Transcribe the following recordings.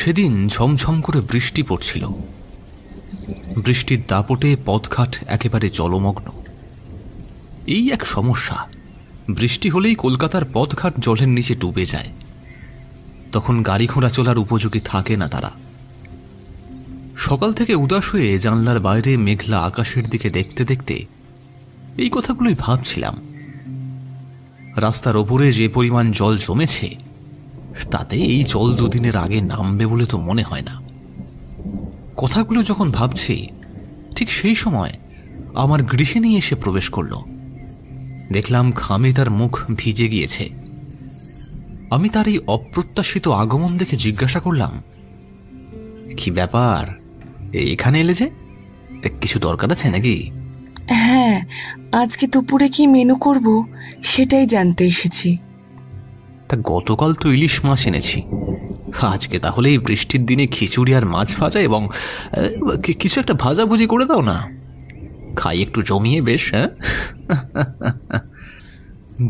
সেদিন ঝমঝম করে বৃষ্টি পড়ছিল। বৃষ্টির দাপটে পথঘাট একেবারে জলমগ্ন। এই এক সমস্যা, বৃষ্টি হলেই কলকাতার পথঘাট জলের নিচে ডুবে যায়। তখন গাড়ি ঘোড়া চলার উপযোগী থাকে না তারা। সকাল থেকে উদাস হয়ে জানলার বাইরে মেঘলা আকাশের দিকে দেখতে দেখতে এই কথাগুলোই ভাবছিলাম। রাস্তার ওপরে যে পরিমাণ জল জমেছে, তাতে এই জল দুদিনের আগে নামবে বলে তো মনে হয় না। কথাগুলো যখন ভাবছি, ঠিক সেই সময় আমার গৃহিণী এসে প্রবেশ করল। দেখলাম ঘামে তার মুখ ভিজে গিয়েছে। আমি তার এই অপ্রত্যাশিত আগমন দেখে জিজ্ঞাসা করলাম, কি ব্যাপার, এখানে এলে যে? কিছু দরকার আছে নাকি? হ্যাঁ, আজকে দুপুরে কি মেনু করব সেটাই জানতে এসেছি। তা গতকাল তো ইলিশ মাছ এনেছি, আজকে তাহলে এই বৃষ্টির দিনে খিচুড়ি আর মাছ ভাজা এবং কিছু একটা ভাজাভুজি করে দাও না, খাই একটু জমিয়ে বেশ। হ্যাঁ,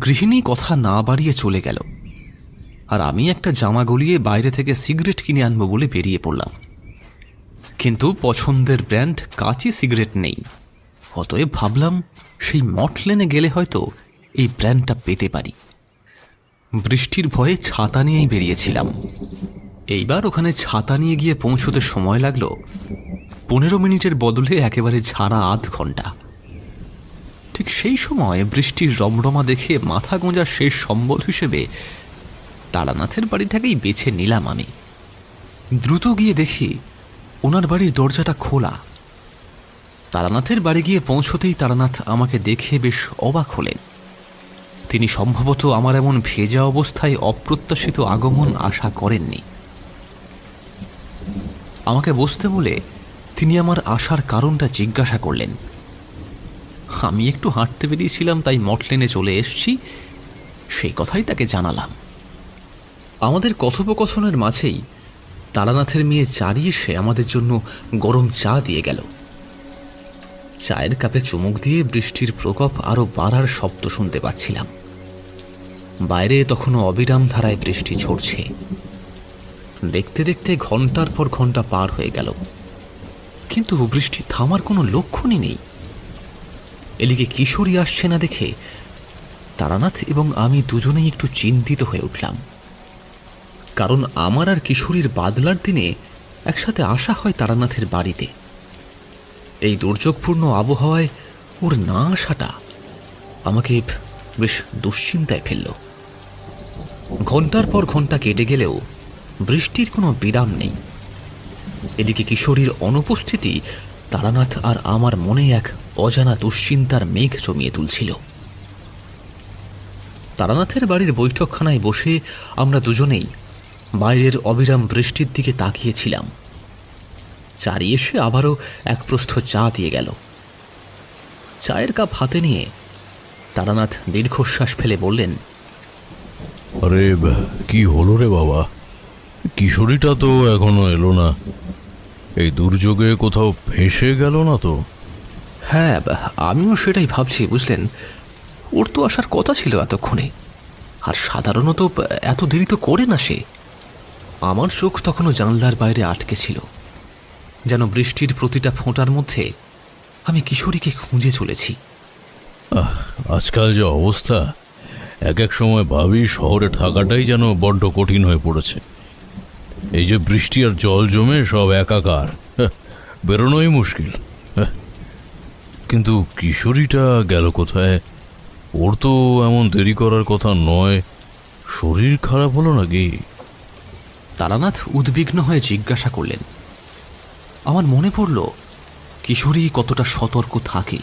গৃহিণী কথা না বাড়িয়ে চলে গেল, আর আমি একটা জামা গলিয়ে বাইরে থেকে সিগারেট কিনে আনবো বলে বেরিয়ে পড়লাম। কিন্তু পছন্দের ব্র্যান্ড কাঁচি সিগারেট নেই। অতএব ভাবলাম সেই মটলেনে গেলে হয়তো এই ব্র্যান্ডটা পেতে পারি। বৃষ্টির ভয়ে ছাতা নিয়েই বেরিয়েছিলাম। এইবার ওখানে ছাতা নিয়ে গিয়ে পৌঁছতে সময় লাগলো 15 মিনিটের বদলে একেবারে ঝাড়া আধ ঘন্টা। ঠিক সেই সময় বৃষ্টির রমরমা দেখে মাথা গোঁজা শেষ সম্বল হিসেবে তারানাথের বাড়িটাকেই বেছে নিলাম আমি। দ্রুত গিয়ে দেখি ওনার বাড়ির দরজাটা খোলা। তারানাথের বাড়ি গিয়ে পৌঁছতেই তারানাথ আমাকে দেখে বেশ অবাক হলেন। তিনি সম্ভবত আমার এমন ভেজা অবস্থায় অপ্রত্যাশিত আগমন আশা করেননি। আমাকে বসতে বলে তিনি আমার আসার কারণটা জিজ্ঞাসা করলেন। আমি একটু হাঁটতে বেরিয়েছিলাম, তাই মটলেনে চলে এসেছি, সেই কথাই তাকে জানালাম। আমাদের কথোপকথনের মাঝেই তারানাথের মেয়ে চারি এসে আমাদের জন্য গরম চা দিয়ে গেল। চায়ের কাপে চুমুক দিয়ে বৃষ্টির প্রকোপ আরো বাড়ার শব্দ শুনতে পাচ্ছিলাম। বাইরে তখনও অবিরাম ধারায় বৃষ্টি ঝরছে। দেখতে দেখতে ঘন্টার পর ঘন্টা পার হয়ে গেল, কিন্তু বৃষ্টি থামার কোনো লক্ষণই নেই। এদিকে কিশোরী আসছে না দেখে তারানাথ এবং আমি দুজনেই একটু চিন্তিত হয়ে উঠলাম। কারণ আমার আর কিশোরীর বাদলার দিনে একসাথে আসা হয় তারানাথের বাড়িতে। এই দুর্যোগপূর্ণ আবহাওয়ায় ওর না আসাটা আমাকে বেশ দুশ্চিন্তায় ফেলল। ঘন্টার পর ঘন্টা কেটে গেলেও বৃষ্টির কোনো বিরাম নেই। এদিকে কিশোরীর অনুপস্থিতি তারানাথ আর আমার মনে এক অজানা দুশ্চিন্তার মেঘ জমিয়ে তুলছিল। তারানাথের বাড়ির বৈঠকখানায় বসে আমরা দুজনেই বাইরের অবিরাম বৃষ্টির দিকে তাকিয়েছিলাম। চারি এসে আবারও এক প্রস্থ চা দিয়ে গেল। চায়ের কাপ হাতে নিয়ে তারানাথ দীর্ঘশ্বাস ফেলে বললেন, আরে কি হলো রে বাবা, কিশোরীটা তো এখনো এলো না। এই দুর্যোগে কোথাও ফেঁসে গেল না তো? হ্যাঁ, আমিও সেটাই ভাবছি, বুঝলেন। ওর তো আসার কথা ছিল এতক্ষণে, আর সাধারণত এত দেরি তো করে না সে। আমার চোখ তখনও জানলার বাইরে আটকে ছিল, যেন বৃষ্টির প্রতিটা ফোঁটার মধ্যে আমি কিশোরীকে খুঁজে চলেছি। আজকাল যে অবস্থা, এক এক সময় ভাবি শহরে থাকাটাই যেন বড্ড কঠিন হয়ে পড়েছে। এই যে বৃষ্টি আর জল জমে সব একাকার, বেরোনোই মুশকিল। কিন্তু কিশোরীটা গেল কোথায়? ওর তো এমন দেরি করার কথা নয়, শরীর খারাপ হলো নাকি? তারানাথ উদ্বিগ্ন হয়ে জিজ্ঞাসা করলেন। আমার মনে পড়ল কিশোরী কতটা সতর্ক থাকে।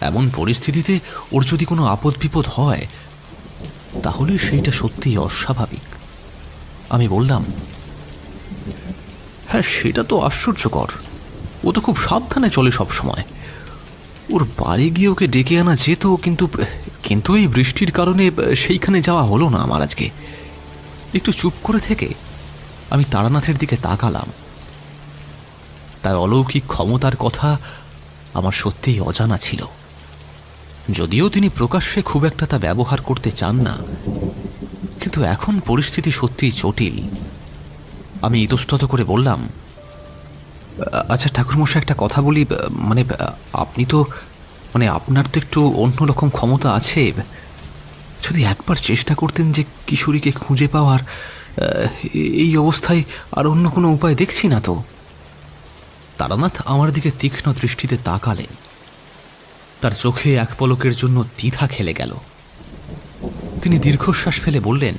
এমন পরিস্থিতিতে ওর যদি কোনো আপদ বিপদ হয়, তাহলে সেইটা সত্যিই অস্বাভাবিক। আমি বললাম, হ্যাঁ, সেটা তো আশ্চর্যকর। ও তো খুব সাবধানে চলে সব সময়। ওর বাড়ি গিয়ে ওকে ডেকে আনা যেত, কিন্তু এই বৃষ্টির কারণে সেইখানে যাওয়া হলো না আমার আজকে। একটু চুপ করে থেকে আমি তারানাথের দিকে তাকালাম। তার অলৌকিক ক্ষমতার কথা আমার সত্যিই অজানা ছিল, যদিও তিনি প্রকাশ্যে খুব একটা তা ব্যবহার করতে চান না। কিন্তু এখন পরিস্থিতি সত্যিই জটিল। আমি ইতস্তত করে বললাম, আচ্ছা ঠাকুরমশাই, একটা কথা বলি, মানে আপনি তো, মানে আপনার তো একটু অন্যরকম ক্ষমতা আছে। যদি একবার চেষ্টা করতেন যে কিশোরীকে খুঁজে পাওয়ার, এই অবস্থায় আর অন্য কোনো উপায় দেখছি না তো। তারানাথ আমার দিকে তীক্ষ্ণ দৃষ্টিতে তাকালেন। তার চোখে এক পলকের জন্য দ্বিধা খেলে গেল। তিনি দীর্ঘশ্বাস ফেলে বললেন,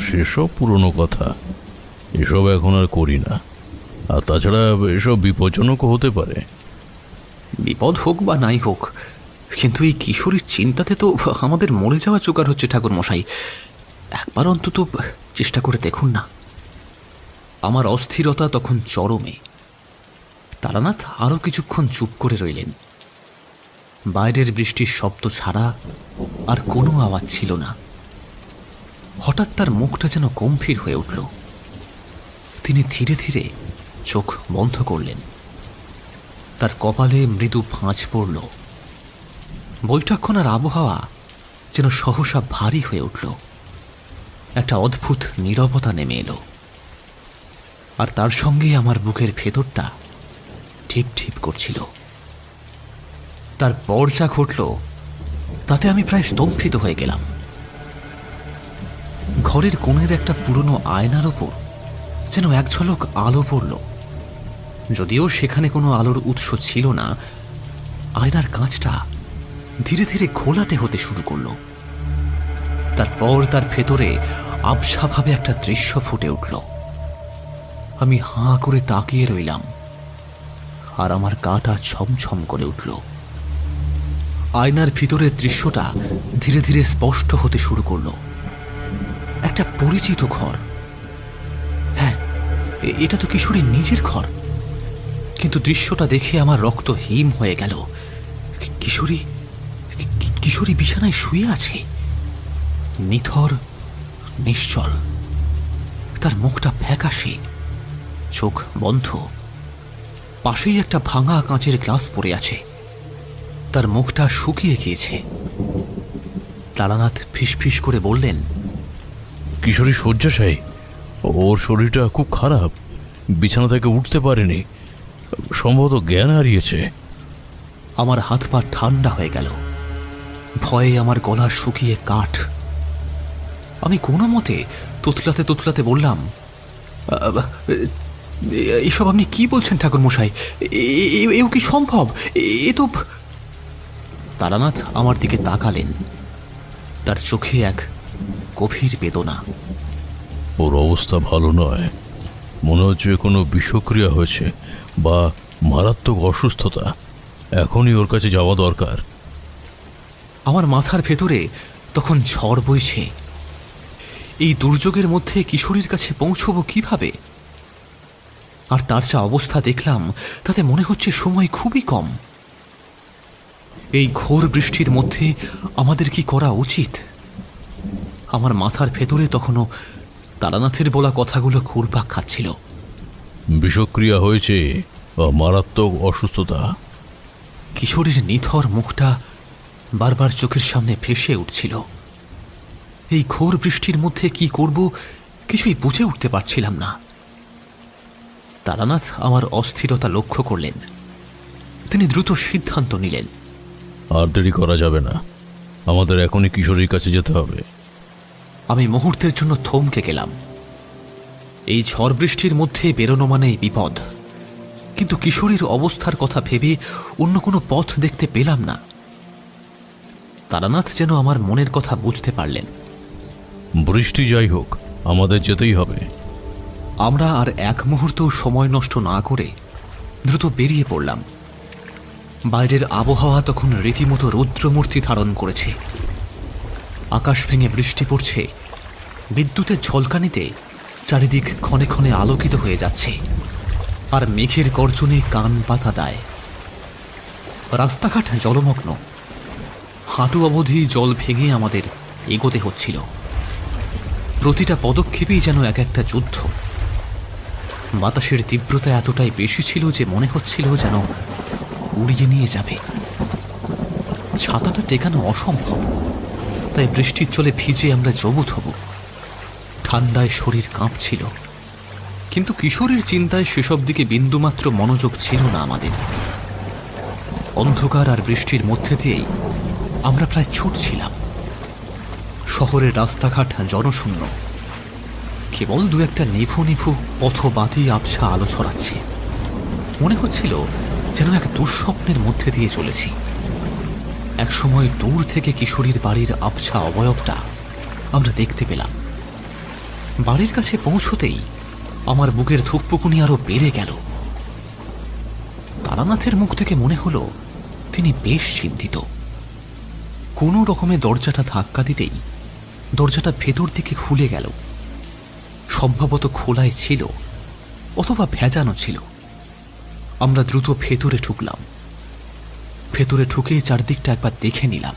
সেসব পুরনো কথা, এসব এখন আর করি না। আর তাছাড়া এসব বিপজ্জনকও হতে পারে। বিপদ হোক বা নাই হোক, কিন্তু এই কিশোরীর চিন্তাতে তো আমাদের মরে যাওয়া জোগাড় হচ্ছে ঠাকুর মশাই। একবার অন্তত চেষ্টা করে দেখুন না। আমার অস্থিরতা তখন চরমে। তারানাথ আরও কিছুক্ষণ চুপ করে রইলেন। বাইরের বৃষ্টির শব্দ ছাড়া আর কোনো আওয়াজ ছিল না। হঠাৎ তার মুখটা যেন গম্ভীর হয়ে উঠল। তিনি ধীরে ধীরে চোখ বন্ধ করলেন। তার কপালে মৃদু ভাঁজ পড়ল। বৈঠকখানার আবহাওয়া যেন সহসা ভারী হয়ে উঠল। একটা অদ্ভুত নীরবতা নেমে এলো। আর তার সঙ্গে আমার বুকের ভেতরটা ঠিপ ঠিপ করছিল। তারপর যা ঘটল তাতে আমি প্রায় স্তম্ভিত হয়ে গেলাম। ঘরের কোণের একটা পুরনো আয়নার ওপর যেন এক ঝলক আলো পড়ল। যদিও সেখানে কোনো আলোর উৎস ছিল না, আয়নার কাঁচটা ধীরে ধীরে ঘোলাটে হতে শুরু করল। তারপর তার ভেতরে আবছাভাবে একটা দৃশ্য ফুটে উঠল। আমি হাঁ করে তাকিয়ে রইলাম, আর আমার গাটা ছমছম করে উঠল। আয়নার ভিতরের দৃশ্যটা ধীরে ধীরে স্পষ্ট হতে শুরু করল। একটা পরিচিত ঘর। হ্যাঁ, এটা তো কিশোরীর নিজের ঘর। কিন্তু দৃশ্যটা দেখে আমার রক্ত হিম হয়ে গেল। কিশোরী বিছানায় শুয়ে আছে, নিথর, নিশ্চল। তার মুখটা ফ্যাকাশে, চোখ বন্ধ। পাশেই একটা ভাঙা কাঁচের গ্লাস পড়ে আছে। তার মুখটা শুকিয়ে গিয়েছে। তারানাথ ফিসফিস করে বললেন, কিশোরী শয্যাশায়ী, ওর শরীরটা খুব খারাপ, বিছানা থেকে উঠতে পারেনি, সম্ভবত জ্ঞান হারিয়েছে। আমার হাত পা ঠান্ডা হয়ে গেল। ভয়ে আমার গলা শুকিয়ে কাঠ। আমি কোনো মতে তোতলাতে তোতলাতে বললাম, এসব আপনি কি বলছেন ঠাকুরমশাই? এও কি সম্ভব? এ তো। তারানাথ আমার দিকে তাকালেন। তার চোখে এক গভীর বেদনা। ওর অবস্থা ভালো নয়, মনে হচ্ছে কোনো বিষক্রিয়া হয়েছে বা মারাত্মক অসুস্থতা। এখনই ওর কাছে যাওয়া দরকার। আমার মাথার ভেতরে তখন ঝড় বইছে। এই দুর্যোগের মধ্যে কিশোরীর কাছে পৌঁছব কিভাবে? আর তার যা অবস্থা দেখলাম তাতে মনে হচ্ছে সময় খুবই কম। এই ঘোর বৃষ্টির মধ্যে আমাদের কি করা উচিত? আমার মাথার ভেতরে তখনও তারানাথের বলা কথাগুলো ঘুরপাক খাচ্ছিল। বিষক্রিয়া হয়েছে বা মারাত্মক অসুস্থতা। কিশোরীর নিথর মুখটা বারবার চোখের সামনে ভেসে উঠছিল। এই ঘোর বৃষ্টির মধ্যে কি করব কিছুই বুঝে উঠতে পারছিলাম না। তারানাথ আমার অস্থিরতা লক্ষ্য করলেন। তিনি দ্রুত সিদ্ধান্ত নিলেন, আর দেরি করা যাবে না, আমাদের এখনই কিশোরীর কাছে যেতে হবে। আমি মুহূর্তের জন্য থমকে গেলাম। এই ঝড় বৃষ্টির মধ্যে বেরোনো মানেই বিপদ। কিন্তু কিশোরীর অবস্থার কথা ভেবে অন্য কোনো পথ দেখতে পেলাম না। তারানাথ যেন আমার মনের কথা বুঝতে পারলেন। বৃষ্টি যাই হোক, আমাদের যেতেই হবে। আমরা আর এক মুহূর্ত সময় নষ্ট না করে দ্রুত বেরিয়ে পড়লাম। বাইরের আবহাওয়া তখন রীতিমতো রৌদ্রমূর্তি ধারণ করেছে। আকাশ ভেঙে বৃষ্টি পড়ছে। বিদ্যুতের ঝলকানিতে চারিদিক ক্ষণে ক্ষণে আলোকিত হয়ে যাচ্ছে, আর মেঘের গর্জনে কান পাতা দেয়। রাস্তাঘাট জলমগ্ন। হাঁটু অবধি জল ভেঙে আমাদের এগোতে হচ্ছিল। প্রতিটা পদক্ষেপেই যেন এক একটা যুদ্ধ। বাতাসের তীব্রতা এতটাই বেশি ছিল যে মনে হচ্ছিল যেন উড়িয়ে নিয়ে যাবে। ছাতাটা টেকানো অসম্ভব, তাই বৃষ্টির জলে ভিজে আমরা জবুথবু। ঠান্ডায় শরীর কাঁপছিল। কিন্তু কিশোরীর চিন্তায় সেসব দিকে বিন্দুমাত্র মনোযোগ ছিল না আমাদের। অন্ধকার আর বৃষ্টির মধ্যে দিয়েই আমরা প্রায় ছুটছিলাম। শহরের রাস্তাঘাট জনশূন্য, কেবল দু একটা নিভু নিভু পথবাতি আবছা আলো ছড়াচ্ছে। মনে হচ্ছিল যেন এক দুঃস্বপ্নের মধ্যে দিয়ে চলেছি। একসময় দূর থেকে কিশোরীর বাড়ির আবছা অবয়বটা আমরা দেখতে পেলাম। বাড়ির কাছে পৌঁছতেই আমার বুকের ধুকপুকুনি আরো বেড়ে গেল। তারানাথের মুখ থেকে মনে হলো তিনি বেশ চিন্তিত। কোনো রকমে দরজাটা ধাক্কা দিতেই দরজাটা ভেতর দিকে খুলে গেল। সম্ভবত খোলাই ছিল অথবা ভেজানো ছিল। আমরা দ্রুত ভেতরে ঢুকলাম। ভেতরে ঢুকে চারদিকটা একবার দেখে নিলাম।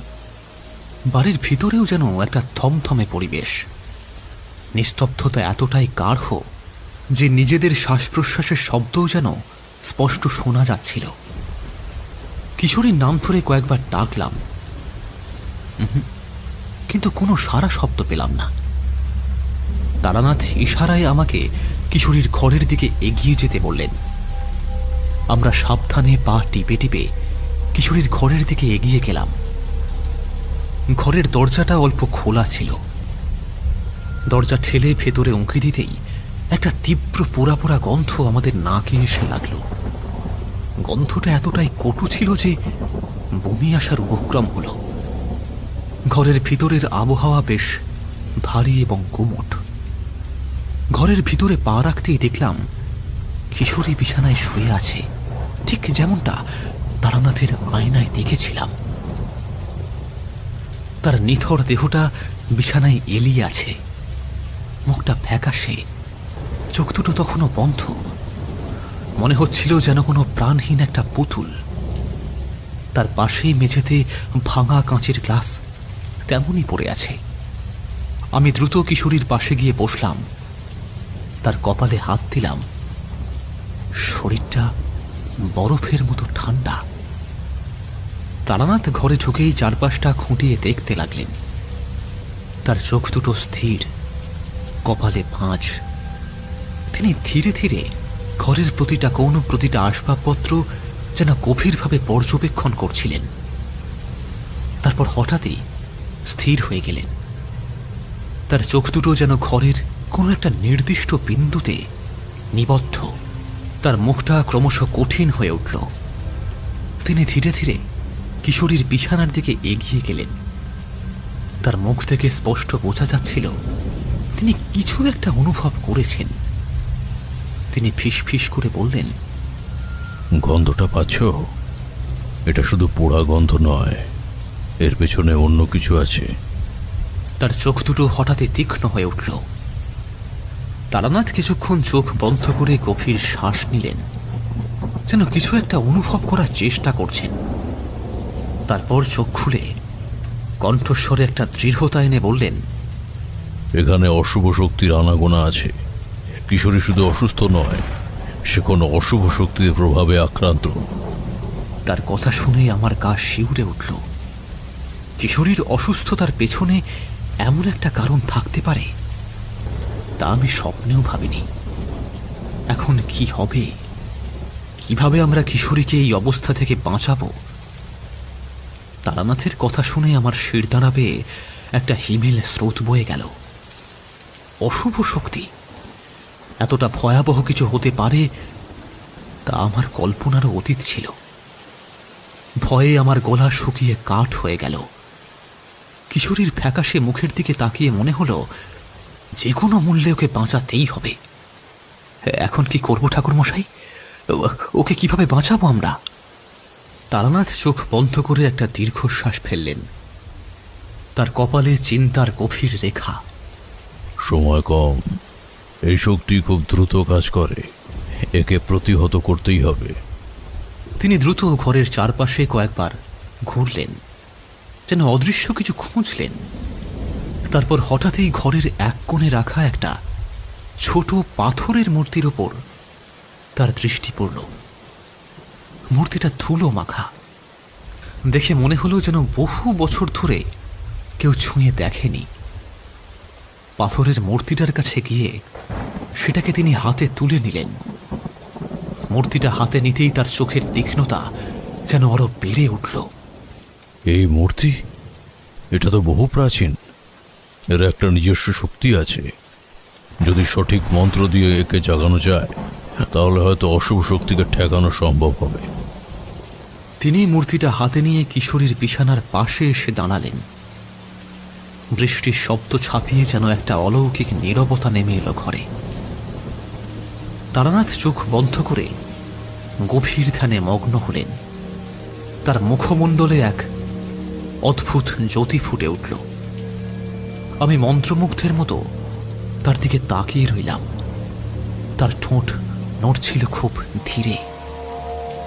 বাড়ির ভিতরেও যেন একটা থমথমে পরিবেশ। নিস্তব্ধতা এতটাই গাঢ় যে নিজেদের শ্বাস প্রশ্বাসের শব্দও যেন স্পষ্ট শোনা যাচ্ছিল। কিশোরীর নাম ধরে কয়েকবার ডাকলাম, কিন্তু কোনো সাড়া শব্দ পেলাম না। তারানাথ ইশারায় আমাকে কিশোরীর ঘরের দিকে এগিয়ে যেতে বললেন। আমরা সাবধানে পা টিপে টিপে কিশোরীর ঘরের দিকে এগিয়ে গেলাম। ঘরের দরজাটা অল্প খোলা ছিল। দরজা ঠেলে ভেতরে উঁকি দিতেই একটা তীব্র পোড়া পোড়া গন্ধ আমাদের নাকে এসে লাগলো। গন্ধটা এতটাই কটু ছিল যে বমি আসার উপক্রম হলো। ঘরের ভিতরের আবহাওয়া বেশ ভারী এবং গুমট। ঘরের ভিতরে পা রাখতেই দেখলাম কিশোরী বিছানায় শুয়ে আছে, ঠিক যেমনটা তারানাথের আয়নায় দেখেছিলাম। তার নিথর দেহটা বিছানায় এলিয়ে আছে, মুখটা ফ্যাকাশে, চোখ দুটো তখনও বন্ধ। মনে হচ্ছিল যেন কোনো প্রাণহীন একটা পুতুল। তার পাশেই মেঝেতে ভাঙা কাঁচের গ্লাস তেমনই পড়ে আছে। আমি দ্রুত কিশোরীর পাশে গিয়ে বসলাম, তার কপালে হাত দিলাম। শরীরটা বরফের মতো ঠান্ডা। তারানাথ ঘরে ঢুকেই চারপাশটা খুঁটিয়ে দেখতে লাগলেন। তার চোখ দুটো স্থির, কপালে ভাঁজ। তিনি ধীরে ধীরে ঘরের প্রতিটা কোণ, প্রতিটা আসবাবপত্র যেন গভীরভাবে পর্যবেক্ষণ করছিলেন। তারপর হঠাৎই স্থির হয়ে গেলেন। তার চোখ দুটো যেন ঘরের কোনো একটা নির্দিষ্ট বিন্দুতে নিবদ্ধ। তার মুখটা ক্রমশ কঠিন হয়ে উঠল। তিনি ধীরে ধীরে কিশোরীর বিছানার দিকে এগিয়ে গেলেন। তার মুখ থেকে স্পষ্ট বোঝা যাচ্ছিল তিনি কিছু একটা অনুভব করেছেন। তিনি ফিসফিস করে বললেন, গন্ধটা পাচ্ছ? এটা শুধু পোড়া গন্ধ নয়, এর পেছনে অন্য কিছু আছে। তার চোখ দুটো হঠাৎই তীক্ষ্ণ হয়ে উঠল। তারানাথ কিছুক্ষণ চোখ বন্ধ করে গভীর শ্বাস নিলেন, যেন কিছু একটা অনুভব করার চেষ্টা করছেন। তারপর চোখ খুলে কণ্ঠস্বরে একটা দৃঢ়তা এনে বললেন, এখানে অশুভ শক্তির আনাগোনা আছে। কিশোরী শুধু অসুস্থ নয়, সে কোনো অশুভ শক্তির প্রভাবে আক্রান্ত। তার কথা শুনেই আমার গা শিউরে উঠল। কিশোরীর অসুস্থতার পেছনে এমন একটা কারণ থাকতে পারে তা আমি স্বপ্নেও ভাবিনি। এখন কি হবে? কিভাবে আমরা কিশোরীকে এই অবস্থা থেকে বাঁচাবো? তারানাথের কথা শুনে আমার শিরদাঁড়া বেয়ে একটা হিমেল স্রোত বয়ে গেল। অশুভ শক্তি এতটা ভয়াবহ কিছু হতে পারে তা আমার কল্পনারও অতীত ছিল। ভয়ে আমার গলা শুকিয়ে কাঠ হয়ে গেল। কিশোরীর ফ্যাকাশে মুখের দিকে তাকিয়ে মনে হলো যে কোনো মূল্যে ওকে বাঁচাতেই হবে। এখন কি করবো ঠাকুরমশাই? ওকে কিভাবে বাঁচাবো আমরা? তারানাথ চোখ বন্ধ করে একটা দীর্ঘশ্বাস ফেললেন। তার কপালে চিন্তার গভীর রেখা। সময় কম, এই শক্তি খুব দ্রুত কাজ করে, একে প্রতিহত করতেই হবে। তিনি দ্রুত ঘরের চারপাশে কয়েকবার ঘুরলেন, যেন অদৃশ্য কিছু খুঁজলেন। তারপর হঠাৎই ঘরের এক কোণে রাখা একটা ছোট পাথরের মূর্তির ওপর তার দৃষ্টি পড়ল। মূর্তিটা ধুলো মাখা। দেখে মনে হলো যেন বহু বছর ধরে কেউ ছুঁয়ে দেখেনি। পাথরের মূর্তিটার কাছে গিয়ে সেটাকে তিনি হাতে তুলে নিলেন। মূর্তিটা হাতে নিতেই তার চোখের তীক্ষ্ণতা যেন আরো বেড়ে উঠল। এই মূর্তি, এটা তো বহু প্রাচীন। এর একটা নিজস্ব শক্তি আছে। যদি সঠিক মন্ত্র দিয়ে একে জাগানো যায় তাহলে হয়তো অশুভ শক্তিকে ঠেকানো সম্ভব হবে। তিনি মূর্তিটা হাতে নিয়ে কিশোরীর বিছানার পাশে এসে দাঁড়ালেন। বৃষ্টির শব্দ ছাপিয়ে যেন একটা অলৌকিক নীরবতা নেমে এলো ঘরে। তারানাথ চোখ বন্ধ করে গভীর ধ্যানে মগ্ন হলেন। তার মুখমণ্ডলে এক অদ্ভুত জ্যোতি ফুটে উঠল। আমি মন্ত্রমুগ্ধের মতো তার দিকে তাকিয়ে রইলাম। তার ঠোঁট নড়ছিল খুব ধীরে,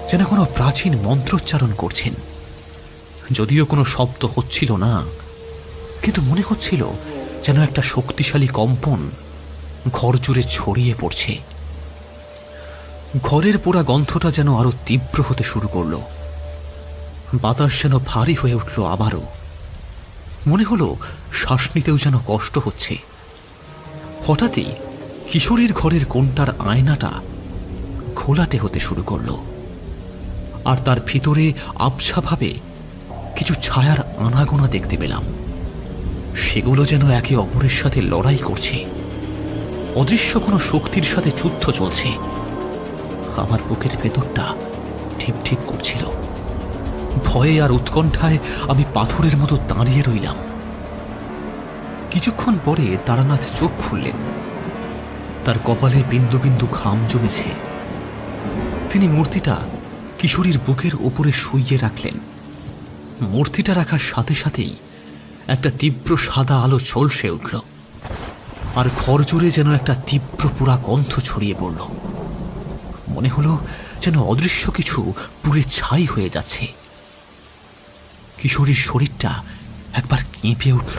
যেন কোনো প্রাচীন মন্ত্রোচ্চারণ করছেন। যদিও কোনো শব্দ হচ্ছিল না, কিন্তু মনে হচ্ছিল যেন একটা শক্তিশালী কম্পন ঘর জুড়ে ছড়িয়ে পড়ছে। ঘরের পোড়া গন্ধটা যেন আরো তীব্র হতে শুরু করল। বাতাস যেন ভারী হয়ে উঠল আবারও। মনে হলো শ্বাস নিতেও যেন কষ্ট হচ্ছে। হঠাৎই কিশোরীর ঘরের কোণটার আয়নাটা ঘোলাটে হতে শুরু করল, আর তার ভিতরে আবছাভাবে কিছু ছায়ার আনাগোনা দেখতে পেলাম। সেগুলো যেন একে অপরের সাথে লড়াই করছে। অদৃশ্য কোনো শক্তির সাথে যুদ্ধ চলছে। আমার বুকের ভেতরটা ঠিপ ঠিপ করছিল। ভয়ে আর উৎকণ্ঠায় আমি পাথরের মতো দাঁড়িয়ে রইলাম। কিছুক্ষণ পরে তারানাথ চোখ খুললেন। তার কপালে বিন্দু বিন্দু ঘাম জমেছে। তিনি মূর্তিটা কিশোরীর বুকের উপরে শুইয়ে রাখলেন। মূর্তিটা রাখার সাথে সাথেই একটা তীব্র সাদা আলো ঝলসে উঠল, আর ঘর জুড়ে যেন একটা তীব্র পোড়া গন্ধ ছড়িয়ে পড়ল। মনে হলো যেন অদৃশ্য কিছু পুড়ে ছাই হয়ে যাচ্ছে। কিশোরীর শরীরটা একবার কেঁপে উঠল।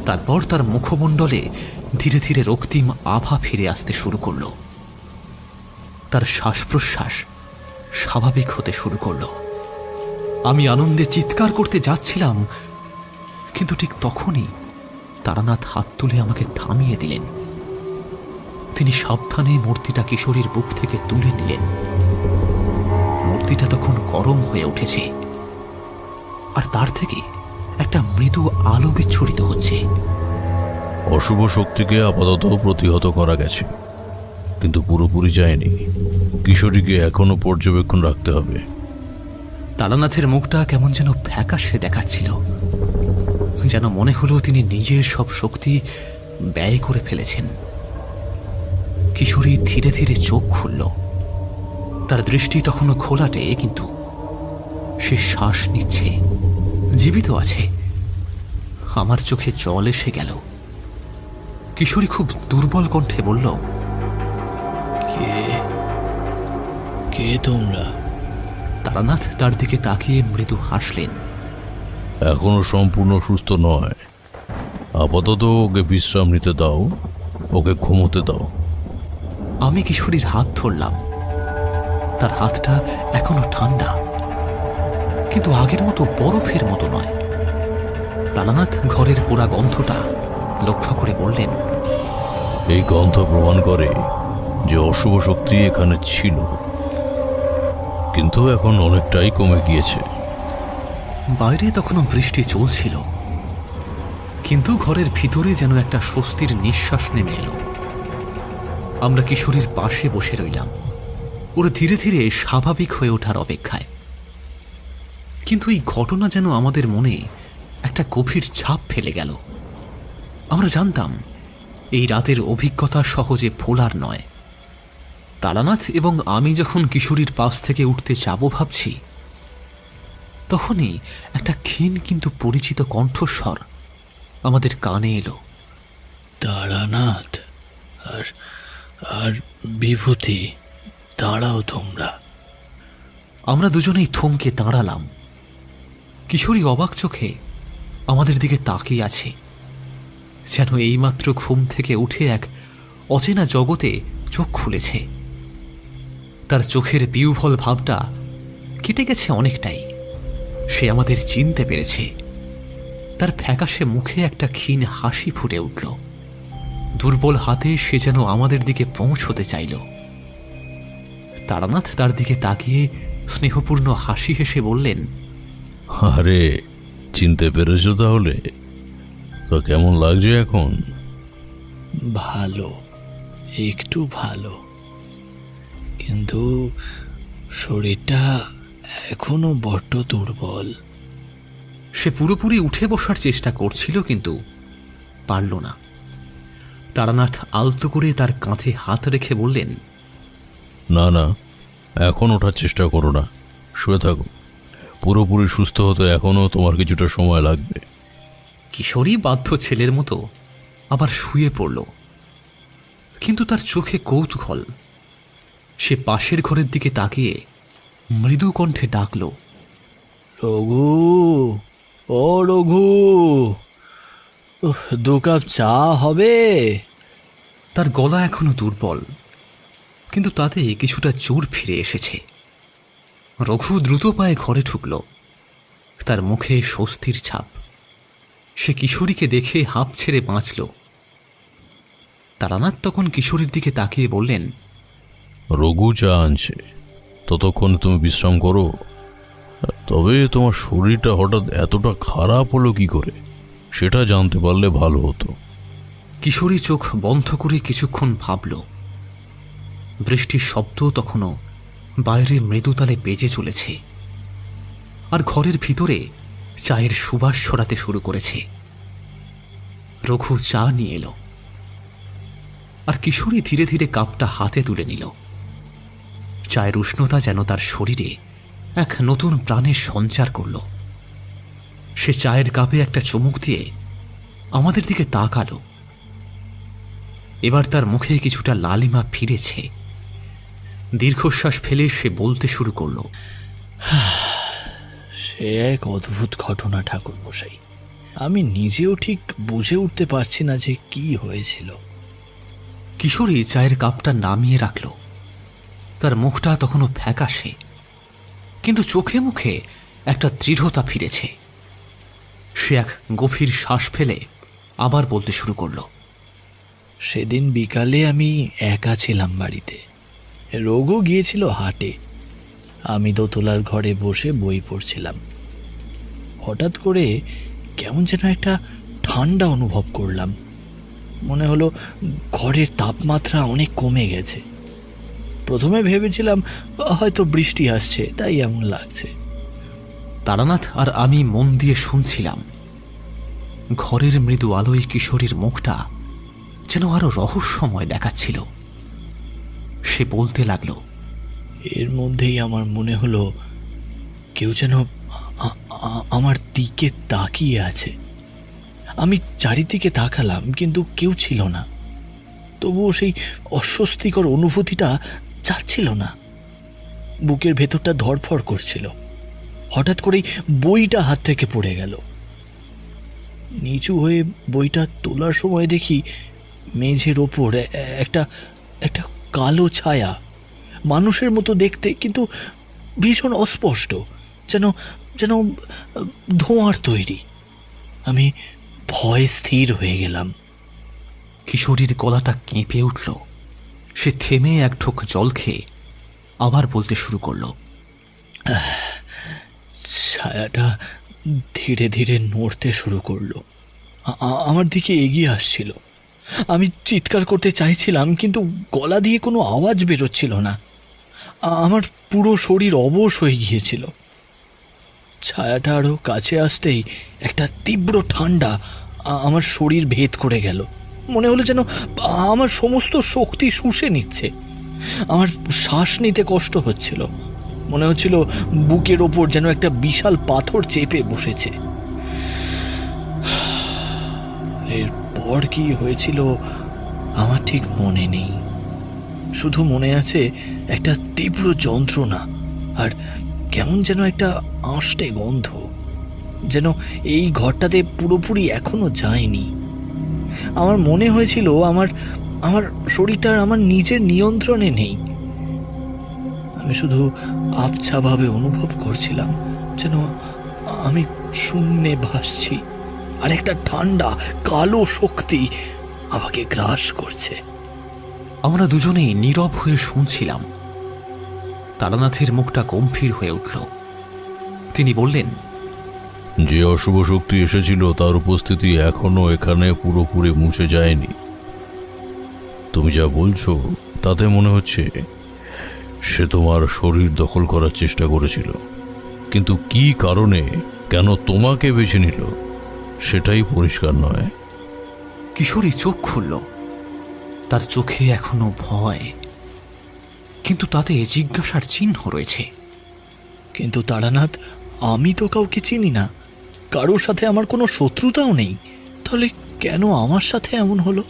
তারপর তার মুখমণ্ডলে ধীরে ধীরে রক্তিম আভা ফিরে আসতে শুরু করল। তার শ্বাস প্রশ্বাস স্বাভাবিক হতে শুরু করল। আমি আনন্দে চিৎকার করতে যাচ্ছিলাম, কিন্তু ঠিক তখনই তারানাথ হাত তুলে আমাকে থামিয়ে দিলেন। তিনি সাবধানে মূর্তিটা কিশোরীর বুক থেকে তুলে নিলেন। মূর্তিটা তখন গরম হয়ে উঠেছে, আর তার থেকে একটা মৃদু আলো বিচ্ছুরিত হচ্ছে। অশুভ শক্তিকে আপাতত প্রতিহত করা গেছে, কিন্তু পুরোপুরি যায়নি। কিশোরীকে এখনো পর্যবেক্ষণ রাখতে হবে। তারানাথের মুখটা কেমন যেন ফ্যাকাশে দেখাচ্ছিল, যেন মনে হলো তিনি নিজের সব শক্তি ব্যয় করে ফেলেছেন। কিশোরী ধীরে ধীরে চোখ খুলল। তার দৃষ্টি তখনও ঘোলাটে, কিন্তু সে শ্বাস নিচ্ছে, জীবিত আছে। আমার চোখে জল এসে গেল। কিশোরী খুব দুর্বল কণ্ঠে বলল, কে তোমরা? তারানাথ তার দিকে তাকিয়ে মৃদু হাসলেন। এখনো সম্পূর্ণ সুস্থ নয়। আপাতত ওকে বিশ্রাম নিতে দাও, ওকে ঘুমোতে দাও। আমি কিশোরীর হাত ধরলাম। তার হাতটা এখনো ঠান্ডা, কিন্তু আগের মতো বরফের মতো নয়। তারানাথ ঘরের পোড়া গন্ধটা লক্ষ্য করে বললেন, এই গন্ধ প্রমাণ করে যে অশুভ শক্তি এখানে ছিল, কিন্তু এখন অনেকটাই কমে গিয়েছে। বাইরে তখনও বৃষ্টি চলছিল, কিন্তু ঘরের ভিতরে যেন একটা স্বস্তির নিঃশ্বাস নেমে এলো। আমরা কিশোরীর পাশে বসে রইলাম, ওর ধীরে ধীরে স্বাভাবিক হয়ে ওঠার অপেক্ষায়। কিন্তু এই ঘটনা যেন আমাদের মনে একটা গভীর ছাপ ফেলে গেল। আমরা জানতাম এই রাতের অভিজ্ঞতা সহজে ভোলার নয়। তারানাথ এবং আমি যখন কিশোরীর পাশ থেকে উঠতে যাব ভাবছি, তখনই একটা ক্ষীণ কিন্তু পরিচিত কণ্ঠস্বর আমাদের কানে এলো। তারানাথ আর বিভূতি, দাঁড়াও তোমরা। আমরা দুজনেই থমকে দাঁড়ালাম। কিশোরী অবাক চোখে আমাদের দিকে তাকিয়ে আছে, যেন এইমাত্র ঘুম থেকে উঠে এক অচেনা জগতে চোখ খুলেছে। তার চোখের বিহ্বল ভাবটা কেটে গেছে অনেকটাই। সে আমাদের চিনতে পেরেছে। তার ফ্যাকাশে মুখে একটা ক্ষীণ হাসি ফুটে উঠল। দুর্বল হাতে সে যেন আমাদের দিকে পৌঁছতে চাইল। তারানাথ তার দিকে তাকিয়ে স্নেহপূর্ণ হাসি হেসে বললেন, আরে চিনতে পেরেছো তাহলে? তো কেমন লাগছে এখন? ভালো, একটু ভালো, কিন্তু শরীরটা এখনো বড্ড দুর্বল। সে পুরোপুরি উঠে বসার চেষ্টা করছিল, কিন্তু পারল না। তারানাথ আলতো করে তার কাঁধে হাত রেখে বললেন, না না, এখন ওঠার চেষ্টা করো না, শুয়ে থাকো। পুরোপুরি সুস্থ হতে এখনো তোমার কিছুটা সময় লাগবে। কিশোরী বাধ্য ছেলের মতো আবার শুয়ে পড়ল, কিন্তু তার চোখে কৌতূহল। সে পাশের ঘরের দিকে তাকিয়ে মৃদু কণ্ঠে ডাকল, রঘু, ও রঘু, দু কাপ চা হবে? তার গলা এখনো দুর্বল, কিন্তু তাতে কিছুটা জোর ফিরে এসেছে। রঘু দ্রুত পায়ে ঘরে ঢুকল, তার মুখে স্বস্তির ছাপ। সে কিশোরীকে দেখে হাঁপ ছেড়ে বাঁচল। তারানাথ তখন কিশোরীর দিকে তাকিয়ে বললেন, রঘু চা আনছে, ততক্ষণ তুমি বিশ্রাম করো। তবে তোমার শরীরটা হঠাৎ এতটা খারাপ হলো কি করে, সেটা জানতে পারলে ভালো হতো। কিশোরী চোখ বন্ধ করে কিছুক্ষণ ভাবল। বৃষ্টির শব্দ তখনও বাইরে মৃদুতালে বেজে চলেছে, আর ঘরের ভিতরে চায়ের সুবাস ছড়াতে শুরু করেছে। রঘু চা নিয়ে এলো, আর কিশোরী ধীরে ধীরে কাপটা হাতে তুলে নিল। চায়ের উষ্ণতা যেন তার শরীরে এক নতুন প্রাণের সঞ্চার করল। সে চায়ের কাপে একটা চুমুক দিয়ে আমাদের দিকে তাকালো। এবার তার মুখে কিছুটা লালিমা ফিরেছে। দীর্ঘশ্বাস ফেলে সে বলতে শুরু করল, সে এক অদ্ভুত ঘটনা ঠাকুর মশাই। আমি নিজেও ঠিক বুঝে উঠতে পারছি না যে কি হয়েছিল। কিশোরী চায়ের কাপটা নামিয়ে রাখল। তার মুখটা তখনও ফ্যাকাশে, কিন্তু চোখে মুখে একটা দৃঢ়তা ফিরেছে। সে এক গভীর শ্বাস ফেলে আবার বলতে শুরু করল, সেদিন বিকালে আমি একা ছিলাম বাড়িতে। রঘু গিয়েছিল হাটে। আমি দোতলার ঘরে বসে বই পড়ছিলাম। হঠাৎ করে কেমন যেন একটা ঠান্ডা অনুভব করলাম। মনে হলো ঘরের তাপমাত্রা অনেক কমে গেছে। প্রথমে ভেবেছিলাম হয়তো বৃষ্টি আসছে, তাই এমন লাগছে। তারানাথ আর আমি মন দিয়ে শুনছিলাম। ঘরের মৃদু আলোয় কিশোরীর মুখটা যেন আরো রহস্যময় দেখাচ্ছিল। সে বলতে লাগল, এর মধ্যেই আমার মনে হলো কেউ যেন আমার দিকে তাকিয়ে আছে। আমি চারিদিকে তাকালাম, কিন্তু কেউ ছিল না। তবুও সেই অস্বস্তিকর অনুভূতিটা যাচ্ছিল না। বুকের ভেতরটা ধড়ফড় করছিল। হঠাৎ করেই বইটা হাত থেকে পড়ে গেল। নিচু হয়ে বইটা তোলার সময় দেখি মেঝের ওপর একটা একটা কালো ছায়া, মানুষের মতো দেখতে কিন্তু ভীষণ অস্পষ্ট, যেন যেন ধোঁয়ার তৈরি। আমি ভয়ে স্থির হয়ে গেলাম। কিশোরীর গলাটা কেঁপে উঠল। সে থেমে এক ঢোক জল খেয়ে আবার বলতে শুরু করল, ছায়াটা ধীরে ধীরে নড়তে শুরু করলো। আমার দিকে এগিয়ে আসছিল। আমি চিৎকার করতে চাইছিলাম, কিন্তু গলা দিয়ে কোনো আওয়াজ বেরোচ্ছিল না। আমার পুরো শরীর অবশ হয়ে গিয়েছিল। ছায়াটা আরও কাছে আসতেই একটা তীব্র ঠান্ডা আমার শরীর ভেদ করে গেল। মনে হলো যেন আমার সমস্ত শক্তি শুষে নিচ্ছে। আমার শ্বাস নিতে কষ্ট হচ্ছিল। মনে হচ্ছিল বুকের ওপর যেন একটা বিশাল পাথর চেপে বসেছে। এরপর কি হয়েছিল আমার ঠিক মনে নেই। শুধু মনে আছে একটা তীব্র যন্ত্রণা আর কেমন যেন একটা আঁশটে গন্ধ, যেন এই ঘরটাতে পুরোপুরি এখনো যায়নি। আমার মনে হয়েছিল আমার আমার শরীরটা আমার নিজের নিয়ন্ত্রণে নেই। আমি শুধু আবছাভাবে অনুভব করছিলাম যেন আমি শূন্যে ভাসছি, আর একটা ঠান্ডা কালো শক্তি আমাকে গ্রাস করছে। আমরা দুজনেই নীরব হয়ে শুনছিলাম। তারানাথের মুখটা গম্ভীর হয়ে উঠল। তিনি বললেন, যে অশুভ শক্তি এসেছিল তার উপস্থিতি এখনো এখানে পুরোপুরি মুছে যায়নি। তুমি যা বলছো তাতে মনে হচ্ছে সে তোমার শরীর দখল করার চেষ্টা করেছিল, কিন্তু কি কারণে, কেন তোমাকে বেছে নিল সেটাই পরিষ্কার নয়। কিশোরী চোখ খুলল। তার চোখে এখনো ভয়, কিন্তু তাতে জিজ্ঞাসার চিহ্ন রয়েছে। কিন্তু তারানাথ, আমি তো কাউকে চিনি না, কারোর সাথে আমার কোনো শত্রুতাও নেই, তাহলে কেন আমার সাথে এমন হলো?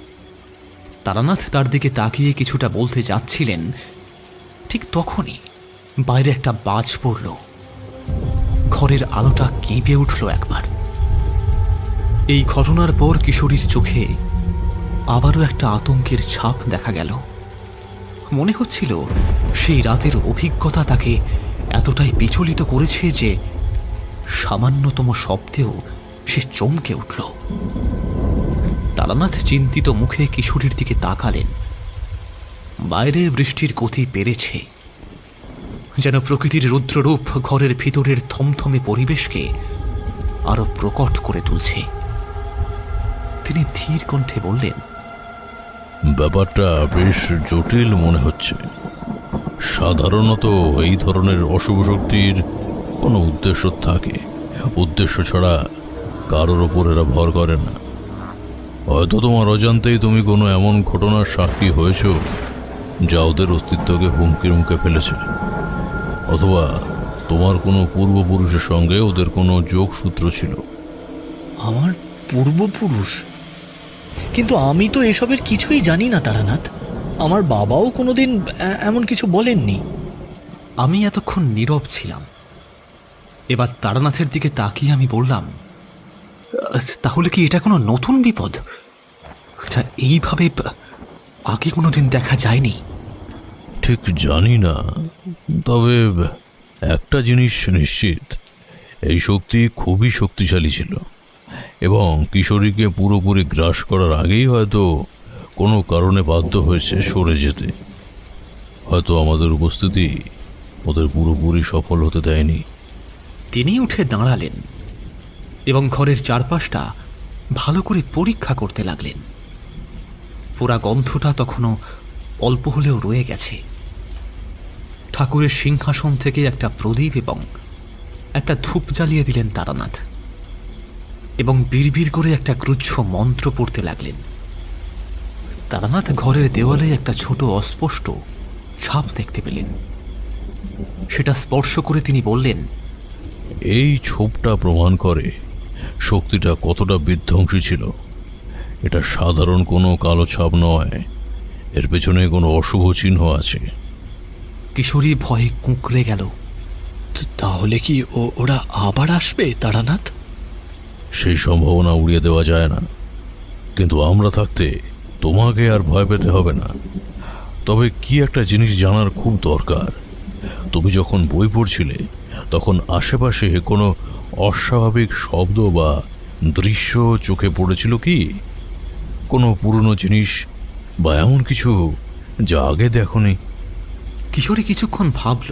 তারানাথ তার দিকে তাকিয়ে কিছুটা বলতে যাচ্ছিলেন, ঠিক তখনই বাইরে একটা বাজ পড়ল। ঘরের আলোটা কেঁপে উঠল একবার। এই ঘটনার পর কিশোরীর চোখে আবারও একটা আতঙ্কের ছাপ দেখা গেল। মনে হচ্ছিল সেই রাতের অভিজ্ঞতা তাকে এতটাই বিচলিত করেছে যে সামান্যতম শব্দেও সে চমকে উঠল। তারানাথ চিন্তিত মুখে কিশোরীর দিকে তাকালেন। বাইরে বৃষ্টির গতি বেড়েছে, যেন প্রকৃতির রুদ্ররূপ ঘরের ভিতরের থমথমে পরিবেশকে আরো প্রকট করে তুলছে। তিনি ধীর কণ্ঠে বললেন, ব্যাপারটা বেশ জটিল মনে হচ্ছে। সাধারণত এই ধরনের অশুভ শক্তির কোনো উদ্দেশ্য থাকে, উদ্দেশ্য ছাড়া কারোর ওপর এরা ভর করে না। হয়তো তোমার অজান্তেই তুমি কোনো এমন ঘটনার সাক্ষী হয়েছ যা ওদের অস্তিত্বকে হুমকির মুখে ফেলেছে, অথবা তোমার কোনো পূর্বপুরুষের সঙ্গে ওদের কোনো যোগসূত্র ছিল। আমার পূর্বপুরুষ? কিন্তু আমি তো এসবের কিছুই জানি না তারানাথ। আমার বাবাও কোনোদিন এমন কিছু বলেননি। আমি এতক্ষণ নীরব ছিলাম। এবার তারানাথের দিকে তাকিয়ে আমি বললাম, তাহলে কি এটা কোনো নতুন বিপদ, যা এইভাবে আগে কোনোদিন দেখা যায়নি? ঠিক জানি না, তবে একটা জিনিস নিশ্চিত, এই শক্তি খুবই শক্তিশালী ছিল এবং কিশোরীকে পুরোপুরি গ্রাস করার আগেই হয়তো কোনো কারণে বাধ্য হয়েছে সরে যেতে। হয়তো আমাদের উপস্থিতি ওদের পুরোপুরি সফল হতে দেয়নি। তিনি উঠে দাঁড়ালেন এবং ঘরের চারপাশটা ভালো করে পরীক্ষা করতে লাগলেন। পুরা গন্ধটা তখনও অল্প হলেও রয়ে গেছে। ঠাকুরের সিংহাসন থেকে একটা প্রদীপ এবং একটা ধূপ জ্বালিয়ে দিলেন তারানাথ, এবং বিড়বিড় করে একটা গুচ্ছ মন্ত্র পড়তে লাগলেন। তারানাথ ঘরের দেওয়ালে একটা ছোট অস্পষ্ট ছাপ দেখতে পেলেন। সেটা স্পর্শ করে তিনি বললেন, এই ছোপটা প্রমাণ করে শক্তিটা কতটা বিধ্বংসী ছিল। এটা সাধারণ কোনো কালো ছাপ নয়, এর পেছনে কোনো অশুভ চিহ্ন আছে। কিশোরী ভয়ে কুঁকড়ে গেল। তাহলে কি ওরা আবার আসবে তারানাথ? সেই সম্ভাবনা উড়িয়ে দেওয়া যায় না, কিন্তু আমরা থাকতে তোমাকে আর ভয় পেতে হবে না। তবে কি একটা জিনিস জানার খুব দরকার, তুমি যখন বই পড়ছিলে তখন আশেপাশে কোনো অস্বাভাবিক শব্দ বা দৃশ্য চোখে পড়েছিল কি? কোনো পুরনো জিনিস বা এমন কিছু যা আগে দেখোনি? কিশোরী কিছুক্ষণ ভাবল।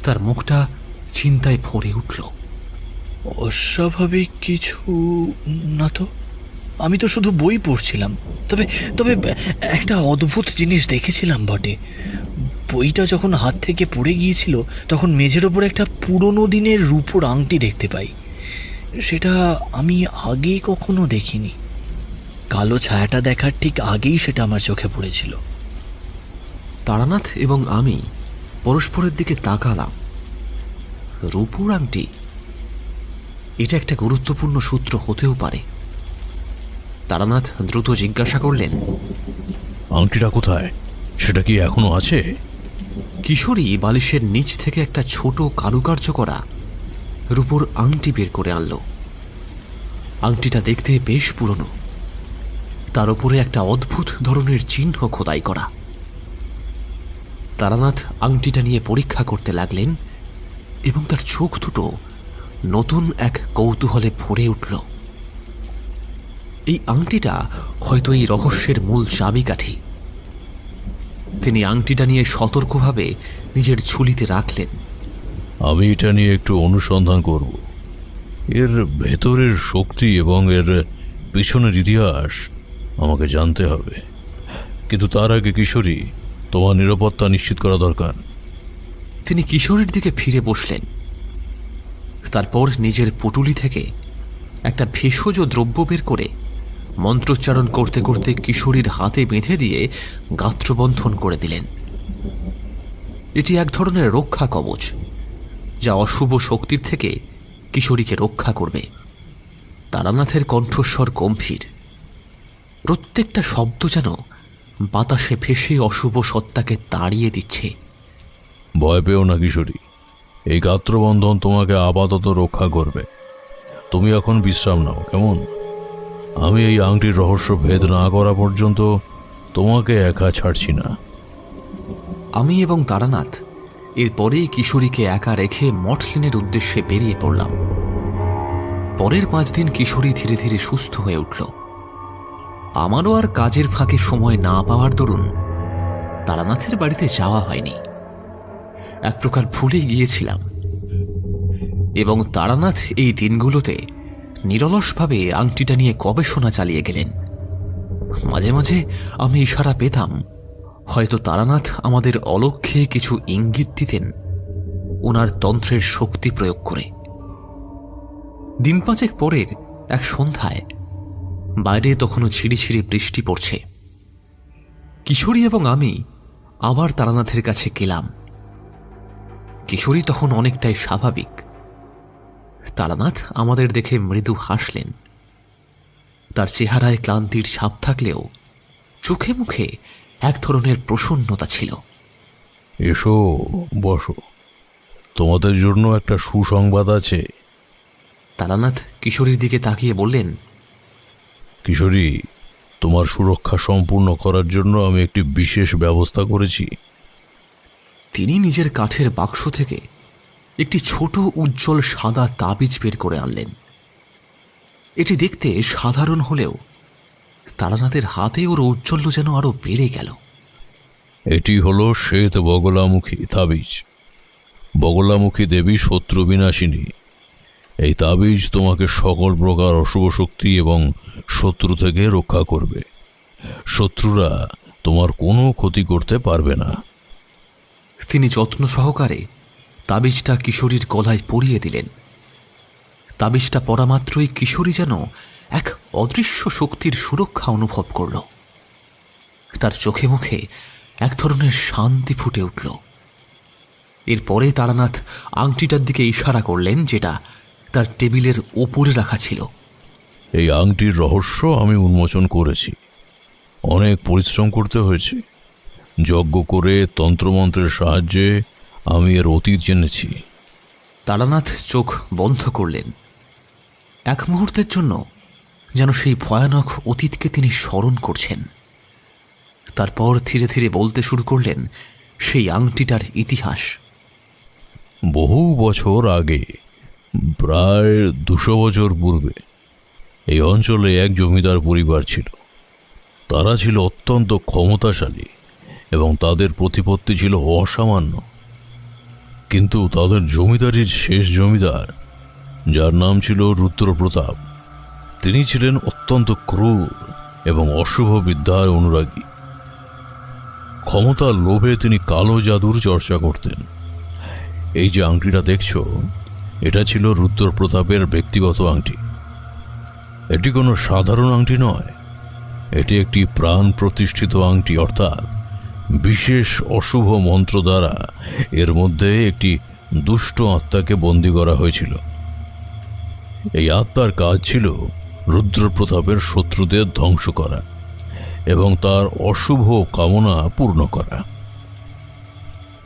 তার মুখটা চিন্তায় ভরে উঠল। অস্বাভাবিক কিছু না তো, আমি তো শুধু বই পড়ছিলাম। তবে তবে একটা অদ্ভুত জিনিস দেখেছিলাম বটে। বইটা যখন হাত থেকে পড়ে গিয়েছিল তখন মেঝের ওপর একটা পুরনো দিনের রূপোর আংটি দেখতে পাই। সেটা আমি আগে কখনো দেখিনি। কালো ছায়াটা দেখার ঠিক আগেই সেটা আমার চোখে পড়েছিল। তারানাথ এবং আমি পরস্পরের দিকে তাকালাম। রূপুর আংটি, এটা একটা গুরুত্বপূর্ণ সূত্র হতেও পারে। তারানাথ দ্রুত জিজ্ঞাসা করলেন, আংটিটা কোথায়? সেটা কি এখনো আছে? কিশোরী বালিশের নিচ থেকে একটা ছোট কারুকার্য করা রূপোর আংটি বের করে আনল। আংটিটা দেখতে বেশ পুরনো, তার উপরে একটা অদ্ভুত ধরনের চিহ্ন খোদাই করা। তারানাথ আংটিটা নিয়ে পরীক্ষা করতে লাগলেন এবং তার চোখ দুটো নতুন এক কৌতূহলে ভরে উঠল। এই আংটিটা হয়তো এই রহস্যের মূল চাবিকাঠি। তিনি আংটিটা নিয়ে সতর্কভাবে নিজের ঝুলিতে রাখলেন। আমি এটা নিয়ে একটু অনুসন্ধান করব। এর ভেতরের শক্তি এবং এর পিছনের ইতিহাস আমাকে জানতে হবে। কিন্তু তার আগে কিশোরী, তোমার নিরাপত্তা নিশ্চিত করা দরকার। তিনি কিশোরীর দিকে ফিরে বসলেন। তারপর নিজের পুটুলি থেকে একটা ভেষজ দ্রব্য বের করে মন্ত্রোচ্চারণ করতে করতে কিশোরীর হাতে বেঁধে দিয়ে গাত্রবন্ধন করে দিলেন। এটি এক ধরনের রক্ষা কবচ, যা অশুভ শক্তির থেকে কিশোরীকে রক্ষা করবে। তারানাথের কণ্ঠস্বর গম্ভীর, প্রত্যেকটা শব্দ যেন বাতাসে ভেসে অশুভ সত্তাকে তাড়িয়ে দিচ্ছে। ভয় পেও না কিশোরী, এই গাত্রবন্ধন তোমাকে আপাতত রক্ষা করবে। তুমি এখন বিশ্রাম নাও, কেমন? আমি এই আংটির রহস্য ভেদ না করা পর্যন্ত তোমাকে একা ছাড়ছি না। আমি এবং তারানাথ এরপরেই কিশোরীকে একা রেখে মঠলিনের উদ্দেশ্যে বেরিয়ে পড়লাম। পরের 5 দিন কিশোরী ধীরে ধীরে সুস্থ হয়ে উঠল। আমারও আর কাজের ফাঁকে সময় না পাওয়ার দরুন তারানাথের বাড়িতে যাওয়া হয়নি। এক প্রকার ভুলে গিয়েছিলাম। এবং তারানাথ এই দিনগুলোতে নিরলসভাবে আংটিটা নিয়ে গবেষণা চালিয়ে গেলেন। মাঝে মাঝে আমি ইশারা পেতাম, হয়তো তারানাথ আমাদের অলক্ষ্যে কিছু ইঙ্গিত দিতেন ওনার তন্ত্রের শক্তি প্রয়োগ করে। দিন 5 পরের এক সন্ধ্যায় বাইরে তখনও ঝিরিঝিরি বৃষ্টি পড়ছে। কিশোরী এবং আমি আবার তারানাথের কাছে গেলাম। কিশোরী তখন অনেকটাই স্বাভাবিক। তারানাথ আমাদের দেখে মৃদু হাসলেন। তার চেহারায় ক্লান্তির ছাপ থাকলেও চোখে মুখে এক ধরনের প্রসন্নতা ছিল। এসো, বসো। তোমাদের জন্য একটা সুসংবাদ আছে। তারানাথ কিশোরীর দিকে তাকিয়ে বললেন, কিশোরী, তোমার সুরক্ষা সম্পূর্ণ করার জন্য আমি একটি বিশেষ ব্যবস্থা করেছি। তিনি নিজের কাঠের বাক্স থেকে একটি ছোট উজ্জ্বল সাদা তাবিজ বের করে আনলেন। এটি দেখতে সাধারণ হলেও তারানাথের হাতে ওর ঔজ্জ্বল্য যেন আরো বেড়ে গেল। এটি হলো শ্বেত বগলামুখী তাবিজ। বগলামুখী দেবী শত্রু বিনাশিনী। এই তাবিজ তোমাকে সকল প্রকার অশুভ শক্তি এবং শত্রু থেকে রক্ষা করবে। শত্রুরা তোমার কোনো ক্ষতি করতে পারবে না। তিনি যত্ন সহকারে তাবিজটা কিশোরীর গলায় পরিয়ে দিলেন। তাবিজটা পরা মাত্রই কিশোরী যেন এক অদৃশ্য শক্তির সুরক্ষা অনুভব করল। তার চোখে মুখে এক ধরনের শান্তি ফুটে উঠল। এরপরে তারানাথ আংটিটার দিকে ইশারা করলেন, যেটা তার টেবিলের ওপরে রাখা ছিল। এই আংটির রহস্য আমি উন্মোচন করেছি। অনেক পরিশ্রম করতে হয়েছে। যজ্ঞ করে তন্ত্রমন্ত্রের সাহায্যে আমি এর অতীত জেনেছি। তারানাথ চোখ বন্ধ করলেন। এক মুহূর্তের জন্য যেন সেই ভয়ানক অতীতকে তিনি স্মরণ করছেন। তারপর ধীরে ধীরে বলতে শুরু করলেন সেই আংটিটার ইতিহাস। বহু বছর আগে, প্রায় 200 বছর পূর্বে, এই অঞ্চলে এক জমিদার পরিবার ছিল। তারা ছিল অত্যন্ত ক্ষমতাশালী এবং তাদের প্রতিপত্তি ছিল অসামান্য। কিন্তু তাদের জমিদারির শেষ জমিদার, যার নাম ছিল রুদ্রপ্রতাপ, তিনি ছিলেন অত্যন্ত ক্রূর এবং অশুভ বিদ্যার অনুরাগী। ক্ষমতার লোভে তিনি কালো জাদুর চর্চা করতেন। এই যে আংটিটা দেখছো, এটা ছিল রুদ্রপ্রতাপের ব্যক্তিগত আংটি। এটি কোনো সাধারণ আংটি নয়। এটি একটি প্রাণ প্রতিষ্ঠিত আংটি, অর্থাৎ বিশেষ অশুভ মন্ত্র দ্বারা এর মধ্যে একটি দুষ্ট আত্মাকে বন্দী করা হয়েছিল। এই আত্মার কাজ ছিল রুদ্রপ্রতাপের শত্রুদের ধ্বংস করা এবং তার অশুভ কামনা পূর্ণ করা।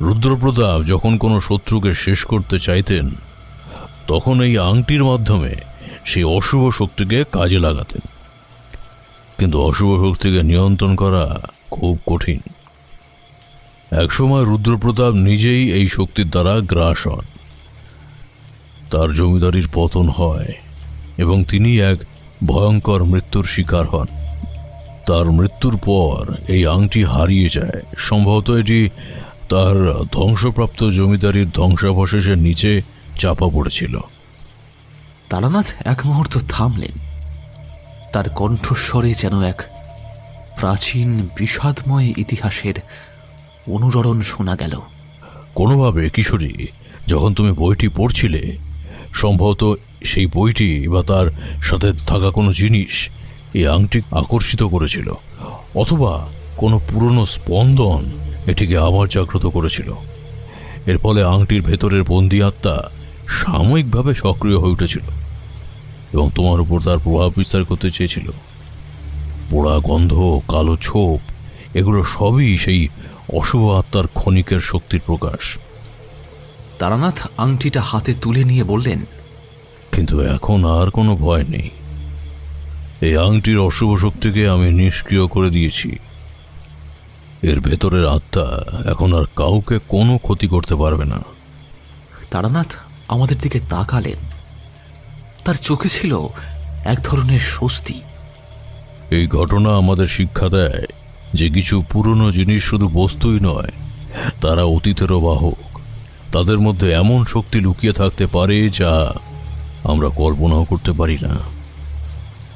রুদ্রপ্রতাপ যখন কোনো শত্রুকে শেষ করতে চাইতেন, তখন এই আংটির মাধ্যমে সেই অশুভ শক্তিকে কাজে লাগাতেন। কিন্তু অশুভ শক্তিকে নিয়ন্ত্রণ করা খুব কঠিন। একসময় রুদ্রপ্রতাপ নিজেই এই শক্তির দ্বারা গ্রাস হন। তার জমিদারির পতন হয় এবং তিনি এক ভয়ঙ্কর মৃত্যুর শিকার হন। তার মৃত্যুর পর এই আংটি হারিয়ে যায়। সম্ভবত এটি তার ধ্বংসপ্রাপ্ত জমিদারির ধ্বংসাবশেষের নিচে চাপা পড়েছিল। তারানাথ এক মুহূর্ত থামলেন। তার কণ্ঠস্বরে যেন এক প্রাচীন বিষাদময় ইতিহাসের অনুরণন শোনা গেল। কোনোভাবে কিশোরী, যখন তুমি বইটি পড়ছিলে, সম্ভবত সেই বইটি বা তার সাথে থাকা কোনো জিনিস এই আংটি আকর্ষিত করেছিল, অথবা কোনো পুরনো স্পন্দন এটিকে আবার জাগ্রত করেছিল। এর ফলে আংটির ভেতরের বন্দি আত্মা সাময়িকভাবে সক্রিয় হয়ে উঠেছিল এবং তোমার উপর তার প্রভাব বিস্তার করতে চেয়েছিল। পোড়া গন্ধ, কালো ছোপ, এগুলো সবই সেই অশুভ আত্মার ক্ষণিকের শক্তির প্রকাশ। তারানাথ আংটিটা হাতে তুলে নিয়ে বললেন, কিন্তু এখন আর কোনো ভয় নেই। এই আংটির অশুভ শক্তিকে আমি নিষ্ক্রিয় করে দিয়েছি। এর ভেতরের আত্মা এখন আর কাউকে কোনো ক্ষতি করতে পারবে না। তারানাথ আমাদের দিকে তাকালেন। তার চোখে ছিল এক ধরনের স্বস্তি। এই ঘটনা আমাদের শিক্ষা দেয় যে কিছু পুরনো জিনিস শুধু বস্তুই নয়, তারা অতীতেরও বাহক। তাদের মধ্যে এমন শক্তি লুকিয়ে থাকতে পারে যা আমরা কল্পনাও করতে পারি না।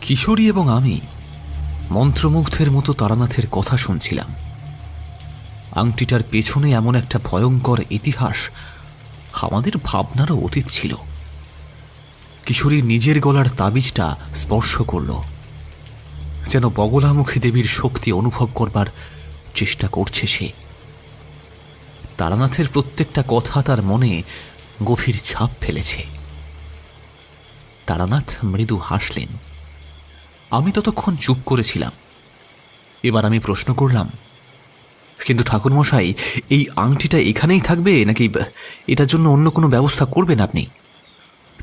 কিশোরী এবং আমি মন্ত্রমুগ্ধের মতো তারানাথের কথা শুনছিলাম। আংটিটার পেছনে এমন একটা ভয়ঙ্কর ইতিহাস আমাদের ভাবনারও অতীত ছিল। কিশোরী নিজের গলার তাবিজটা স্পর্শ করল, যেন বগলামুখী দেবীর শক্তি অনুভব করবার চেষ্টা করছে সে। তারানাথের প্রত্যেকটা কথা তার মনে গভীর ছাপ ফেলেছে। তারানাথ মৃদু হাসলেন। আমি ততক্ষণ চুপ করেছিলাম। এবার আমি প্রশ্ন করলাম, কিন্তু ঠাকুরমশাই, এই আংটিটা এখানেই থাকবে নাকি এটার জন্য অন্য কোনো ব্যবস্থা করবেন আপনি?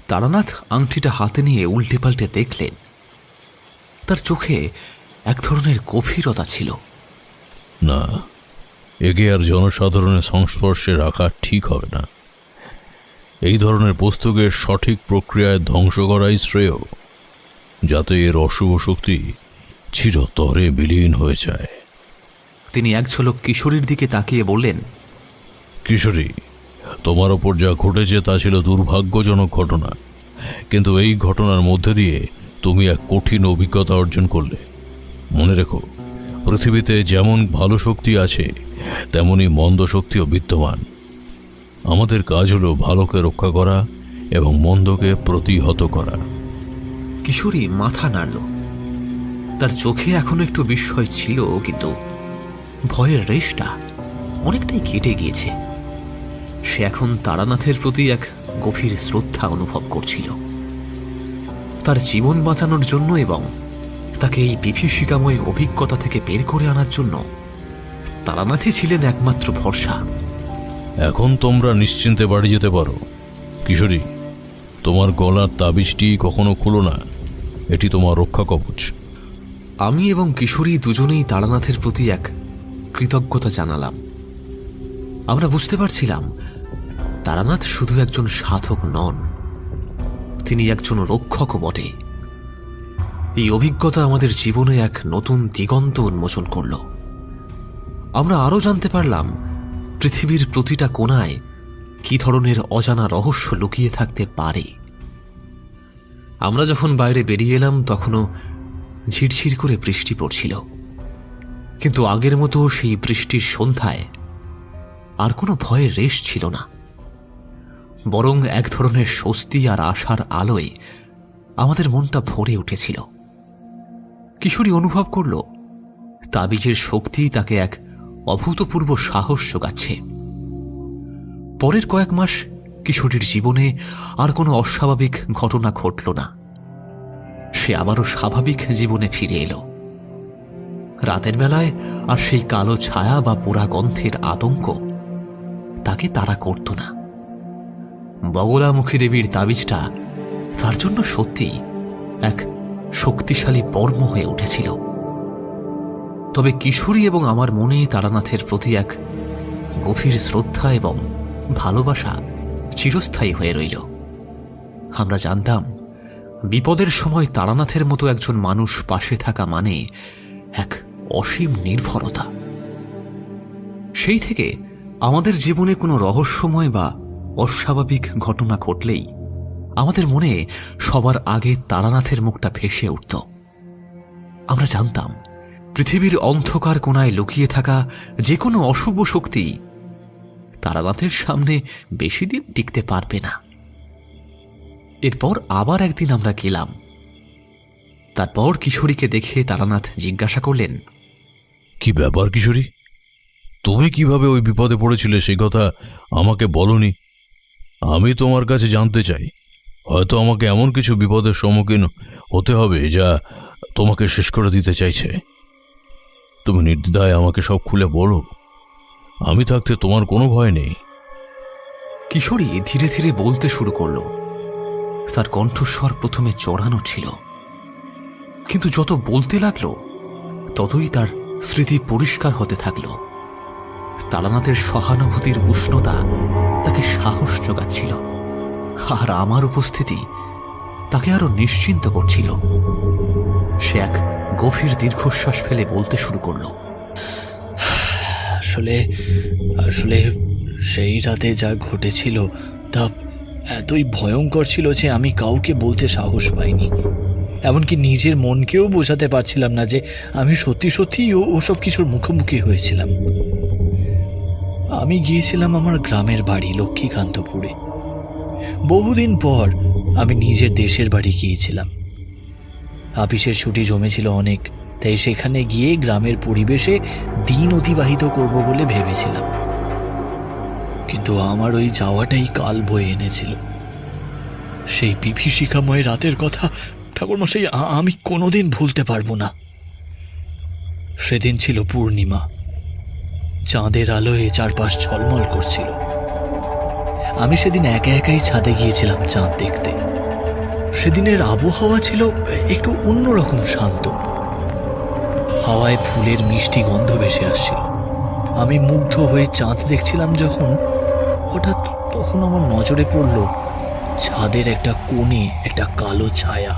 তারানাথ আংটিটা হাতে নিয়ে উল্টে পাল্টে দেখলেন। তার চোখে এক ধরনের গভীরতা ছিল। না, একে আর জনসাধারণের সংস্পর্শে রাখা ঠিক হবে না। এই ধরনের বস্তুকে সঠিক প্রক্রিয়ায় ধ্বংস করাই শ্রেয়, যাতে এর অশুভ শক্তি চিরতরে বিলীন হয়ে যায়। তিনি এক ঝলক কিশোরীর দিকে তাকিয়ে বললেন, কিশোরী, তোমার ওপর যা ঘটেছে তা ছিল দুর্ভাগ্যজনক ঘটনা, কিন্তু এই ঘটনার মধ্যে দিয়ে তুমি এক কঠিন অভিজ্ঞতা অর্জন করলে। মনে রেখো, পৃথিবীতে যেমন ভালো শক্তি আছে তেমনি মন্দ শক্তিও বিদ্যমান। আমাদের কাজ হলো ভালোকে রক্ষা করা এবং মন্দকে প্রতিহত করা। কিশোরী মাথা নাড়ল। তার চোখে এখনো একটু বিস্ময় ছিল, কিন্তু ভয়ের রেশটা অনেকটাই কেটে গিয়েছে। সে এখন তারানাথের প্রতি এক গভীর শ্রদ্ধা অনুভব করছিল। তার জীবন বাঁচানোর জন্য এবং তাকে এই বিভীষিকাময় অভিজ্ঞতা থেকে বের করে আনার জন্য তারানাথই ছিলেন একমাত্র ভরসা। এখন তোমরা নিশ্চিন্তে বাড়ি যেতে পারো। কিশোরী, তোমার গলার তাবিজটি কখনো খুলো না, এটি তোমার রক্ষা কবচ। আমি এবং কিশোরী দুজনেই তারানাথের প্রতি এক কৃতজ্ঞতা জানালাম। আমরা বুঝতে পারছিলাম তারানাথ শুধু একজন সাধক নন, তিনি একজন রক্ষকও বটে। এই অভিজ্ঞতা আমাদের জীবনে এক নতুন দিগন্ত উন্মোচন করল। আমরা আরও জানতে পারলাম পৃথিবীর প্রতিটা কোণায় কি ধরনের অজানা রহস্য লুকিয়ে থাকতে পারে। আমরা যখন বাইরে বেরিয়ে এলাম তখনও ঝিরঝির করে বৃষ্টি পড়ছিল, কিন্তু আগের মতো সেই বৃষ্টির সন্ধ্যায় আর কোনো ভয়ের রেশ ছিল না। বরং এক ধরনের স্বস্তি আর আশার আলোয় আমাদের মনটা ভরে উঠেছিল। কিশোরী অনুভব করল তাবিজের শক্তি তাকে এক অভূতপূর্ব সাহস যোগাচ্ছে। পরের কয়েক মাস কিশোরীর জীবনে আর কোনো অস্বাভাবিক ঘটনা ঘটল না। সে আবারও স্বাভাবিক জীবনে ফিরে এলো। রাতের বেলায় আর সেই কালো ছায়া বা পোড়া গন্ধের আতঙ্ক তাকে তাড়া করত না। বগলামুখী দেবীর তাবিজটা তার জন্য সত্যি এক শক্তিশালী বর্ম হয়ে উঠেছিল। তবে কিশোরী এবং আমার মনে তারানাথের প্রতি এক গভীর শ্রদ্ধা এবং ভালোবাসা চিরস্থায়ী হয়ে রইল। আমরা জানতাম বিপদের সময় তারানাথের মতো একজন মানুষ পাশে থাকা মানে এক অসীম নির্ভরতা। সেই থেকে আমাদের জীবনে কোনো রহস্যময় বা অস্বাভাবিক ঘটনা ঘটলেই আমাদের মনে সবার আগে তারানাথের মুখটা ভেসে উঠত। আমরা জানতাম পৃথিবীর অন্ধকার কোণায় লুকিয়ে থাকা যে কোনো অশুভ শক্তি তারানাথের সামনে বেশি দিন টিকতে পারবে না। এরপর আবার একদিন আমরা গেলাম। তারপর কিশোরীকে দেখে তারানাথ জিজ্ঞাসা করলেন, কি ব্যাপার কিশোরী, তুমি কিভাবে ওই বিপদে পড়েছিলে সেই কথা আমাকে বলনি? আমি তোমার কাছে জানতে চাই। হয়তো আমাকে এমন কিছু বিপদের সম্মুখীন হতে হবে যা তোমাকে শেষ করে দিতে চাইছে। তুমি নির্দ্বিধায় আমাকে সব খুলে বলো। আমি থাকতে তোমার কোনো ভয় নেই। কিশোরী ধীরে ধীরে বলতে শুরু করল। তার কণ্ঠস্বর প্রথমে চড়ানো ছিল, কিন্তু যত বলতে লাগলো ততই তার স্মৃতি পরিষ্কার হতে থাকল। তারানাথের সহানুভূতির উষ্ণতা তাকে সাহস যোগাচ্ছিল, আর আমার উপস্থিতি তাকে আরো নিশ্চিন্ত করছিল। সে এক গভীর দীর্ঘশ্বাস ফেলে বলতে শুরু করল, আসলে আসলে সেই রাতে যা ঘটেছিল তা এতই ভয়ঙ্কর ছিল যে আমি কাউকে বলতে সাহস পাইনি। এমনকি নিজের মনকেও বোঝাতে পারছিলাম না যে আমি সত্যি সত্যিই ওসব কিছুর মুখোমুখি হয়েছিলাম। আমি গিয়েছিলাম আমার গ্রামের বাড়ি লক্ষ্মীকান্তপুরে। বহুদিন পর আমি নিজের দেশের বাড়ি গিয়েছিলাম। অফিসের ছুটি জমেছিল অনেক, তাই সেখানে গিয়ে গ্রামের পরিবেশে দিন অতিবাহিত করব বলে ভেবেছিলাম। কিন্তু আমার ওই যাওয়াটাই কাল বয়ে এনেছিল। সেই বিভীষিকাময় রাতের কথা ঠাকুরমশাই আমি কোনোদিন ভুলতে পারবো না। সেদিন ছিল পূর্ণিমা। চাঁদের আলোয় চারপাশ ঝলমল করছিল। আমি সেদিন একা একাই ছাদে গিয়েছিলাম চাঁদ দেখতে। সেদিনের আবহাওয়া ছিল একটু অন্যরকম শান্ত। হাওয়ায় ফুলের মিষ্টি গন্ধ ভেসে আসছিল। আমি মুগ্ধ হয়ে চাঁদ দেখছিলাম যখন, হঠাৎ তখন আমার নজরে পড়ল ছাদের একটা কোণে একটা কালো ছায়া।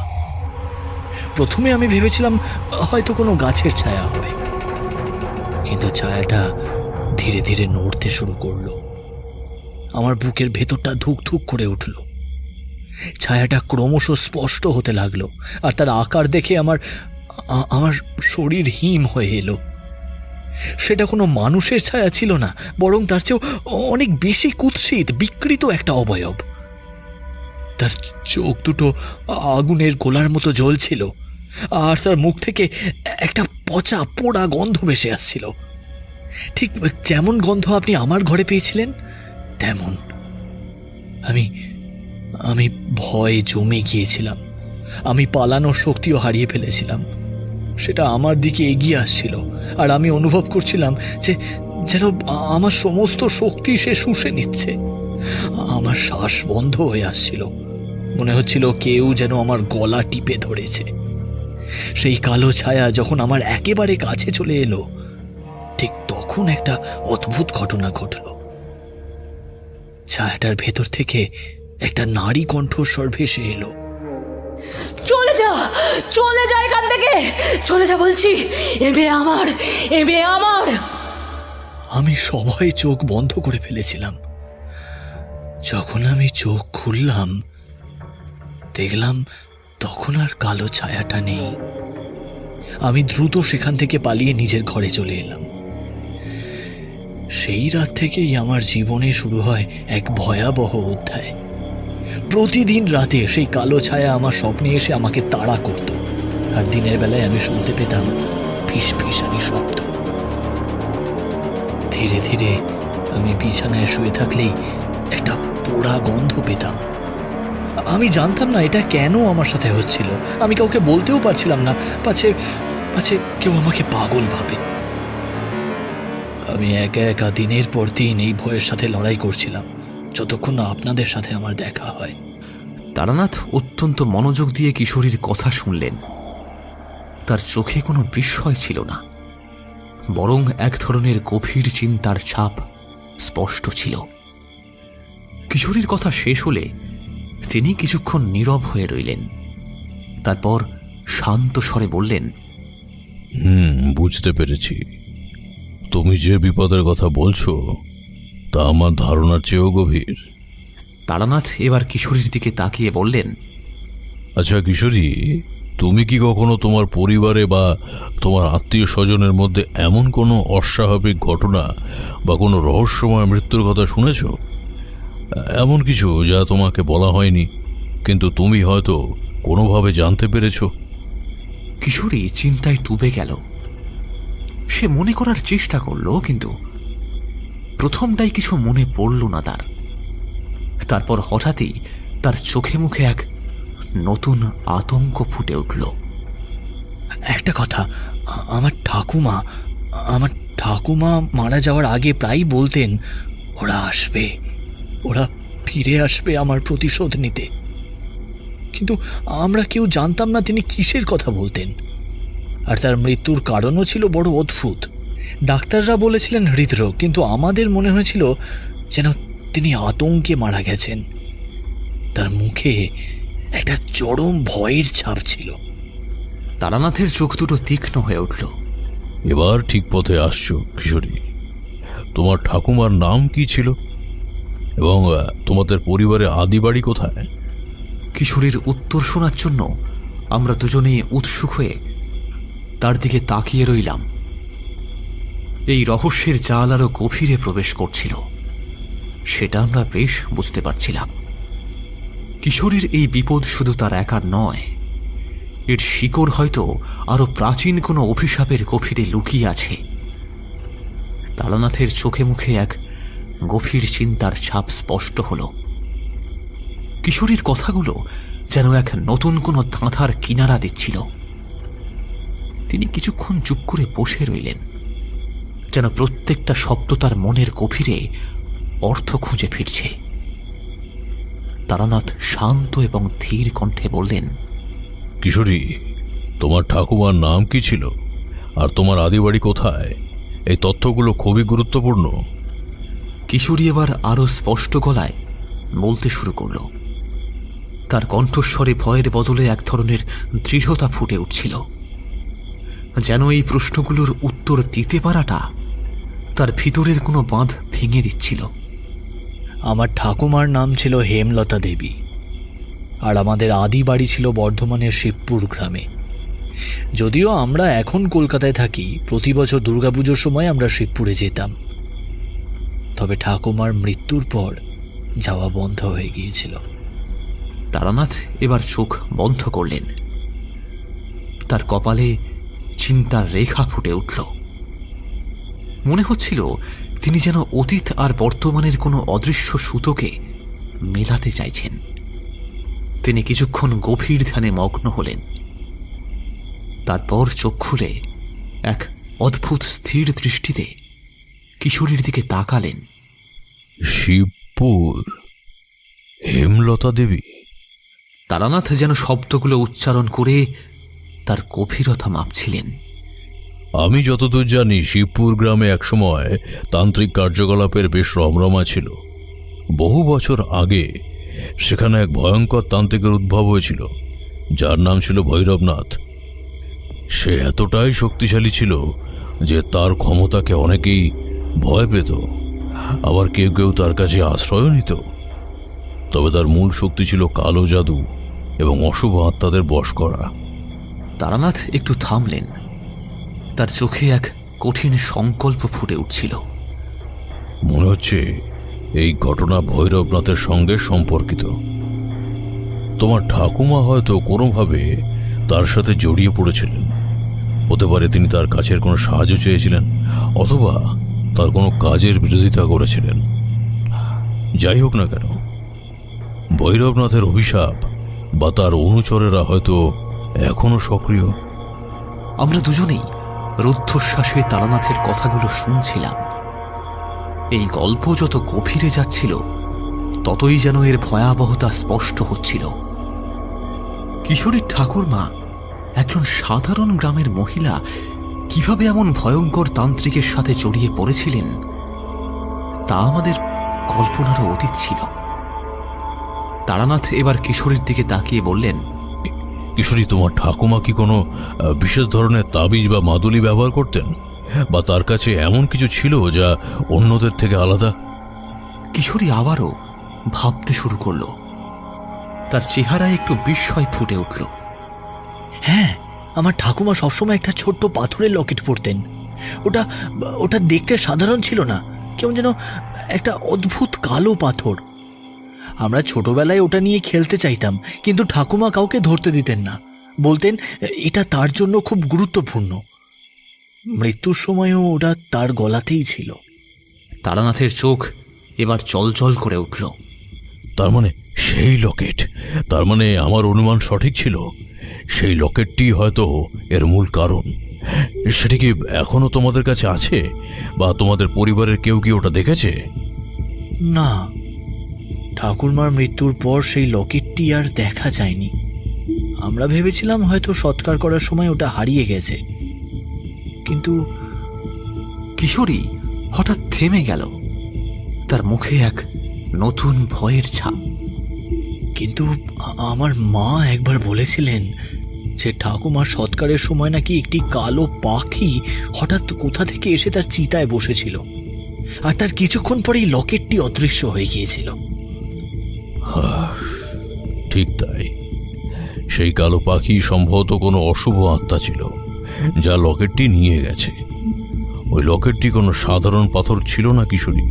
প্রথমে আমি ভেবেছিলাম হয়তো কোনো গাছের ছায়া হবে, কিন্তু ছায়াটা ধীরে ধীরে নড়তে শুরু করলো। আমার বুকের ভেতরটা ধুক ধুক করে উঠল। ছায়াটা ক্রমশ স্পষ্ট হতে লাগলো, আর তার আকার দেখে আমার শরীর হিম হয়ে এলো। সেটা কোনো মানুষের ছায়া ছিল না, বরং তার চেয়েও অনেক বেশি কুৎসিত বিকৃত একটা অবয়ব। তার চোখ দুটো আগুনের গোলার মতো জ্বলছিল, আর তার মুখ থেকে একটা পচা পোড়া গন্ধ ভেসে আসছিল। ঠিক যেমন গন্ধ আপনি আমার ঘরে পেয়েছিলেন তেমন। আমি ভয়ে জমে গিয়েছিলাম। আমি পালানোর শক্তিও হারিয়ে ফেলেছিলাম। সেটা আমার দিকে এগিয়ে আসছিল, আর আমি অনুভব করছিলাম যে যেন আমার সমস্ত শক্তি সে শুষে নিচ্ছে। আমার শ্বাস বন্ধ হয়ে আসছিল। মনে হচ্ছিল কেউ যেন আমার গলা টিপে ধরেছে। সেই কালো ছায়া যখন আমার একেবারে কাছে চলে এলো, ঠিক তখন একটা অদ্ভুত ঘটনা ঘটল। ছায়াটার ভেতর থেকে একটা নারী কণ্ঠস্বর ভেসে এলো, চলে যা, চলে যা এখান থেকে, চলে যা বলছি, এ মেয়ে আমার, এ মেয়ে আমার। আমি সবাই চোখ বন্ধ করে ফেলেছিলাম। যখন আমি চোখ খুললাম, দেখলাম তখন আর কালো ছায়াটা নেই। আমি দ্রুত সেখান থেকে পালিয়ে নিজের ঘরে চলে এলাম। সেই রাত থেকেই আমার জীবনে শুরু হয় এক ভয়াবহ অধ্যায়। প্রতিদিন রাতে সেই কালো ছায়া আমার স্বপ্নে এসে আমাকে তাড়া করত, আর দিনের বেলায় আমি শুনতে পেতাম ফিসফিসানি শব্দ। ধীরে ধীরে আমি বিছানায় শুয়ে থাকলেই একটা পোড়া গন্ধ পেতাম। আমি জানতাম না এটা কেন আমার সাথে হচ্ছিল। আমি কাউকে বলতেও পারছিলাম না, পাছে পাছে কেউ আমাকে পাগল ভাবে। আমি একা একা দিনের পর দিন এই ভয়ের সাথে লড়াই করছিলাম, যতক্ষণ না আপনাদের সাথে আমার দেখা হয়। তারানাথ অত্যন্ত মনোযোগ দিয়ে কিশোরীর কথা শুনলেন। তার চোখে কোনো বিস্ময় ছিল না, বরং এক ধরনের গভীর চিন্তার ছাপ স্পষ্ট ছিল। কিশোরীর কথা শেষ হলে তিনি কিছুক্ষণ নীরব হয়ে রইলেন। তারপর শান্ত স্বরে বললেন, বুঝতে পেরেছি। তুমি যে বিপদের কথা বলছো তা আমার ধারণার চেয়েও গভীর। তারানাথ এবার কিশোরীর দিকে তাকিয়ে বললেন, আচ্ছা কিশোরী, তুমি কি কখনো তোমার পরিবারে বা তোমার আত্মীয় স্বজনের মধ্যে এমন কোনো অস্বাভাবিক ঘটনা বা কোনো রহস্যময় মৃত্যুর কথা শুনেছ? এমন কিছু যা তোমাকে বলা হয়নি কিন্তু তুমি হয়তো কোনোভাবে জানতে পেরেছ? কিশোরী চিন্তায় ডুবে গেল। সে মনে করার চেষ্টা করল, কিন্তু প্রথমটাই কিছু মনে পড়ল না তার। তারপর হঠাৎই তার চোখে মুখে এক নতুন আতঙ্ক ফুটে উঠল। একটা কথা, আমার ঠাকুমা মারা যাওয়ার আগে প্রায় বলতেন, ওরা ফিরে আসবে আমার প্রতিশোধ নিতে। কিন্তু আমরা কেউ জানতাম না তিনি কিসের কথা বলতেন। আর তার মৃত্যুর কারণও ছিল বড় অদ্ভুত। ডাক্তাররা বলেছিলেন হৃদরোগ, কিন্তু আমাদের মনে হয়েছিল যেন তিনি আতঙ্কে মারা গেছেন। তার মুখে একটা চরম ভয়ের ছাপ ছিল। তারানাথের চোখ দুটো তীক্ষ্ণ হয়ে উঠল। এবার ঠিক পথে আসছো কিশোরী। তোমার ঠাকুমার নাম কি ছিল এবং তোমাদের পরিবারের আদি বাড়ি কোথায়? কিশোরীর উত্তর শোনার জন্য আমরা দুজনেই উৎসুক হয়ে তার দিকে তাকিয়ে রইলাম। এই রহস্যের জাল আরো গভীরে প্রবেশ করছিল, সেটা আমরা বেশ বুঝতে পারছিলাম। কিশোরীর এই বিপদ শুধু তার একার নয়, এর শিকড় হয়তো আরো প্রাচীন কোনো অভিশাপের গভীরে লুকিয়ে আছে। তারানাথের চোখে মুখে এক গভীর চিন্তার ছাপ স্পষ্ট হল। কিশোরীর কথাগুলো যেন এক নতুন কোনো ধাঁধার কিনারা দিচ্ছিল। তিনি কিছুক্ষণ চুপ করে বসে রইলেন, যেন প্রত্যেকটা শব্দ তার মনের গভীরে অর্থ খুঁজে ফিরছে। তারানাথ শান্ত এবং ধীর কণ্ঠে বললেন, কিশোরী, তোমার ঠাকুমার নাম কি ছিল আর তোমার আদি বাড়ি কোথায়? এই তথ্যগুলো খুবই গুরুত্বপূর্ণ। কিশোরী এবার আরো স্পষ্ট গলায় বলতে শুরু করল। তার কণ্ঠস্বরে ভয়ের বদলে এক ধরনের দৃঢ়তা ফুটে উঠছিল, যেন এই প্রশ্নগুলোর উত্তর দিতে পারাটা তার ভিতরের কোনো বাঁধ ভেঙে দিচ্ছিল। আমার ঠাকুমার নাম ছিল হেমলতা দেবী, আর আমাদের আদি বাড়ি ছিল বর্ধমানের শিবপুর গ্রামে। যদিও আমরা এখন কলকাতায় থাকি, প্রতি বছর দুর্গাপুজোর সময় আমরা শিবপুরে যেতাম। তবে ঠাকুমার মৃত্যুর পর যাওয়া বন্ধ হয়ে গিয়েছিল। তারানাথ এবার চোখ বন্ধ করলেন। তার কপালে চিন্তার রেখা ফুটে উঠল। মনে হচ্ছিল তিনি যেন অতীত আর বর্তমানের কোনো অদৃশ্য সুতোকে মেলাতে চাইছেন। তিনি কিছুক্ষণ গভীর ধ্যানে মগ্ন হলেন। তারপর চোখ খুলে এক অদ্ভুত স্থির দৃষ্টিতে কিশোরীর দিকে তাকালেন। শিবপুর, হেমলতা দেবী। তারানাথ যেন শব্দগুলো উচ্চারণ করে তার গভীরতা মাপছিলেন। আমি যতদূর জানি শিবপুর গ্রামে একসময় তান্ত্রিক কার্যকলাপের বেশ রমরমা ছিল। বহু বছর আগে সেখানে এক ভয়ঙ্কর তান্ত্রিকের উদ্ভব হয়েছিল, যার নাম ছিল ভৈরবনাথ। সে এতটাই শক্তিশালী ছিল যে তার ক্ষমতাকে অনেকেই ভয় পেত, আবার কেউ কেউ তার কাছে আশ্রয় নিত। তবে তার মূল শক্তি ছিল কালো জাদু এবং অশুভ আত্মাদের বশ করা। তারানাথ একটু থামলেন। তার চোখে এক কঠিন সংকল্প ফুটে উঠছিল। মনে হচ্ছে এই ঘটনা ভৈরবনাথের সঙ্গে সম্পর্কিত। তোমার ঠাকুমা হয়তো কোনোভাবে তার সাথে জড়িয়ে পড়েছিলেন। হতে পারে তিনি তার কাছের কোনো সাহায্য চেয়েছিলেন, অথবা তার কোনো কাজের বিরোধিতা করেছিলেন। যাই হোক না কেন, ভৈরবনাথের অভিশাপ বা তার অনুচরেরা হয়তো এখনো সক্রিয়। আমরা দুজনেই রুদ্ধশ্বাসে তারানাথের কথাগুলো শুনছিলাম। এই গল্প যত গভীরে যাচ্ছিল, ততই যেন এর ভয়াবহতা স্পষ্ট হচ্ছিল। কিশোরীর ঠাকুরমা, একজন সাধারণ গ্রামের মহিলা, কিভাবে এমন ভয়ঙ্কর তান্ত্রিকের সাথে জড়িয়ে পড়েছিলেন তা আমাদের কল্পনারও অতীত ছিল। তারানাথ এবার কিশোরীর দিকে তাকিয়ে বললেন, কিশোরী, তোমার ঠাকুমা কি কোনো বিশেষ ধরনের তাবিজ বা মাদুলি ব্যবহার করতেন, বা তার কাছে এমন কিছু ছিল যা অন্যদের থেকে আলাদা? কিশোরী আবারও ভাবতে শুরু করলো। তার চেহারায় একটু বিস্ময় ফুটে উঠল। হ্যাঁ, আমার ঠাকুমা সবসময় একটা ছোট্ট পাথরের লকেট পরতেন। ওটা ওটা দেখতে সাধারণ ছিল না, কেমন যেন একটা অদ্ভুত কালো পাথর। আমরা ছোটবেলায় ওটা নিয়ে খেলতে চাইতাম, কিন্তু ঠাকুমা কাউকে ধরতে দিতেন না। বলতেন এটা তার জন্য খুব গুরুত্বপূর্ণ। মৃত্যুর সময়ও ওটা তার গলাতেই ছিল। তারানাথের চোখ এবার চলচল করে উঠল। তার মানে সেই লকেট, তার মানে আমার অনুমান সঠিক ছিল। সেই লকেটটি হয়তো এর মূল কারণ। সেটি কি এখনো তোমাদের কাছে আছে, বা তোমাদের পরিবারের কেউ কি ওটা দেখেছে? না, ঠাকুরমার মৃত্যুর পর সেই লকেটটি আর দেখা যায়নি। আমরা ভেবেছিলাম হয়তো সৎকার করার সময় ওটা হারিয়ে গেছে, কিন্তু কিশোরী হঠাৎ থেমে গেল। তার মুখে এক নতুন ভয়ের ছাপ। কিন্তু আমার মা একবার বলেছিলেন যে ঠাকুমার সৎকারের সময় নাকি একটি কালো পাখি হঠাৎ কোথা থেকে এসে তার চিতায় বসেছিল, আর তার কিছুক্ষণ পরেই লকেটটি অদৃশ্য হয়ে গিয়েছিল। ঠিক তাই, সেই কালো পাখি সম্ভবত কোনো অশুভ আত্মা ছিল যা লকেটটি নিয়ে গেছে। ওই লকেটটি কোনো সাধারণ পাথর ছিল না কিশোরী।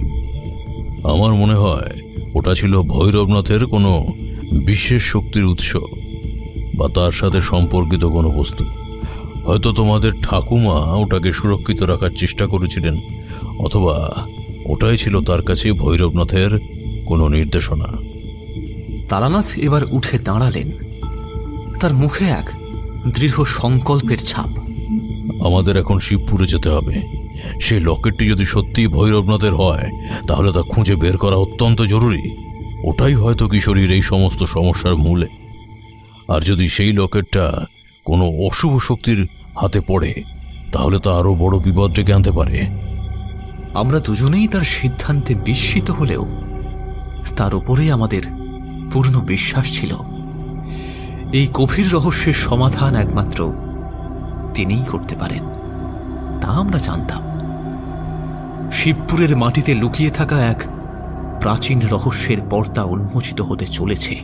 আমার মনে হয় ওটা ছিল ভৈরবনাথের কোনো বিশেষ শক্তির উৎস, বা তার সাথে সম্পর্কিত কোনো বস্তু। হয়তো তোমাদের ঠাকুমা ওটাকে সুরক্ষিত রাখার চেষ্টা করেছিলেন, অথবা ওটাই ছিল তার কাছে ভৈরবনাথের কোনো নির্দেশনা। তারানাথ এবার উঠে দাঁড়ালেন। তার মুখে এক দৃঢ় সংকল্পের ছাপ। আমাদের এখন শিবপুরে যেতে হবে। সেই লকেটটি যদি সত্যি ভৈরবনাথের হয়, তাহলে তা খুঁজে বের করা অত্যন্ত জরুরি। ওটাই হয়তো কিশোরীর এই সমস্ত সমস্যার মূলে। আর যদি সেই লকেটটা কোনো অশুভ শক্তির হাতে পড়ে, তাহলে তা আরো বড় বিপদ ডেকে আনতে পারে। আমরা দুজনেই তার সিদ্ধান্তে বিস্মিত হলেও তার উপরেই আমাদের পূর্ণ বিশ্বাস ছিল। এই গভীর রহস্যের সমাধান একমাত্র তিনিই করতে পারেন, তা আমরা জানতাম। শিবপুরের মাটিতে লুকিয়ে থাকা এক প্রাচীন রহস্যের পর্দা উন্মোচিত হতে চলেছে।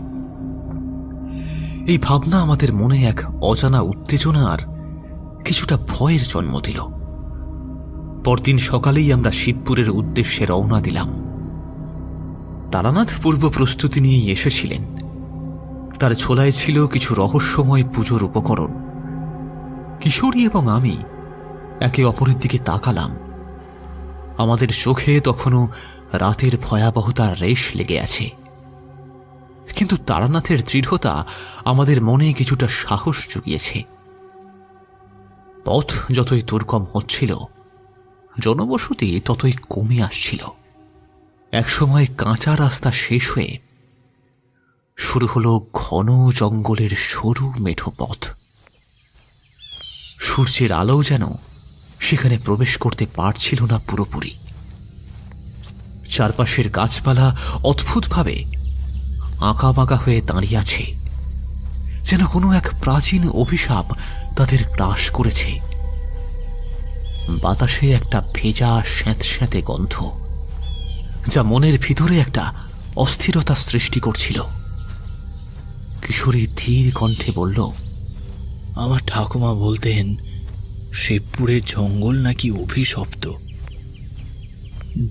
এই ভাবনা আমাদের মনে এক অজানা উত্তেজনা আর কিছুটা ভয়ের জন্ম দিল। পরদিন সকালেই আমরা শিবপুরের উদ্দেশ্যে রওনা দিলাম। তারানাথ পূর্ব প্রস্তুতি নিয়েই এসেছিলেন। তার ছোলায় ছিল কিছু রহস্যময় পুজোর উপকরণ। কিশোরী এবং আমি একে অপরের দিকে তাকালাম। আমাদের চোখে তখনও রাতের ভয়াবহতার রেশ লেগে আছে, কিন্তু তারানাথের দৃঢ়তা আমাদের মনে কিছুটা সাহস জুগিয়েছে। পথ যতই দুর্গম হচ্ছিল, জনবসতি ততই কমে আসছিল। একসময় কাঁচা রাস্তা শেষ হয়ে শুরু হলো ঘন জঙ্গলের সরু মেঠো পথ। সূর্যের আলো যেন সেখানে প্রবেশ করতে পারছিল না পুরোপুরি। চারপাশের গাছপালা অদ্ভুতভাবে আঁকাবাঁকা হয়ে দাঁড়িয়ে আছে, যেন কোনো এক প্রাচীন অভিশাপ তাদের গ্রাস করেছে। বাতাসে একটা ভেজা স্যাঁতস্যাঁতে গন্ধ, যা মনের ভিতরে একটা অস্থিরতা সৃষ্টি করছিল। কিশোরী ধীর কণ্ঠে বলল, আমার ঠাকুমা বলতেন শিবপুরের জঙ্গল নাকি অভিশপ্ত।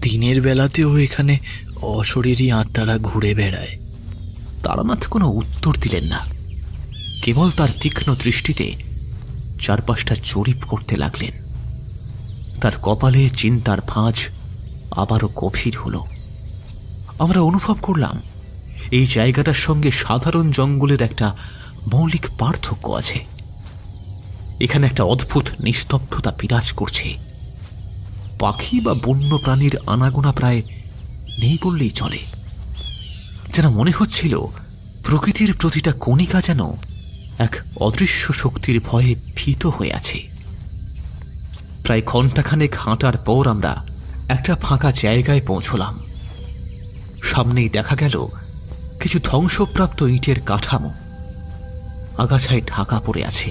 দিনের বেলাতেও এখানে অশরীরী আত্মারা ঘুরে বেড়ায়। তারানাথ কোনো উত্তর দিলেন না, কেবল তার তীক্ষ্ণ দৃষ্টিতে চারপাশটা জরিপ করতে লাগলেন। তার কপালে চিন্তার ভাঁজ আবারও গভীর হল। আমরা অনুভব করলাম এই জায়গাটার সঙ্গে সাধারণ জঙ্গলের একটা মৌলিক পার্থক্য আছে। এখানে একটা অদ্ভুত নিস্তব্ধতা বিরাজ করছে। পাখি বা বন্য প্রাণীর আনাগোনা প্রায় নেই বললেই চলে। যেন মনে হচ্ছিল প্রকৃতির প্রতিটা কণিকা যেন এক অদৃশ্য শক্তির ভয়ে ভীত হয়ে আছে। প্রায় ঘণ্টাখানেক হাঁটার পর আমরা একটা ফাঁকা জায়গায় পৌঁছলাম। সামনেই দেখা গেল কিছু ধ্বংসপ্রাপ্ত ইটের কাঠামো। আগাছায় ঢাকা পড়ে আছে।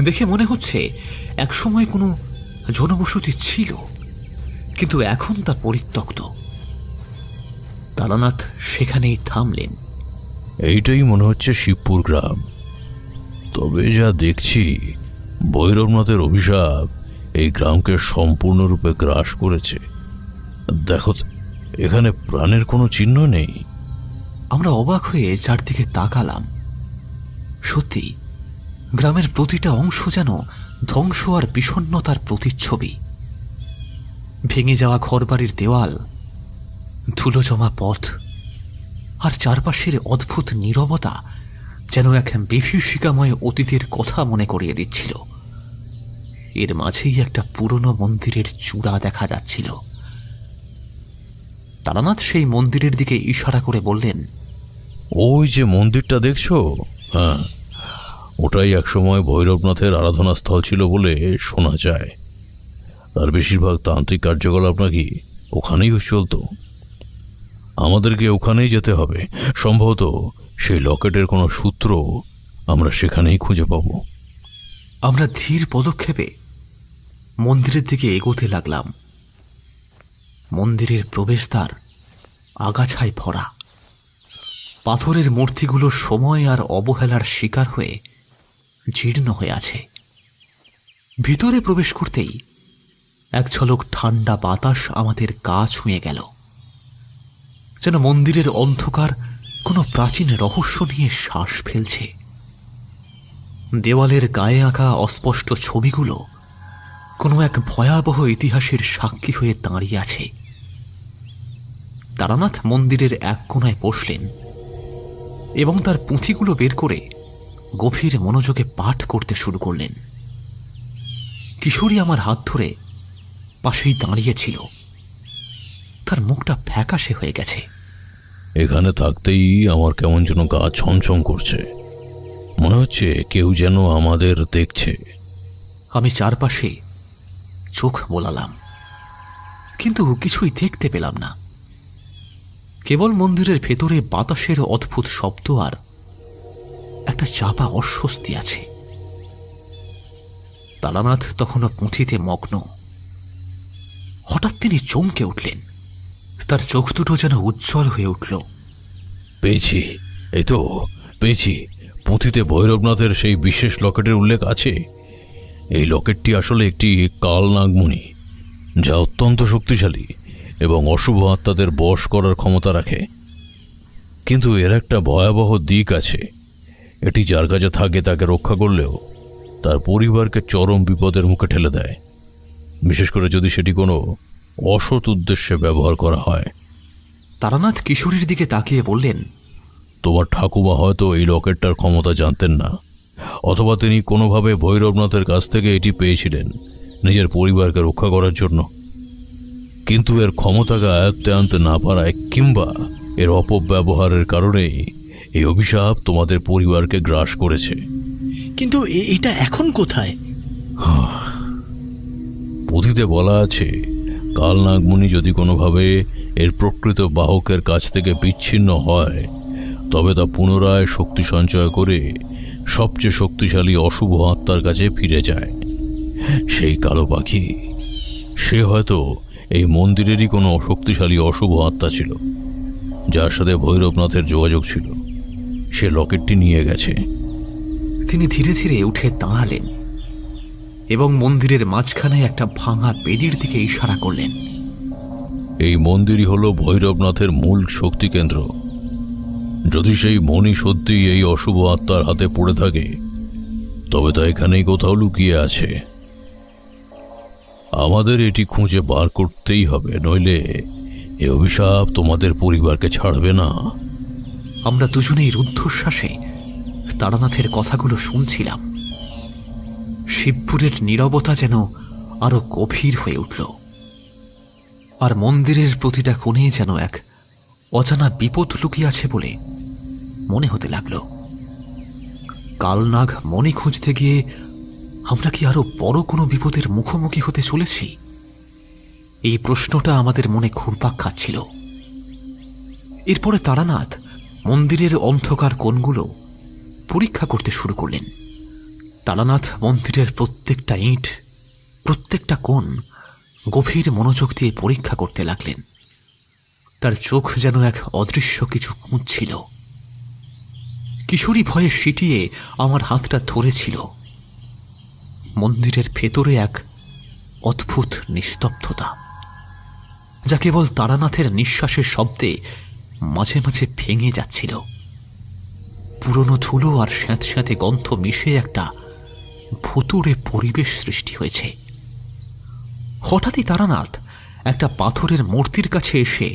দেখে মনে হচ্ছে একসময় কোনো জনবসতি ছিল, কিন্তু এখন তা পরিত্যক্ত। তারানাথ সেখানেই থামলেন। এইটাই মনে হচ্ছে শিবপুর গ্রাম। তবে যা দেখছি, ভৈরবনাথের অভিশাপ এই গ্রামকে সম্পূর্ণরূপে গ্রাস করেছে। দেখো, এখানে প্রাণের কোনো চিহ্ন নেই। আমরা অবাক হয়ে চারদিকে তাকালাম। সত্যি, গ্রামের প্রতিটা অংশ যেন ধ্বংস আর বিষণ্ণতার প্রতিচ্ছবি। ভেঙে যাওয়া ঘরবাড়ির দেওয়াল, ধুলো জমা পথ, আর চারপাশের অদ্ভুত নীরবতা যেন এক বিভীষিকাময় অতীতের কথা মনে করিয়ে দিচ্ছিল। এর মাঝেই একটা পুরনো মন্দিরের চূড়া দেখা যাচ্ছিল। তারানাথ সেই মন্দিরের দিকে ইশারা করে বললেন, ওই যে মন্দিরটা দেখছো, হ্যাঁ, ওটাই একসময় ভৈরবনাথের আরাধনা স্থল ছিল বলে শোনা যায়। তার বেশিরভাগ তান্ত্রিক কার্যকলাপ নাকি ওখানেই চলতো। আমাদেরকে ওখানেই যেতে হবে। সম্ভবত সেই লকেটের কোনো সূত্র আমরা সেখানেই খুঁজে পাব। আমরা ধীর পদক্ষেপে মন্দিরের দিকে এগোতে লাগলাম। মন্দিরের প্রবেশদ্বার আগাছায় ভরা। পাথরের মূর্তিগুলো সময় আর অবহেলার শিকার হয়ে জীর্ণ হয়ে আছে। ভিতরে প্রবেশ করতেই এক ঝলক ঠান্ডা বাতাস আমাদের গা ছুঁয়ে গেল, যেন মন্দিরের অন্ধকার কোনো প্রাচীন রহস্য নিয়ে শ্বাস ফেলছে। দেওয়ালের গায়ে আঁকা অস্পষ্ট ছবিগুলো কোনো এক ভয়াবহ ইতিহাসের সাক্ষী হয়ে দাঁড়িয়ে আছে। তারানাথ মন্দিরের এক কোণায় বসলেন এবং তার পুঁথিগুলো বের করে গভীর মনোযোগে পাঠ করতে শুরু করলেন। কিশোরী আমার হাত ধরে পাশেই দাঁড়িয়েছিল। তার মুখটা ফ্যাকাশে হয়ে গেছে। এখানে থাকতেই আমার কেমন যেন গা ছমছম করছে। মনে হচ্ছে কেউ যেন আমাদের দেখছে। আমি চারপাশে চোখ বোলালাম, কিন্তু কিছুই দেখতে পেলাম না। কেবল মন্দিরের ভেতরে বাতাসের অদ্ভুত শব্দ আর একটা চাপা অস্বস্তি আছে। তারানাথ তখনও পুঁথিতে মগ্ন। হঠাৎ তিনি চমকে উঠলেন। তার চোখ দুটো যেন উজ্জ্বল হয়ে উঠল। পেয়েছি, এই তো পেয়েছি। পুঁথিতে ভৈরবনাথের সেই বিশেষ লকেটের উল্লেখ আছে। এই লকেটটি আসলে একটি কাল নাগমণি, যা অত্যন্ত শক্তিশালী এবং অশুভ আত্মাদের বশ করার ক্ষমতা রাখে। কিন্তু এর একটা ভয়াবহ দিক আছে। এটি যার কাছে থাকে তাকে রক্ষা করলেও তার পরিবারকে চরম বিপদের মুখে ঠেলে দেয়, বিশেষ করে যদি সেটি কোনো অসৎ উদ্দেশ্যে ব্যবহার করা হয়। তারানাথ কিশোরীর দিকে তাকিয়ে বললেন, তোমার ঠাকুমা হয়তো এই লকেটটার ক্ষমতা জানতেন না, অথবা তিনি কোনোভাবে ভৈরবনাথের কাছ থেকে এটি পেয়েছিলেন নিজের পরিবারকে রক্ষা করার জন্য। কিন্তু এর ক্ষমতাকে আয়ত্তে আনতে না পারায় কিংবা এর অপব্যবহারের কারণেই এই অভিশাপ তোমাদের পরিবারকে গ্রাস করেছে। কিন্তু এটা এখন কোথায়? পুঁথিতে বলা আছে, কাল নাগমণি যদি কোনোভাবে এর প্রকৃত বাহকের কাছ থেকে বিচ্ছিন্ন হয়, তবে তা পুনরায় শক্তি সঞ্চয় করে সবচেয়ে শক্তিশালী অশুভ আত্মার কাছে ফিরে যায়। সেই কালো পাখি, সে হয়তো এই মন্দিরেরই কোনো শক্তিশালী অশুভ আত্মা ছিল, যার সাথে ভৈরবনাথের যোগাযোগ ছিল। সে লকেটটি নিয়ে গেছে। তিনি ধীরে ধীরে উঠে দাঁড়ালেন এবং মন্দিরের মাঝখানে একটা ভাঙা বেদির দিকে ইশারা করলেন। এই মন্দিরই হলো ভৈরবনাথের মূল শক্তি কেন্দ্র। যদি সেই মণি সত্যি এই অশুভ আত্মার হাতে পড়ে থাকে, তবে তা এখানেই কোথাও লুকিয়ে আছে। আমাদের এটি খুঁজে বার করতেই হবে, নইলে এ অভিশাপ তোমাদের পরিবারকে ছাড়বে না। আমরা দুজনেই রুদ্ধশ্বাসে তারানাথের কথাগুলো শুনছিলাম। শিবপুরের নীরবতা যেন আরো গভীর হয়ে উঠল, আর মন্দিরের প্রতিটা কোণে যেন এক অজানা বিপদ লুকিয়ে আছে বলে মনে হতে লাগল। কালনাগ মণি খুঁজতে গিয়ে আমরা কি আরো বড় কোনো বিপদের মুখোমুখি হতে চলেছি? এই প্রশ্নটা আমাদের মনে ঘুরপাক খাচ্ছিল। এরপরে তারানাথ মন্দিরের অন্ধকার কোণগুলো পরীক্ষা করতে শুরু করলেন। তারানাথ মন্দিরের প্রত্যেকটা ইঁট, প্রত্যেকটা কোণ গভীর মনোযোগ দিয়ে পরীক্ষা করতে লাগলেন। তার চোখ যেন এক অদৃশ্য কিছু খুঁজছিল। কিশোরী ভয়ে সিটিয়ে আমার হাতটা ধরেছিল। মন্দিরের ভেতরে এক অদ্ভুত নিস্তব্ধতা, যা কেবল তারানাথের নিঃশ্বাসের শব্দে মাঝে মাঝে ভেঙে যাচ্ছিল। পুরনো ধুলো আর স্যাঁতস্যাঁতে গন্ধ মিশে একটা ভুতুড়ে পরিবেশ সৃষ্টি হয়েছে। হঠাৎই তারানাথ একটা পাথরের মূর্তির কাছে এসে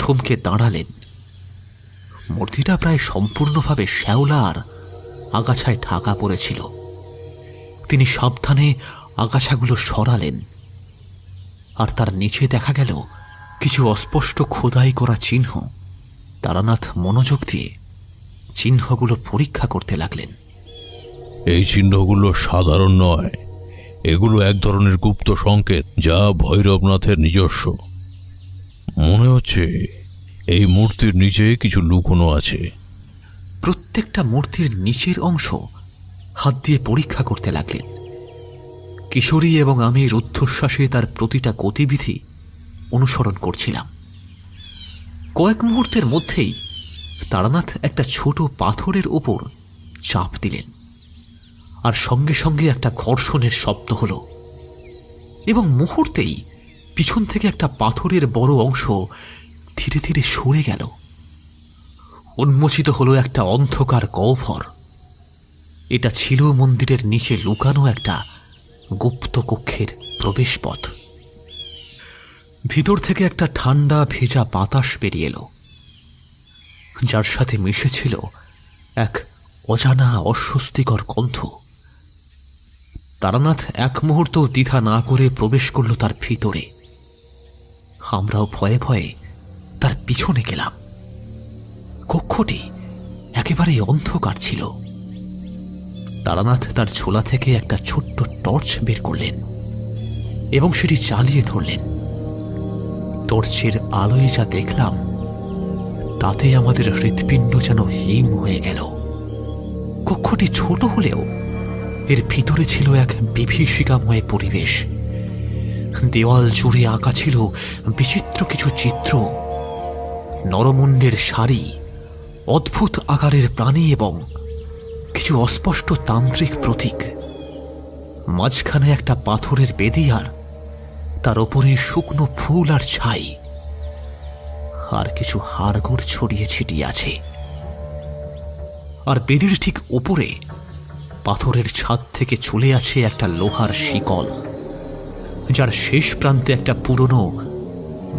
থমকে দাঁড়ালেন। মূর্তিটা প্রায় সম্পূর্ণভাবে শ্যাওলা আর আগাছায় ঢাকা পড়েছিল। তিনি সাবধানে আগাছাগুলো সরালেন, আর তার নিচে দেখা গেল কিছু অস্পষ্ট খোদাই করা চিহ্ন। তারানাথ মনোযোগ দিয়ে চিহ্নগুলো পরীক্ষা করতে লাগলেন। এই চিহ্নগুলো সাধারণ নয়, এগুলো এক ধরনের গুপ্ত সংকেত, যা ভৈরবনাথের নিজস্ব। মনে হচ্ছে এই মূর্তির নিচে কিছু লুকোনো আছে। প্রত্যেকটা মূর্তির নিচের অংশ হাত দিয়ে পরীক্ষা করতে লাগলেন। কিশোরী এবং আমি রুদ্ধশ্বাসে তার প্রতিটা গতিবিধি অনুসরণ করছিলাম। কয়েক মুহূর্তের মধ্যেই তারানাথ একটা ছোট পাথরের ওপর চাপ দিলেন, আর সঙ্গে সঙ্গে একটা ঘর্ষণের শব্দ হলো, এবং মুহূর্তেই পিছন থেকে একটা পাথরের বড় অংশ ধীরে ধীরে সরে গেল। উন্মোচিত হলো একটা অন্ধকার গহ্বর। এটা ছিল মন্দিরের নিচে লুকানো একটা গুপ্ত কক্ষের প্রবেশপথ। ভিতর থেকে একটা ঠান্ডা ভেজা বাতাস বেরিয়ে এলো, যার সাথে মিশেছিল এক অজানা অস্বস্তিকর গন্ধ। তারানাথ এক মুহূর্ত দ্বিধা না করে প্রবেশ করল তার ভিতরে। আমরাও ভয়ে ভয়ে তার পিছনে গেলাম। কক্ষটি একেবারে অন্ধকার ছিল। তারানাথ তার ঝোলা থেকে একটা ছোট্ট টর্চ বের করলেন এবং সেটি চালিয়ে ধরলেন। টর্চের আলোয় যা দেখলাম, তাতে আমাদের হৃৎপিণ্ড যেন হিম হয়ে গেল। কক্ষটি ছোট হলেও এর ভিতরে ছিল এক বিভীষিকাময় পরিবেশ। দেওয়াল জুড়ে আঁকা ছিল বিচিত্র কিছু চিত্র, নরমুণ্ডের শাড়ি, অদ্ভুত আকারের প্রাণী এবং কিছু অস্পষ্ট তান্ত্রিক প্রতীক। মাঝখানে একটা পাথরের বেদি, আর তার ওপরে শুকনো ফুল আর ছাই, আর কিছু হাড়গোড় ছড়িয়ে ছিটিয়ে আছে। আর বেদির ঠিক উপরে পাথরের ছাদ থেকে ঝুলে আছে একটা লোহার শিকল, যার শেষ প্রান্তে একটা পুরনো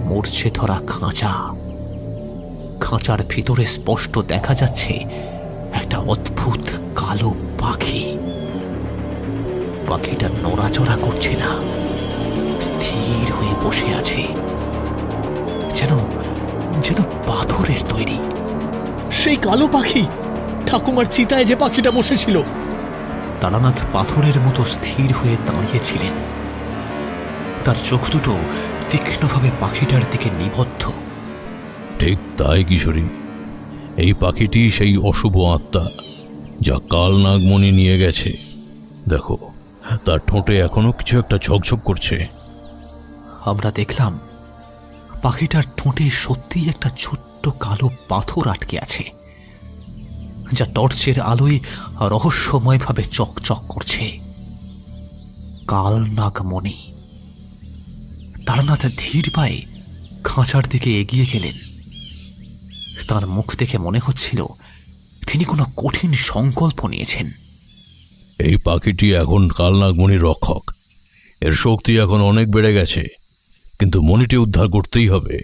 মূর্ছে ধরা খাঁচা। খাঁচার ভিতরে স্পষ্ট দেখা যাচ্ছে একটা অদ্ভুত কালো পাখি। পাখিটা নড়াচড়া করছে না, স্থির হয়ে বসে আছে, যেন যেন পাথরের তৈরি। সেই কালো পাখি, ঠাকুমার চিতায় যে পাখিটা বসেছিল। তারানাথ পাথরের মতো স্থির হয়ে দাঁড়িয়েছিলেন। তার চোখ দুটো তীক্ষ্ণভাবে পাখিটার দিকে নিবদ্ধ। ঠিক তাই কিশোরী, এই পাখিটি সেই অশুভ আত্মা যা কাল নাগমণি নিয়ে গেছে। দেখো, তার ঠোঁটে এখনো কিছু একটা ঝকঝক করছে। আমরা দেখলাম পাখিটার ঠোঁটে সত্যিই একটা ছোট্ট কালো পাথর আটকে আছে, যা টর্চের আলোয় রহস্যময়ভাবে চকচক করছে। কাল নাগমণি। তারানাথ ধীর পায়ে খাঁচার দিকে এগিয়ে গেলেন। তার মুখ দেখে মনে হচ্ছিল তিনি কোনো কঠিন সংকল্প নিয়েছেন। এই পাখিটি এখন কাল নাগমণির রক্ষক। এর শক্তি এখন অনেক বেড়ে গেছে, কিন্তু মণিটি উদ্ধার করতেই হবে,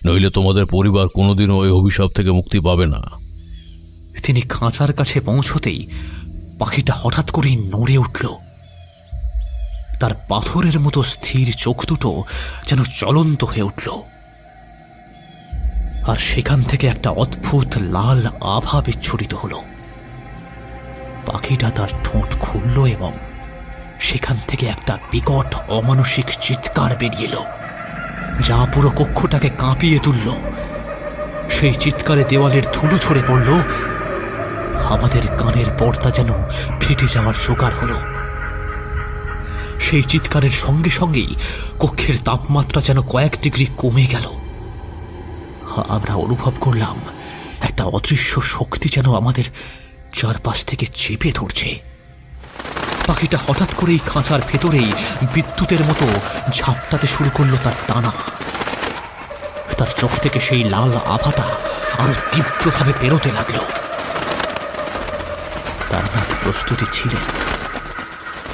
নইলে তোমাদের পরিবার কোনোদিনও ওই অভিশাপ থেকে মুক্তি পাবে না। তিনি খাঁচার কাছে পৌঁছতেই পাখিটা হঠাৎ করেই নড়ে উঠল। তার পাথরের মতো স্থির চোখ দুটো যেন জ্বলন্ত হয়ে উঠল, আর সেখান থেকে একটা অদ্ভুত লাল আভা বিচ্ছুরিত হল। পাখিটা তার ঠোঁট খুলল এবং সেখান থেকে একটা বিকট অমানসিক চিৎকার বেরিয়ে এলো, যা পুরো কক্ষটাকে কাঁপিয়ে তুলল। সেই চিৎকারে দেওয়ালের ধুলো ছড়ে পড়ল, আমাদের কানের পর্দা যেন ফেটে যাওয়ার জোগাড় হলো। সেই চিৎকারের সঙ্গে সঙ্গেই কক্ষের তাপমাত্রা যেন কয়েক ডিগ্রি কমে গেল। আমরা অনুভব করলাম একটা অদৃশ্য শক্তি যেন আমাদের চারপাশ থেকে চেপে ধরছে। পাখিটা হঠাৎ করেই খাঁচার ভেতরেই বিদ্যুতের মতো ঝাপটাতে শুরু করলো তার টানা। তার চোখ থেকে সেই লাল আভাটা আরো তীব্রভাবে বেরোতে লাগলো। তারানাথ প্রস্তুতি ছিলেন।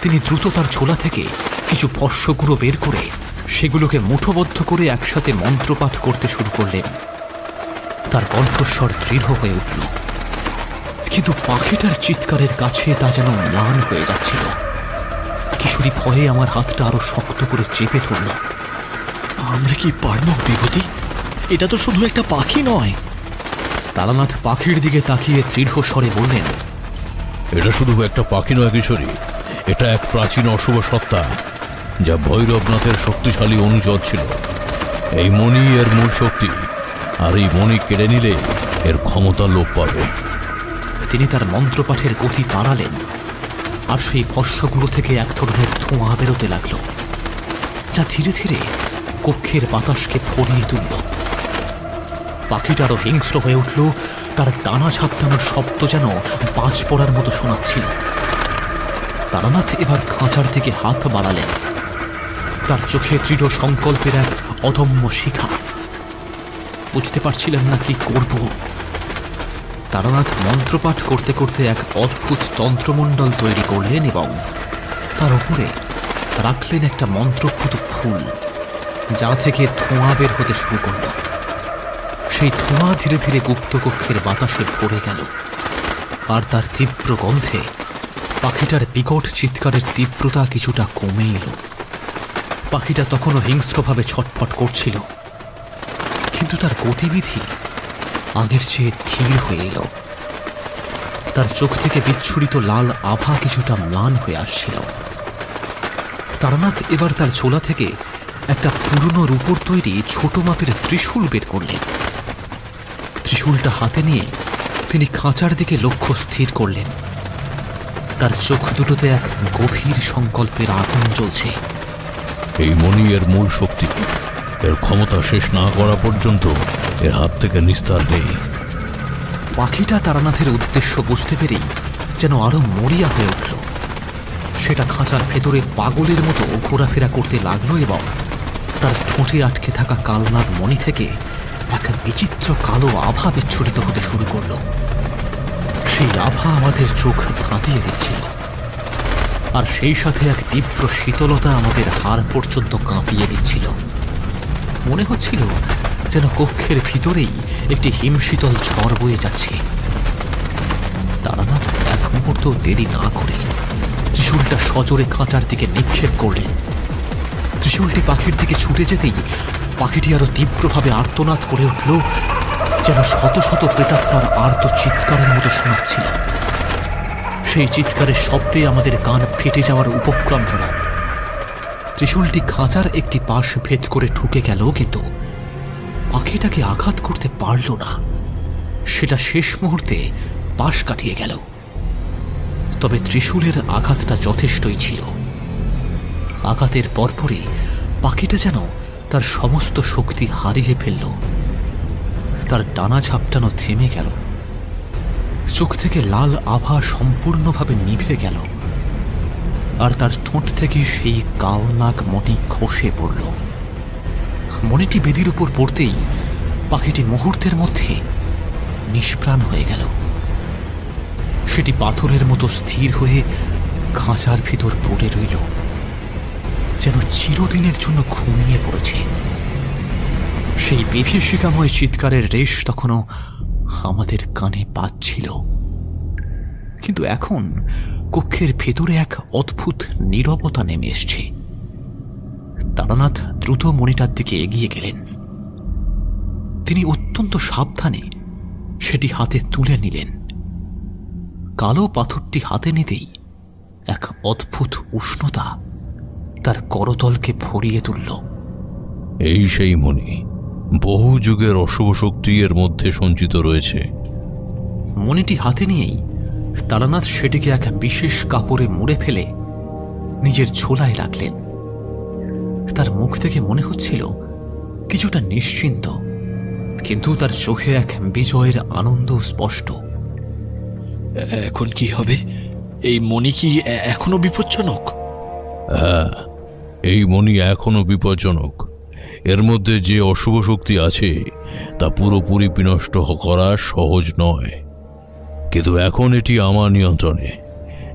তিনি দ্রুত তার ঝোলা থেকে কিছু ভস্মগুঁড়ো বের করে সেগুলোকে মুঠোবদ্ধ করে একসাথে মন্ত্রপাঠ করতে শুরু করলেন। তার কণ্ঠস্বর দৃঢ় হয়ে উঠল, কিন্তু পাখিটার চিৎকারের কাছে তা যেন ম্লান হয়ে যাচ্ছিল। কিশোরী ভয়ে আমার হাতটা আরো শক্ত করে চেপে ধরল। আমরা কি পারবো বিভূতি? এটা তো শুধু একটা পাখি নয়। তারানাথ পাখির দিকে তাকিয়ে দৃঢ় স্বরে বললেন, এটা শুধু একটা পাখি নয় কিশোরী, এটা এক প্রাচীন অশুভ সত্তা, যা ভৈরবনাথের শক্তিশালী অনুচর ছিল। এই মণি এর মূল শক্তি, আর এই মণি কেড়ে নিলে এর ক্ষমতা লোপ পাবে। তিনি তার মন্ত্রপাঠের গতি বাড়ালেন, আর সেই ভস্মগুলো থেকে এক ধরনের ধোঁয়া বেরোতে লাগল, যা ধীরে ধীরে কক্ষের বাতাসকে ভরিয়ে তুলল। পাখিটারও হিংস্র হয়ে উঠল, তার ডানা ঝাপটানোর শব্দ যেন বাজ পড়ার মতো শোনাচ্ছিল। তারানাথ এবার খাঁচার দিকে হাত বাড়ালেন। তার চোখে দৃঢ় সংকল্পের এক অদম্য শিখা। বুঝতে পারছিলেন না কি করব। তারানাথ মন্ত্রপাঠ করতে করতে এক অদ্ভুত তন্ত্রমণ্ডল তৈরি করলেন এবং তার উপরে রাখলেন একটা মন্ত্রপুত ফুল, যা থেকে ধোঁয়া বের হতে শুরু করল। সেই ধোঁয়া ধীরে ধীরে গুপ্তকক্ষের বাতাসে ভরে গেল, আর তার তীব্র গন্ধে পাখিটার বিকট চিৎকারের তীব্রতা কিছুটা কমে এলো। পাখিটা তখনও হিংস্রভাবে ছটফট করছিল, কিন্তু তার গতিবিধি আগের চেয়ে ধীর হয়ে এলো। তার চোখ থেকে বিচ্ছুরিত লাল আভা কিছুটা ম্লান হয়ে আসছিল। তারানাথ এবার তার ঝোলা থেকে একটা পুরনো রূপোর তৈরি ছোট মাপের ত্রিশূল বের করলেন। ত্রিশূলটা হাতে নিয়ে তিনি খাঁচার দিকে লক্ষ্য স্থির করলেন। তার চোখ দুটোতে এক গভীর সংকল্পের আগুন জ্বলছে। এই মণি এর মূল শক্তি, এর ক্ষমতা শেষ না করা পর্যন্ত এর হাত থেকে নিস্তার নেই। পাখিটা তারানাথের উদ্দেশ্য বুঝতে পেরেই যেন আরো মরিয়া হয়ে উঠল। সেটা খাঁচার ভেতরে পাগলের মতো ঘোরাফেরা করতে লাগলো এবং তার ঠোঁটে আটকে থাকা কালনাগ মণি থেকে এক বিচিত্র কালো আভা বিচ্ছুরিত হতে শুরু করল। সেই আভা আমাদের চোখ ধাঁধিয়ে দিচ্ছিল, আর সেই সাথে এক তীব্র শীতলতা আমাদের হাড় পর্যন্ত কাঁপিয়ে দিচ্ছিল। মনে হচ্ছিল যেন কক্ষের ভিতরেই একটি হিমশীতল ঝড় বয়ে যাচ্ছে। তারানাথ এক মুহূর্ত দেরি না করে ত্রিশূলটা সজোরে খাঁচার দিকে নিক্ষেপ করলেন। ত্রিশূলটি পাখির দিকে ছুটে যেতেই পাখিটি আরো তীব্রভাবে আর্তনাদ করে উঠল, যেন শত শত প্রেতাত্মার আর্ত চিৎকারের মতো শোনাচ্ছিল। সেই চিৎকারের শব্দে আমাদের কান ফেটে যাওয়ার উপক্রম হল। ত্রিশূলটি খাঁচার একটি পাশ ভেদ করে ঢুকে গেল, কিন্তু পাখিটাকে আঘাত করতে পারল না। সেটা শেষ মুহূর্তে পাশ কাটিয়ে গেল। তবে ত্রিশূলের আঘাতটা যথেষ্টই ছিল। আঘাতের পরপরই পাখিটা যেন তার সমস্ত শক্তি হারিয়ে ফেলল। তার ডানা ঝাপটানো থেমে গেল, চোখ থেকে লাল আভা সম্পূর্ণভাবে নিভে গেল, আর তার ঠোঁট থেকে সেই কালনাগ মণি খসে পড়ল। মণিটি বেদির উপর পড়তেই পাখিটি মুহূর্তের মধ্যে নিষ্প্রাণ হয়ে গেল। সেটি পাথরের মতো স্থির হয়ে খাঁচার ভিতর পড়ে রইল, যেন চিরদিনের জন্য ঘুমিয়ে পড়েছে। সেই বিভীষিকাময় চিৎকারের রেশ তখনও আমাদের কানে বাজছিল, কিন্তু এখন কক্ষের ভেতরে এক অদ্ভুত নীরবতা নেমে এসছে। তারানাথ দ্রুত মণিটার দিকে এগিয়ে গেলেন। তিনি অত্যন্ত সাবধানে সেটি হাতে তুলে নিলেন। কালো পাথরটি হাতে নিতেই এক অদ্ভুত উষ্ণতা তার করতলকে ভরিয়ে তুলল। এই সেই মণি, বহু যুগের অশুভ শক্তি এর মধ্যে সঞ্চিত রয়েছে। মণিটি হাতে নিয়েই তারানাথ সেটিকে এক বিশেষ কাপড়ে মুড়ে ফেলে নিজের ঝোলায় রাখলেন। তার মুখ থেকে মনে হচ্ছিল কিছুটা নিশ্চিন্ত, কিন্তু তার চোখে এক বিজয়ের আনন্দ স্পষ্ট। এখন কি হবে? এই মণি কি এখনো বিপজ্জনক? হ্যাঁ, এই মণি এখনো বিপজ্জনক। এর মধ্যে যে অশুভ শক্তি আছে তা পুরোপুরি বিনষ্ট করা সহজ নয়, কিন্তু এখন এটি আমার নিয়ন্ত্রণে।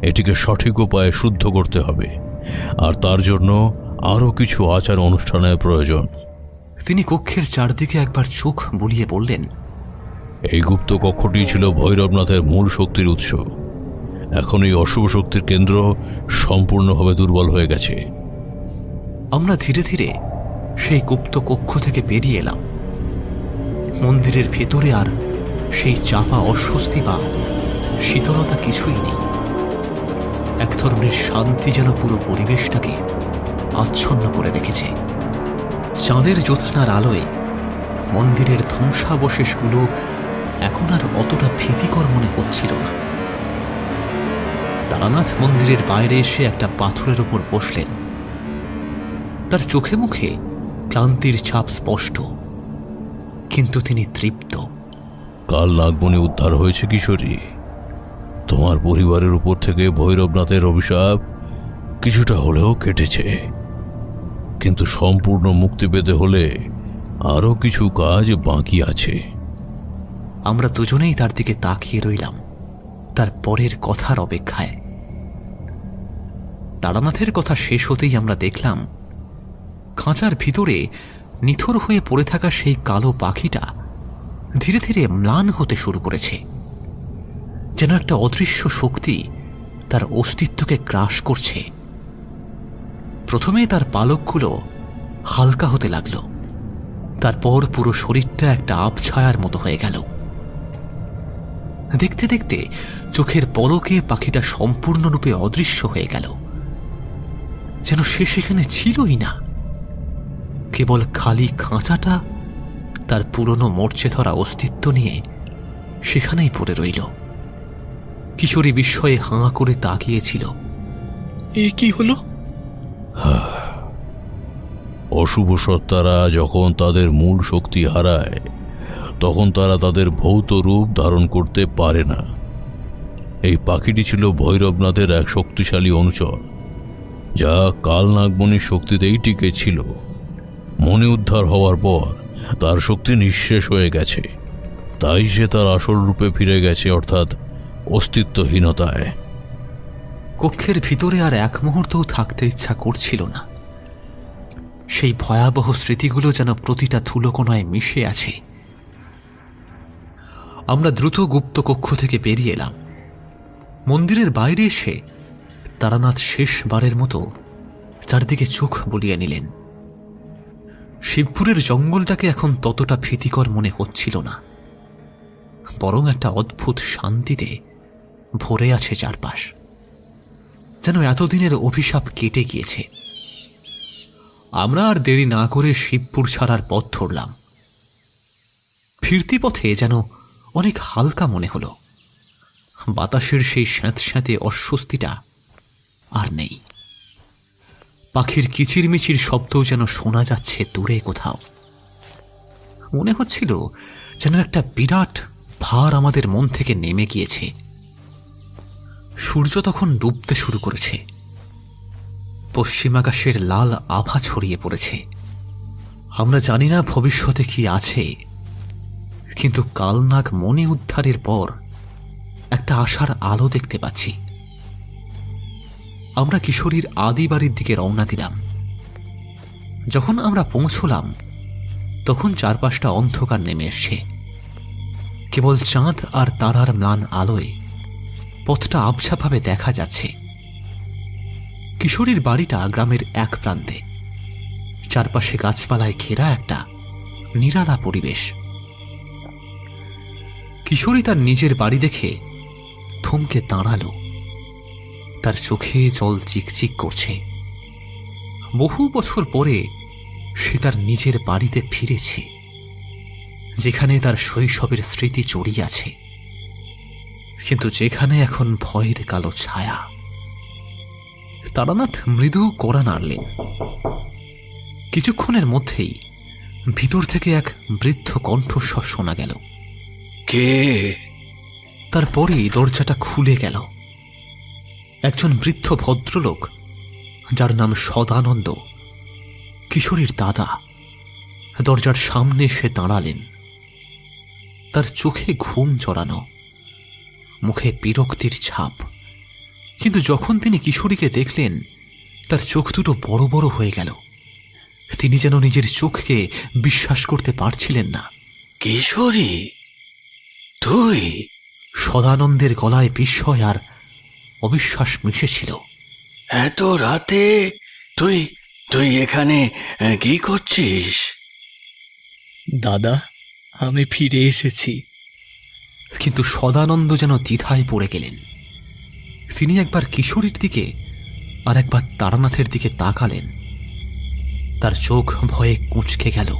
এটিকে সঠিক উপায়ে শুদ্ধ করতে হবে, আর তার জন্য আরও কিছু আচার অনুষ্ঠানের প্রয়োজন। তিনি কক্ষের চারদিকে একবার চোখ বুলিয়ে বললেন, এই গুপ্ত কক্ষটি ছিল ভৈরবনাথের মূল শক্তির উৎস। এখন এই অশুভ শক্তির কেন্দ্র সম্পূর্ণভাবে দুর্বল হয়ে গেছে। আমরা ধীরে ধীরে সেই গুপ্ত কক্ষ থেকে বেরিয়ে এলাম। মন্দিরের ভেতরে আর সেই চাপা অস্বস্তি বা শীতলতা কিছুই নেই। এক ধরনের শান্তি যেন পুরো পরিবেশটাকে আচ্ছন্ন করে রেখেছে। চাঁদের জ্যোৎস্নার আলোয় মন্দিরের ধ্বংসাবশেষগুলো এখন আর অতটা ভীতিকর মনে হচ্ছিল না। তারানাথ মন্দিরের বাইরে এসে একটা পাথরের ওপর বসলেন। তার চোখে মুখে ক্লান্তির ছাপ স্পষ্ট, কিন্তু তিনি তৃপ্ত। কাল নাগমণি উদ্ধার হয়েছে কিশোরী। তোমার পরিবারের উপর থেকে ভৈরবনাথের অভিশাপ কিছুটা হলেও কেটেছে, কিন্তু সম্পূর্ণ মুক্তি পেতে হলে আরও কিছু কাজ বাকি আছে। আমরা দুজনেই তার দিকে তাকিয়ে রইলাম, তার পরের কথার অপেক্ষায়। তারানাথের কথা শেষ হতেই আমরা দেখলাম খাঁচার ভিতরে নিথর হয়ে পড়ে থাকা সেই কালো পাখিটা ধীরে ধীরে ম্লান হতে শুরু করেছে। যেন একটা অদৃশ্য শক্তি তার অস্তিত্বকে গ্রাস করছে। প্রথমে তার পালকগুলো হালকা হতে লাগল, তারপর পুরো শরীরটা একটা আবছায়ার মতো হয়ে গেল। দেখতে দেখতে চোখের পলকে পাখিটা সম্পূর্ণরূপে অদৃশ্য হয়ে গেল, যেন সে সেখানে ছিলই না। কেবল খালি খাঁচাটা তার পুরনো মরচে ধরা অস্তিত্ব নিয়ে সেখানেই পড়ে রইল। কিশোরী বিস্ময়ে হাঁ করে তাকিয়েছিল। এ কি হলো? অশুভ সত্তারা যখন তাদের মূল শক্তি হারায়, তখন তারা তাদের ভৌত রূপ ধারণ করতে পারে না। এই পাখিটি ছিল ভৈরবনাথের এক শক্তিশালী অনুচর, যা কাল নাগমণির শক্তিতেই টিকে ছিল। মনে উদ্ধার হওয়ার পর তার শক্তি নিঃশেষ হয়ে গেছে, তাই সে তার আসল রূপে ফিরে গেছে, অর্থাৎ অস্তিত্বহীনতায়। কক্ষের ভিতরে আর এক মুহূর্তও থাকতে ইচ্ছা করছিল না। সেই ভয়াবহ স্মৃতিগুলো যেন প্রতিটা ধুলোকণায় মিশে আছে। আমরা দ্রুত গুপ্ত কক্ষ থেকে বেরিয়ে এলাম। মন্দিরের বাইরে এসে তারানাথ শেষবারের মতো চারদিকে চোখ বুলিয়ে নিলেন। শিবপুরের জঙ্গলটাকে এখন ততটা ভীতিকর মনে হচ্ছিল না, বরং একটা অদ্ভুত শান্তিতে ভরে আছে চারপাশ। যেন এতদিনের অভিশাপ কেটে গিয়েছে। আমরা আর দেরি না করে শিবপুর ছাড়ার পথ ধরলাম। ফিরতি পথে যেন অনেক হালকা মনে হলো। বাতাসের সেই স্যাঁতস্যাঁতে অস্বস্তিটা আর নেই। পাখির কিচিরমিচির শব্দও যেন শোনা যাচ্ছে দূরে কোথাও। মনে হচ্ছিল যেন একটা বিরাট ভার আমাদের মন থেকে নেমে গিয়েছে। সূর্য তখন ডুবতে শুরু করেছে। পশ্চিমাকাশের লাল আভা ছড়িয়ে পড়েছে। আমরা জানি না ভবিষ্যতে কি আছে, কিন্তু কালনাগ মণি উদ্ধারের পর একটা আশার আলো দেখতে পাচ্ছি। আমরা কিশোরীর আদি বাড়ির দিকে রওনা দিলাম। যখন আমরা পৌঁছলাম তখন চারপাশটা অন্ধকার নেমে এসছে। কেবল চাঁদ আর তারার ম্লান আলোয় পথটা আবছাভাবে দেখা যাচ্ছে। কিশোরীর বাড়িটা গ্রামের এক প্রান্তে, চারপাশে গাছপালায় ঘেরা একটা নিরালা পরিবেশ। কিশোরী তার নিজের বাড়ি দেখে থমকে দাঁড়ালো। তার চোখে জল চিকচিক করছে। বহু বছর পরে সে তার নিজের বাড়িতে ফিরেছে, যেখানে তার শৈশবের স্মৃতি জড়িয়ে আছে। কিন্তু যেখানে এখন ভয়ের কালো ছায়া। তারানাথ মৃদু কড়া নাড়লেন। কিছুক্ষণের মধ্যেই ভিতর থেকে এক বৃদ্ধ কণ্ঠস্বর শোনা গেল। কে? তারপরেই দরজাটা খুলে গেল। একজন বৃদ্ধ ভদ্রলোক, যার নাম সদানন্দ, কিশোরীর দাদা, দরজার সামনে এসে দাঁড়ালেন। তার চোখে ঘুম জড়ানো, মুখে বিরক্তির ছাপ। কিন্তু যখন তিনি কিশোরীকে দেখলেন, তার চোখ দুটো বড় বড় হয়ে গেল। তিনি যেন নিজের চোখকে বিশ্বাস করতে পারছিলেন না। কিশোরী? তুই? সদানন্দের গলায় বিস্ময় আর অবিশ্বাস মিশেছিল। এত রাতে তুই তুই এখানে কি করছিস? দাদা, আমি ফিরে এসেছি। কিন্তু সদানন্দ যেন দ্বিধায় পড়ে গেলেন। তিনি একবার কিশোরীর দিকে আর একবার তারানাথের দিকে তাকালেন। তার চোখ ভয়ে কুঁচকে গেল।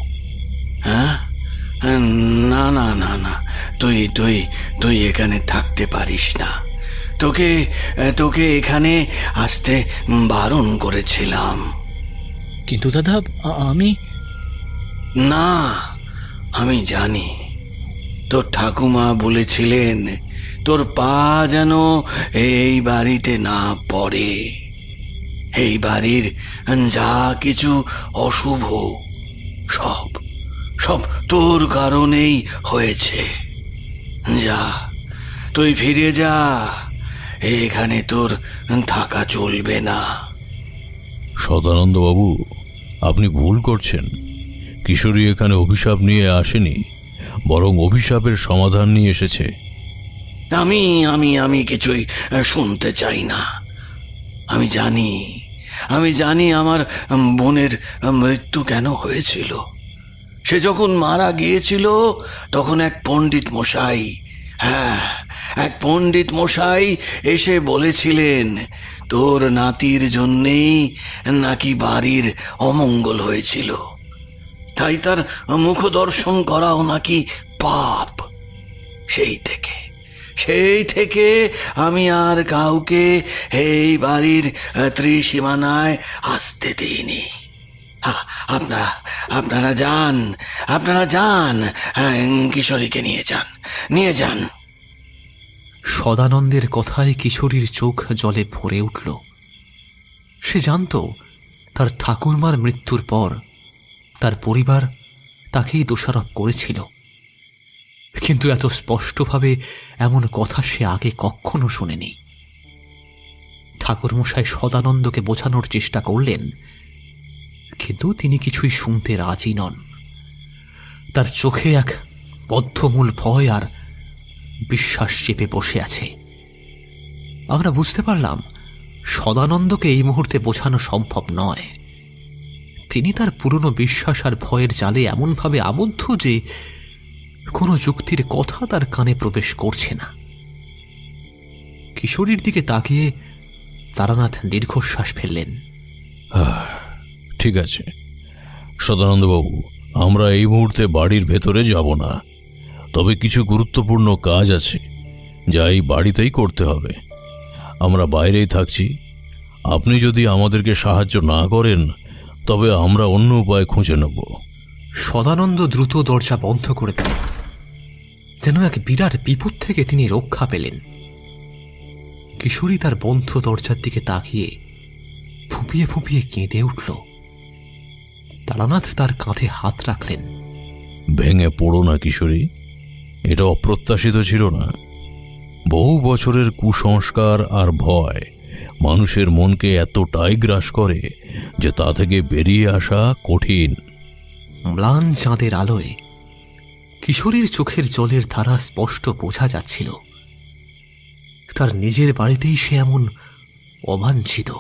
হ্যাঁ, না না না না, তুই তুই তুই এখানে থাকতে পারিস না। তোকে তোকে এখানে আসতে বারণ করেছিলাম। কিন্তু দাদা, আমি না, আমি জানি। তোর ঠাকুমা বলেছিলেন তোর পা যেন এই বাড়িতে না পড়ে। এই বাড়ির যা কিছু অশুভ সব সব তোর কারণেই হয়েছে। যা, তুই ফিরে যা। এখানে তোর থাকা চলবে না। সদানন্দ বাবু, আপনি ভুল করছেন। কিশোরী এখানে অভিশাপ নিয়ে আসেনি, বরং অভিশাপের সমাধান নিয়ে এসেছে। আমি আমি আমি কিছুই শুনতে চাই না। আমি জানি আমার বোনের মৃত্যু কেন হয়েছিল। সে যখন মারা গিয়েছিল তখন এক পণ্ডিত মশাই, হ্যাঁ, এক পণ্ডিত মশাই এসে বলেছিলেন তোর নাতির জন্যেই নাকি বাড়ির অমঙ্গল হয়েছিল, তাই তার মুখ দর্শন করাও নাকি পাপ। সেই থেকে আমি আর কাউকে এই বাড়ির ত্রিসীমানায় আসতে দিইনি। আপনারা যান, কিশোরীকে নিয়ে যান। সদানন্দের কথায় কিশোরীর চোখ জলে ভরে উঠল। সে জানত তার ঠাকুরমার মৃত্যুর পর তার পরিবার তাকেই দোষারোপ করেছিল, কিন্তু এত স্পষ্টভাবে এমন কথা সে আগে কখনো শোনেনি। ঠাকুরমশাই সদানন্দকে বোঝানোর চেষ্টা করলেন, কিন্তু তিনি কিছুই শুনতে রাজি নন। তার চোখে এক বদ্ধমূল ভয় আর বিশ্বাস চেপে বসে আছে। আমরা বুঝতে পারলাম সদানন্দকে এই মুহূর্তে বোঝানো সম্ভব নয়। তিনি তার পুরনো বিশ্বাস আর ভয়ের জালে এমনভাবে আবদ্ধ যে কোনো যুক্তির কথা তার কানে প্রবেশ করছে না। কিশোরীর দিকে তাকিয়ে তারানাথ দীর্ঘশ্বাস ফেললেন। ঠিক আছে সদানন্দবাবু, আমরা এই মুহূর্তে বাড়ির ভেতরে যাব না, তবে কিছু গুরুত্বপূর্ণ কাজ আছে যা এই বাড়িতেই করতে হবে। আমরা বাইরেই থাকছি। আপনি যদি আমাদেরকে সাহায্য না করেন তবে আমরা অন্য উপায় খুঁজে নেব। সদানন্দ দ্রুত দরজা বন্ধ করে দিলেন, যেন এক বিরাট বিপদ থেকে তিনি রক্ষা পেলেন। কিশোরী তার বন্ধ দরজার দিকে তাকিয়ে ফুঁপিয়ে ফুঁপিয়ে কেঁদে উঠল। তারানাথ তার কাঁধে হাত রাখলেন। ভেঙে পড়ো না কিশোরী, এটা অপ্রত্যাশিত ছিল না। বহু বছরের কুসংস্কার আর ভয় মানুষের মনকে এতটাই গ্রাস করে যে তা থেকে বেরিয়ে আসা কঠিন। ম্লান চাঁদের আলোয় কিশোরীর চোখের জলের ধারা স্পষ্ট বোঝা যাচ্ছিল। তার নিজের বাড়িতেই সে এমন অবাঞ্ছিত,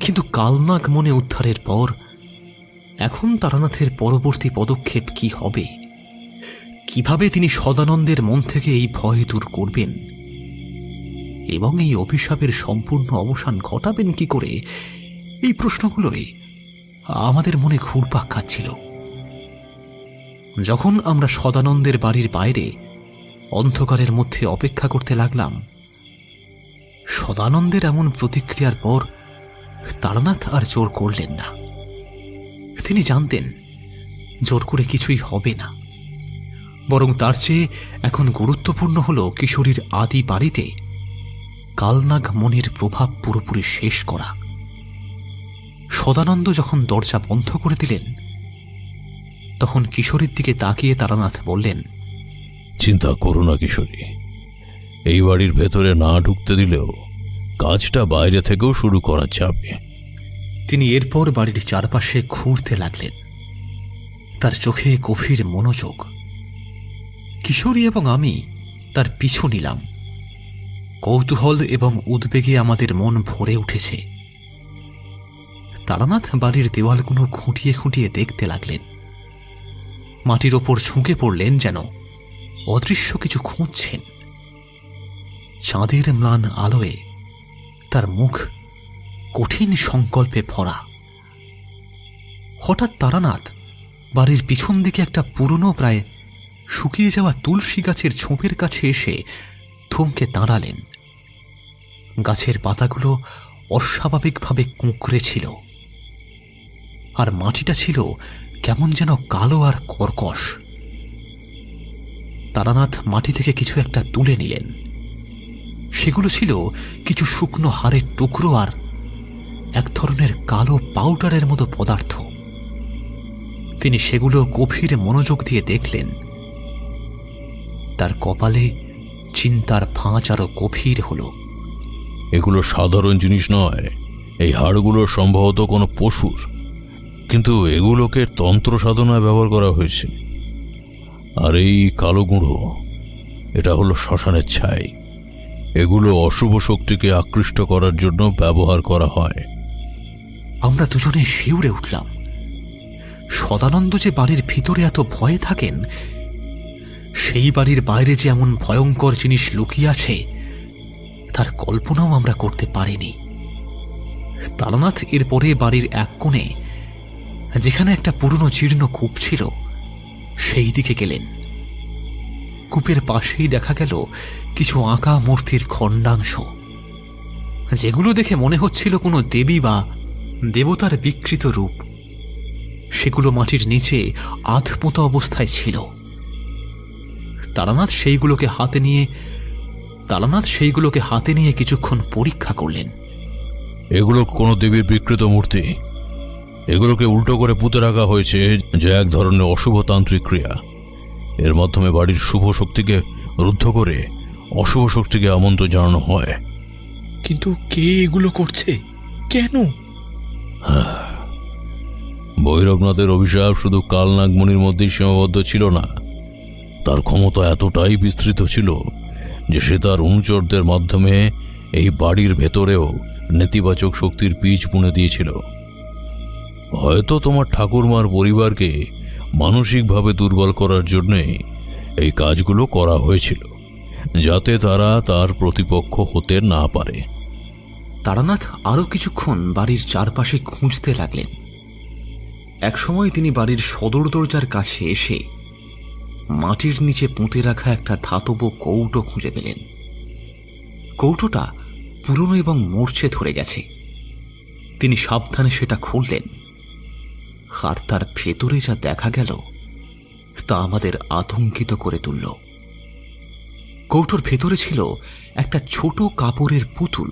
কিন্তু কালনাগ মনে উদ্ধারের পর এখন তারানাথের পরবর্তী পদক্ষেপ কি হবে? কিভাবে তিনি সদানন্দের মন থেকে এই ভয় দূর করবেন এবং এই অভিশাপের সম্পূর্ণ অবসান ঘটাবেন কি করে? এই প্রশ্নগুলোই আমাদের মনে ঘুরপাক খাচ্ছিল। যখন আমরা সদানন্দের বাড়ির বাইরে অন্ধকারের মধ্যে অপেক্ষা করতে লাগলাম। সদানন্দের এমন প্রতিক্রিয়ার পর তারানাথ আর জোর করলেন না। তিনি জানতেন জোর করে কিছুই হবে না, বরং তার চেয়ে এখন গুরুত্বপূর্ণ হল কিশোরীর আদি বাড়িতে কালনাগ মনির প্রভাব পুরোপুরি শেষ করা। সদানন্দ যখন দরজা বন্ধ করে দিলেন, তখন কিশোরীর দিকে তাকিয়ে তারানাথ বললেন, চিন্তা করো না কিশোরী, এই বাড়ির ভেতরে না ঢুকতে দিলেও কাজটা বাইরে থেকেও শুরু করা যাবে। তিনি এরপর বাড়ির চারপাশে ঘুরতে লাগলেন, তার চোখে গভীর মনোযোগ। কিশোরী এবং আমি তার পিছু নিলাম। কৌতূহল এবং উদ্বেগে আমাদের মন ভরে উঠেছে। তারানাথ বাড়ির দেওয়ালগুলো খুঁটিয়ে খুঁটিয়ে দেখতে লাগলেন। মাটির ওপর ঝুঁকে পড়লেন, যেন অদৃশ্য কিছু খুঁজছেন। চাঁদের ম্লান আলোয় তার মুখ কঠিন সংকল্পে ভরা। হঠাৎ তারানাথ বাড়ির পিছন দিকে একটা পুরনো প্রায় শুকিয়ে যাওয়া তুলসী গাছের ঝোপের কাছে এসে থমকে দাঁড়ালেন। গাছের পাতাগুলো অস্বাভাবিকভাবে কুঁকড়ে ছিল, আর মাটিটা ছিল কেমন যেন কালো আর কর্কশ। তারানাথ মাটি থেকে কিছু একটা তুলে নিলেন। সেগুলো ছিল কিছু শুকনো হাড়ের টুকরো আর এক ধরনের কালো পাউডারের মতো পদার্থ। তিনি সেগুলো গভীর মনোযোগ দিয়ে দেখলেন। তার কপালে চিন্তার ফাঁচ আরো গভীর হল। এগুলো সাধারণ জিনিস নয়, এই হাড়গুলো সম্ভবত কোনো পশুর, কিন্তু এগুলোকে তন্ত্র সাধনায় ব্যবহার করা হয়েছে। আর এই কালো গুঁড়ো, এটা হলো শ্মশানের ছাই। এগুলো অশুভ শক্তিকে আকৃষ্ট করার জন্য ব্যবহার করা হয়। আমরা দুজনে শিউরে উঠলাম। সদানন্দ যে বাড়ির ভিতরে এত ভয়ে থাকেন, সেই বাড়ির বাইরে যে এমন ভয়ঙ্কর জিনিস লুকিয়ে আছে, তার কল্পনাও আমরা করতে পারিনি। তারানাথ এরপরে বাড়ির এক কোণে, যেখানে একটা পুরনো জীর্ণ কূপ ছিল, সেই দিকে গেলেন। কূপের পাশেই দেখা গেল কিছু আঁকা মূর্তির খণ্ডাংশ, যেগুলো দেখে মনে হচ্ছিল কোনো দেবী বা দেবতার বিকৃত রূপ। সেগুলো মাটির নিচে আধপোঁতা অবস্থায় ছিল। তারানাথ সেইগুলোকে হাতে নিয়ে কিছুক্ষণ পরীক্ষা করলেন। এগুলো কোনো দেবীর বিকৃত মূর্তি। এগুলোকে উল্টো করে পুঁতে রাখা হয়েছে, যে এক ধরনের অশুভ তান্ত্রিক ক্রিয়া। এর মাধ্যমে বাড়ির শুভ শক্তিকে রুদ্ধ করে অশুভ শক্তিকে আমন্ত্রণ জানানো হয়। কিন্তু কে এগুলো করছে, কেন? ভৈরবনাথের অভিশাপ শুধু কালনাগমণির মধ্যেই সীমাবদ্ধ ছিল না। তার ক্ষমতা এতটাই বিস্তৃত ছিল যে সে তার অনুচরদের মাধ্যমে এই বাড়ির ভেতরেও নেতিবাচক শক্তির বীজ বুনে দিয়েছিল। হয়তো তোমার ঠাকুরমার পরিবারকে মানসিকভাবে দুর্বল করার জন্যে এই কাজগুলো করা হয়েছিল, যাতে তারা তার প্রতিপক্ষ হতে না পারে। তারানাথ আরো কিছুক্ষণ বাড়ির চারপাশে খুঁজতে লাগলেন। একসময় তিনি বাড়ির সদর দরজার কাছে এসে মাটির নিচে পুঁতে রাখা একটা ধাতব কৌটো খুঁজে পেলেন। কৌটোটা পুরনো এবং মূর্ছে ধরে গেছে। তিনি সাবধানে সেটা খুললেন, আর তার ভেতরে যা দেখা গেল তা আমাদের আতঙ্কিত করে তুলল। কৌটোর ভেতরে ছিল একটা ছোট কাপড়ের পুতুল,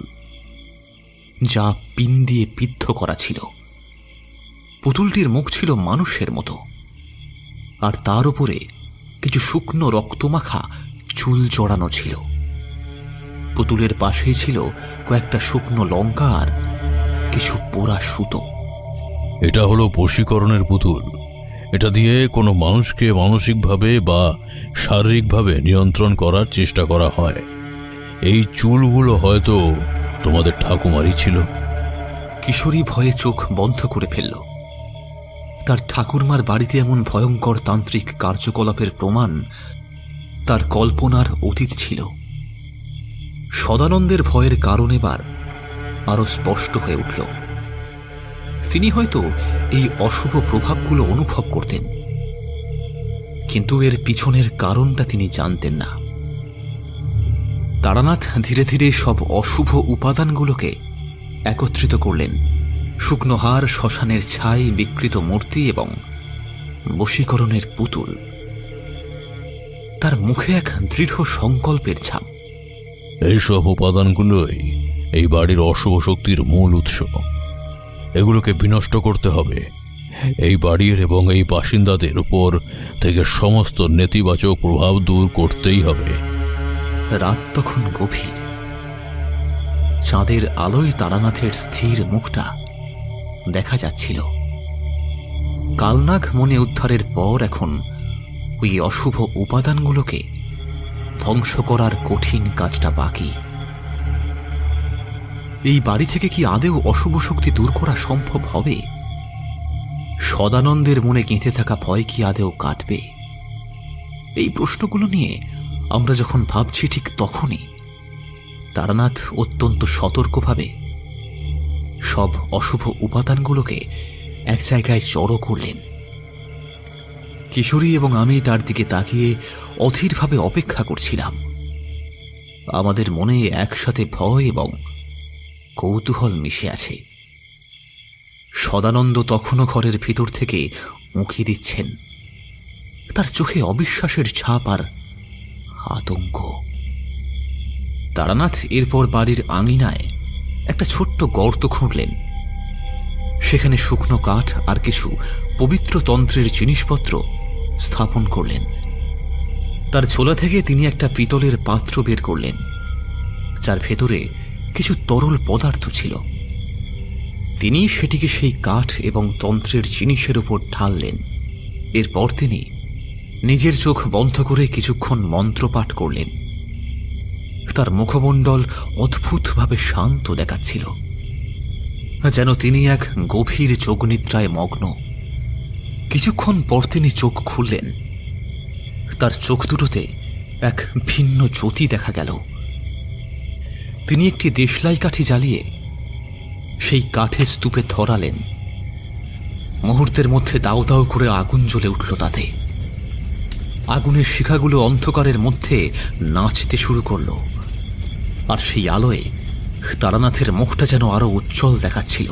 যা পিন দিয়ে বিদ্ধ করা ছিল। পুতুলটির মুখ ছিল মানুষের মতো, আর তার উপরে কিছু শুকনো রক্তমাখা চুল জড়ানো ছিল। পুতুলের পাশেই ছিল কয়েকটা শুকনো লঙ্কা আর কিছু পোড়া সুতো। এটা হলো বশীকরণের পুতুল। এটা দিয়ে কোনো মানুষকে মানসিকভাবে বা শারীরিকভাবে নিয়ন্ত্রণ করার চেষ্টা করা হয়। এই চুলগুলো হয়তো তোমাদের ঠাকুমারই ছিল। কিশোরী ভয়ে চোখ বন্ধ করে ফেলল। তার ঠাকুরমার বাড়িতে এমন ভয়ঙ্কর তান্ত্রিক কার্যকলাপের প্রমাণ তার কল্পনার অতীত ছিল। সদানন্দের ভয়ের কারণ এবার আরো স্পষ্ট হয়ে উঠল। তিনি হয়তো এই অশুভ প্রভাবগুলো অনুভব করতেন, কিন্তু এর পিছনের কারণটা তিনি জানতেন না। তারানাথ ধীরে ধীরে সব অশুভ উপাদানগুলোকে একত্রিত করলেন। শুকনো হাড়, শ্মশানের ছাই, বিকৃত মূর্তি এবং বশীকরণের পুতুল। তার মুখে এক দৃঢ় সংকল্পের ছাপ। এইসব উপাদানগুলোই এই বাড়ির অশুভ শক্তির মূল উৎস। এগুলোকে বিনষ্ট করতে হবে। এই বাড়ির এবং এই বাসিন্দাদের উপর থেকে সমস্ত নেতিবাচক প্রভাব দূর করতেই হবে। রাত তখন গভীর। চাঁদের আলোয় তারানাথের স্থির মুখটা দেখা যাচ্ছিল। কালনাগ মনে উদ্ধারের পর এখন ওই অশুভ উপাদানগুলোকে ধ্বংস করার কঠিন কাজটা বাকি। এই বাড়ি থেকে কি আদেও অশুভ শক্তি দূর করা সম্ভব হবে? সদানন্দের মনে গেঁথে থাকা ভয় কি আদেও কাটবে? এই প্রশ্নগুলো নিয়ে আমরা যখন ভাবছি, ঠিক তখনই তারানাথ অত্যন্ত সতর্কভাবে সব অশুভ উপাদানগুলোকে এক জায়গায় জড়ো করলেন। কিশোরী এবং আমি তার দিকে তাকিয়ে অধীরভাবে অপেক্ষা করছিলাম। আমাদের মনে একসাথে ভয় এবং কৌতূহল মিশে আছে। সদানন্দ তখনও ঘরের ভিতর থেকে উঁকি দিচ্ছেন। তার চোখে অবিশ্বাসের ছাপ আর আতঙ্ক। তারানাথ এরপর বাড়ির আঙিনায় একটা ছোট্ট গর্ত খুঁড়লেন। সেখানে শুকনো কাঠ আর কিছু পবিত্র তন্ত্রের জিনিসপত্র স্থাপন করলেন। তার ঝোলা থেকে তিনি একটা পিতলের পাত্র বের করলেন, যার ভেতরে কিছু তরল পদার্থ ছিল। তিনি সেটিকে সেই কাঠ এবং তন্ত্রের জিনিসের উপর ঢাললেন। এরপর তিনি নিজের চোখ বন্ধ করে কিছুক্ষণ মন্ত্র পাঠ করলেন। তার মুখমণ্ডল অদ্ভুতভাবে শান্ত দেখাচ্ছিল, যেন তিনি এক গভীর যোগনিদ্রায় মগ্ন। কিছুক্ষণ পর তিনি চোখ খুললেন। তার চোখ দুটোতে এক ভিন্ন জ্যোতি দেখা গেল। তিনি একটি দেশলাই কাঠি জ্বালিয়ে সেই কাঠের স্তূপে ধরালেন। মুহূর্তের মধ্যে দাউ দাউ করে আগুন জ্বলে উঠল তাতে। আগুনের শিখাগুলো অন্ধকারের মধ্যে নাচতে শুরু করল, আর সেই আলোয় তারানাথের মুখটা যেন আরো উজ্জ্বল দেখাচ্ছিল।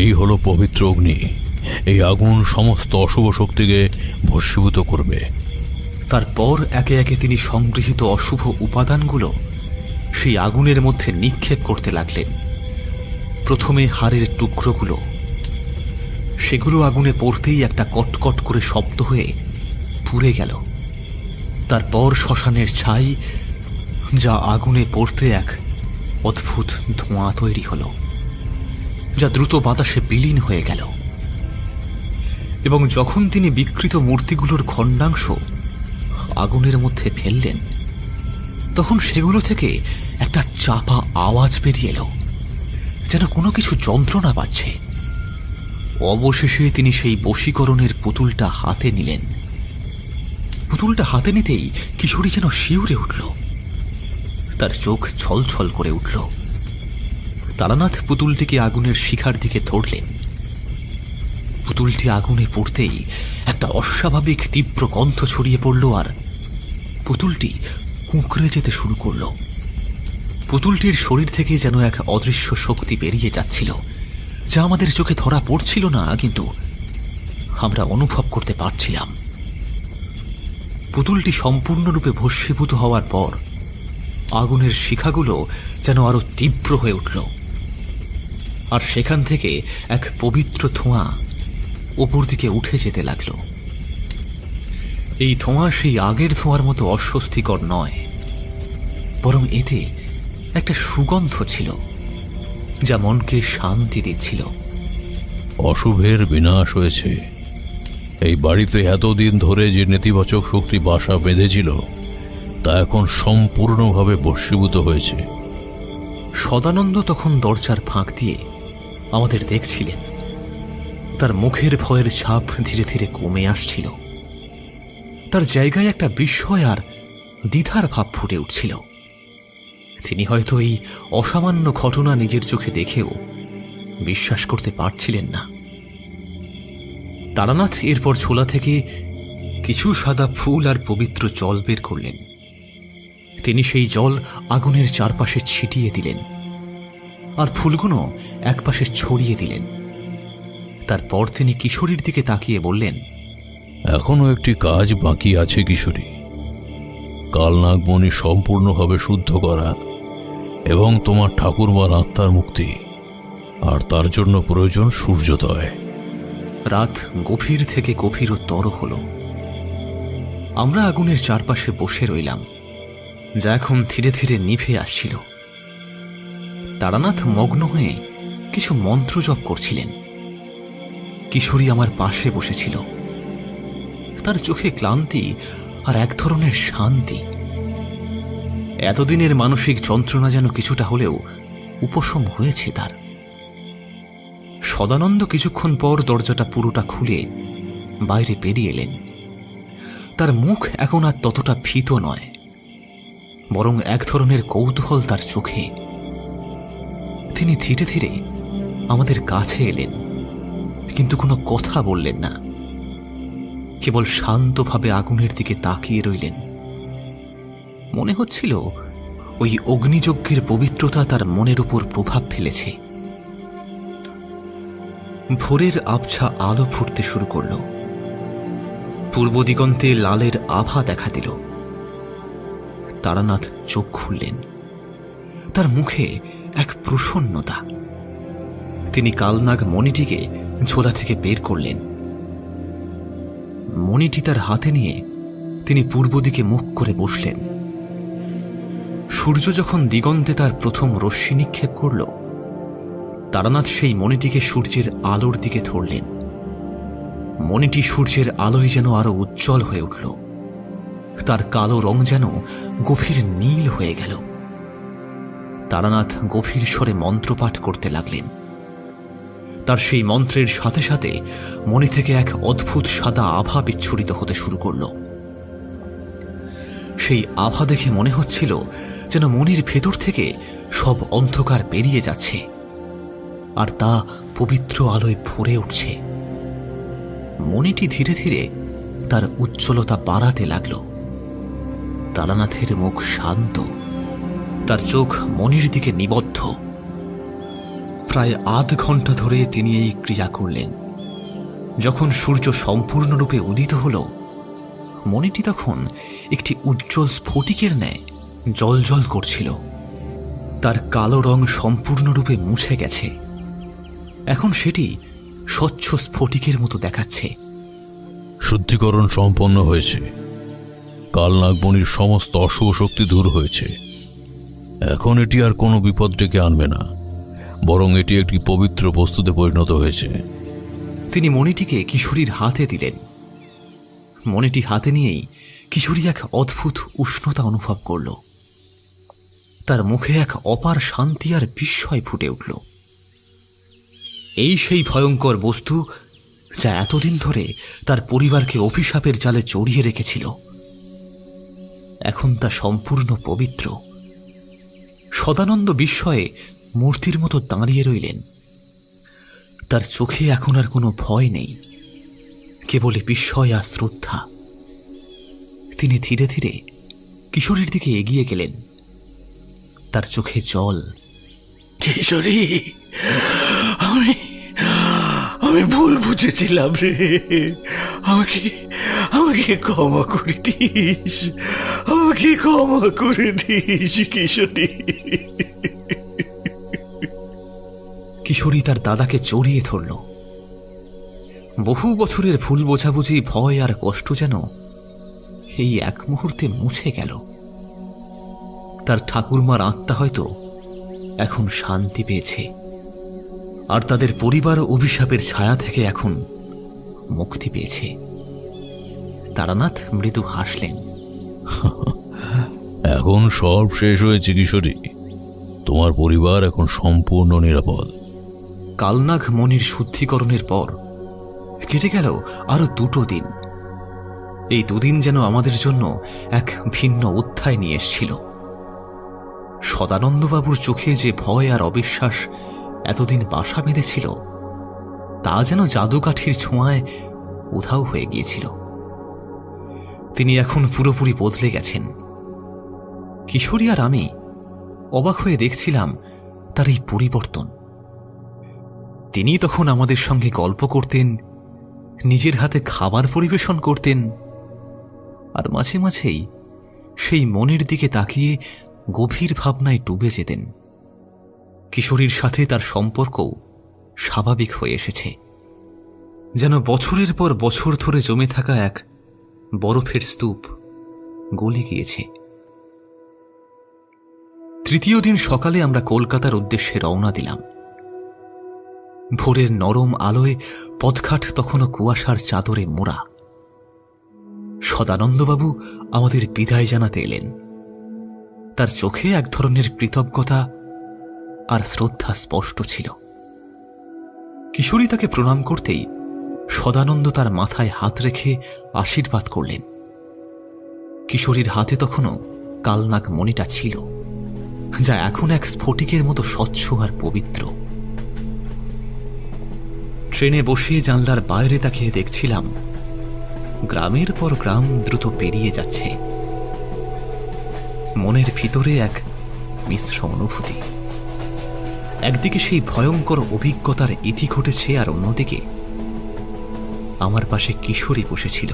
এই হলো পবিত্র অগ্নি। এই আগুন সমস্ত অশুভ শক্তিকে ভস্মীভূত করবে। তারপর একে একে তিনি সংগৃহীত অশুভ উপাদানগুলো সেই আগুনের মধ্যে নিক্ষেপ করতে লাগলেন। প্রথমে হাড়ের টুকরোগুলো, সেগুলো আগুনে পড়তেই একটা কটকট করে শব্দ হয়ে পুড়ে গেল। তারপর শ্মশানের ছাই, যা আগুনে পড়তে এক অদ্ভুত ধোঁয়া তৈরি হল, যা দ্রুত বাতাসে বিলীন হয়ে গেল। এবং যখন তিনি বিকৃত মূর্তিগুলোর খণ্ডাংশ আগুনের মধ্যে ফেললেন, তখন সেগুলো থেকে একটা চাপা আওয়াজ বেরিয়ে এলো, যেন কোনো কিছু যন্ত্রণা পাচ্ছে। অবশেষে তিনি সেই বশীকরণের পুতুলটা হাতে নিলেন। পুতুলটা হাতে নিতেই কিশোরী যেন শিউরে উঠল। তার চোখ ছলছল করে উঠল। তারানাথ পুতুলটিকে আগুনের শিখার দিকে ধরলেন। পুতুলটি আগুনে পড়তেই একটা অস্বাভাবিক তীব্র গন্ধ ছড়িয়ে পড়ল, আর পুতুলটি কুঁকড়ে যেতে শুরু করল। পুতুলটির শরীর থেকে যেন এক অদৃশ্য শক্তি বেরিয়ে যাচ্ছিল, যা আমাদের চোখে ধরা পড়ছিল না, কিন্তু আমরা অনুভব করতে পারছিলাম। পুতুলটি সম্পূর্ণরূপে ভস্মীভূত হওয়ার পর আগুনের শিখাগুলো যেন আরো তীব্র হয়ে উঠল, আর সেখান থেকে এক পবিত্র ধোঁয়া উপর দিকে উঠে যেতে লাগল। এই ধোঁয়া সেই আগের ধোঁয়ার মতো অস্বস্তিকর নয়, বরং এতে একটা সুগন্ধ ছিল, যা মনকে শান্তি দিচ্ছিল। অশুভের বিনাশ হয়েছে। এই বাড়িতে এতদিন ধরে যে নেতিবাচক শক্তি বাসা বেঁধেছিল, তা এখন সম্পূর্ণভাবে ভস্মীভূত হয়েছে। সদানন্দ তখন দরজার ফাঁক দিয়ে আমাদের দেখছিলেন। তার মুখের ভয়ের ছাপ ধীরে ধীরে কমে আসছিল। তার জায়গায় একটা বিস্ময় আর দ্বিধার ভাব ফুটে উঠছিল। তিনি হয়তো এই অসামান্য ঘটনা নিজের চোখে দেখেও বিশ্বাস করতে পারছিলেন না। তারানাথ এরপর ঝোলা থেকে কিছু সাদা ফুল আর পবিত্র জল বের করলেন। তিনি সেই জল আগুনের চারপাশে ছিটিয়ে দিলেন, আর ফুলগুলো একপাশে ছড়িয়ে দিলেন। তারপর তিনি কিশোরীর দিকে তাকিয়ে বললেন, এখনো একটি কাজ বাকি আছে কিশোরী। কালনাগমণি সম্পূর্ণভাবে শুদ্ধ করা এবং তোমার ঠাকুরমার আত্মার মুক্তি, আর তার জন্য প্রয়োজন সূর্যোদয়। রাত গভীর থেকে গভীরতর হল। আমরা আগুনের চারপাশে বসে রইলাম, যা এখন ধীরে ধীরে নিভে আসছিল। তারানাথ মগ্ন হয়ে কিছু মন্ত্র জপ করছিলেন। কিশোরী আমার পাশে বসেছিল। তার চোখে ক্লান্তি আর এক ধরনের শান্তি। এতদিনের মানসিক যন্ত্রণা যেন কিছুটা হলেও উপশম হয়েছে তার। সদানন্দ কিছুক্ষণ পর দরজাটা পুরোটা খুলে বাইরে বেরিয়ে এলেন। তার মুখ এখন আর ততটা ভীত নয়, বরং এক ধরনের কৌতূহল তার চোখে। তিনি ধীরে ধীরে আমাদের কাছে এলেন, কিন্তু কোনো কথা বললেন না। কেবল শান্তভাবে আগুনের দিকে তাকিয়ে রইলেন। মনে হচ্ছিল ওই অগ্নিযজ্ঞের পবিত্রতা তার মনের উপর প্রভাব ফেলেছে। ভোরের আবছা আলো ফুটতে শুরু করল। পূর্ব দিগন্তে লালের আভা দেখা দিল। তারানাথ চোখ খুললেন। তার মুখে এক প্রসন্নতা। তিনি কালনাগ মণিটিকে ঝোলা থেকে বের করলেন। মণিটি তার হাতে নিয়ে তিনি পূর্ব দিকে মুখ করে বসলেন। সূর্য যখন দিগন্তে তার প্রথম রশ্মি নিক্ষেপ করল, তারানাথ সেই মণিটিকে সূর্যের আলোর দিকে ধরলেন। মণিটি সূর্যের আলোয় যেন আরো উজ্জ্বল হয়ে উঠল। তার কালো রং যেন গভীর নীল হয়ে গেল। তারানাথ গভীর স্বরে মন্ত্রপাঠ করতে লাগলেন। তার সেই মন্ত্রের সাথে সাথে মণি থেকে এক অদ্ভুত সাদা আভা বিচ্ছুরিত হতে শুরু করল। সেই আভা দেখে মনে হচ্ছিল যেন মনির ভেতর থেকে সব অন্ধকার বেরিয়ে যাচ্ছে, আর তা পবিত্র আলোয় ভরে উঠছে। মণিটি ধীরে ধীরে তার উজ্জ্বলতা বাড়াতে লাগল। তারানাথের মুখ শান্ত, তার চোখ মনির দিকে নিবদ্ধ। প্রায় আধ ঘন্টা ধরে তিনি এই ক্রিয়া করলেন। যখন সূর্য সম্পূর্ণরূপে উদিত হল, মণিটি তখন একটি উজ্জ্বল স্ফটিকের ন্যায় জ্বলজ্বল করছিল। তার কালো রং সম্পূর্ণরূপে মুছে গেছে। এখন সেটি স্বচ্ছ স্ফটিকের মতো দেখাচ্ছে। শুদ্ধিকরণ সম্পন্ন হয়েছে। কালনাগমণির সমস্ত অশুভ শক্তি দূর হয়েছে। এখন এটি আর কোনো বিপদ ডেকে আনবে না, বরং এটি একটি পবিত্র বস্তুতে পরিণত হয়েছে। তিনি মণিটিকে কিশোরীর হাতে দিলেন। মণিটি হাতে নিয়েই কিশোরী এক অদ্ভুত উষ্ণতা অনুভব করল। তার মুখে এক অপার শান্তি আর বিস্ময় ফুটে উঠল। এই সেই ভয়ঙ্কর বস্তু যা এতদিন ধরে তার পরিবারকে অভিশাপের জালে জড়িয়ে রেখেছিল। এখন তা সম্পূর্ণ পবিত্র। সদানন্দ বিস্ময়ে মূর্তির মতো দাঁড়িয়ে রইলেন। তার চোখে এখন আর কোনো ভয় নেই, কেবলই বিস্ময় আর শ্রদ্ধা। তিনি ধীরে ধীরে কিশোরীর দিকে এগিয়ে গেলেন। তার চোখে জল। কিশোরী, আমি আমি ভুল বুঝেছিলাম রে। আমাকে আমাকে ক্ষমা করে দিস, আমাকে ক্ষমা করে দিস কিশোরী। কিশোরী তার দাদাকে জড়িয়ে ধরল। বহু বছরের ভুল বোঝাবুঝি, ভয় আর কষ্ট যেন এই এক মুহূর্তে মুছে গেল। তার ঠাকুরমার আত্মা হয়তো এখন শান্তি পেয়েছে, আর তাদের পরিবার অভিশাপের ছায়া থেকে এখন মুক্তি পেয়েছে। তারানাথ মৃদু হাসলেন। এখন সব শেষ হয়েছে কিশোরী। তোমার পরিবার এখন সম্পূর্ণ নিরাপদ। কালনাগ মনির শুদ্ধিকরণের পর কেটে গেল আরো 2 দিন। এই 2 দিন যেন আমাদের জন্য এক ভিন্ন অধ্যায় নিয়ে এসেছিল। সদানন্দবাবুর চোখে যে ভয় আর অবিশ্বাস এতদিন বাসা বেঁধেছিল, তা যেন জাদুকাঠির ছোঁয়ায় উধাও হয়ে গিয়েছিল। তিনি এখন পুরোপুরি বদলে গেছেন। কিশোরী আর আমি অবাক হয়ে দেখছিলাম তার এই পরিবর্তন। তিনি তখন আমাদের সঙ্গে গল্প করতেন, নিজের হাতে খাবার পরিবেশন করতেন, আর মাঝে মাঝেই সেই মনের দিকে তাকিয়ে গভীর ভাবনায় ডুবে যেতেন। কিশোরীর সাথে তার সম্পর্কও স্বাভাবিক হয়ে এসেছে, যেন বছরের পর বছর ধরে জমে থাকা এক বরফের স্তূপ গলে গিয়েছে। তৃতীয় দিন সকালে আমরা কলকাতার উদ্দেশ্যে রওনা দিলাম। ভোরের নরম আলোয় পথঘাট তখনও কুয়াশার চাদরে মোড়া। সদানন্দবাবু আমাদের বিদায় জানাতে এলেন। তার চোখে এক ধরনের কৃতজ্ঞতা আর শ্রদ্ধা স্পষ্ট ছিল। কিশোরী তাকে প্রণাম করতেই সদানন্দ তার মাথায় হাত রেখে আশীর্বাদ করলেন। কিশোরীর হাতে তখনও কালনাগ মণিটা ছিল, যা এখন এক স্ফটিকের মতো স্বচ্ছ আর পবিত্র। ট্রেনে বসে জানলার বাইরে তাকিয়ে দেখছিলাম গ্রামের পর গ্রাম দ্রুত পেরিয়ে যাচ্ছে। মনের ভিতরে এক মিশ্র অনুভূতি। একদিকে সেই ভয়ঙ্কর অভিজ্ঞতার ইতি ঘটেছে, আর অন্যদিকে আমার পাশে কিশোরী বসেছিল,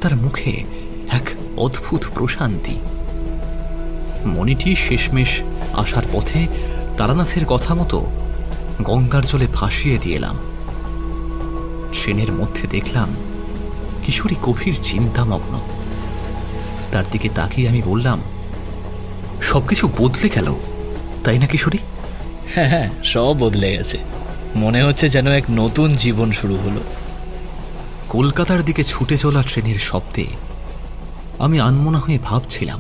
তার মুখে এক অদ্ভুত প্রশান্তি। মণিটি শেষমেশ আসার পথে তারানাথের কথা মতো গঙ্গার জলে ভাসিয়ে দিয়েলাম। ট্রেনের মধ্যে দেখলাম কিশোরী গভীর চিন্তামগ্ন। তার দিকে তাকিয়ে আমি বললাম, সবকিছু বদলে গেল তাই না কিশোরী? হ্যাঁ, সব বদলে গেছে। মনে হচ্ছে যেন এক নতুন জীবন শুরু হলো। কলকাতার দিকে ছুটে চলা ট্রেনের শব্দে আমি আনমনা হয়ে ভাবছিলাম,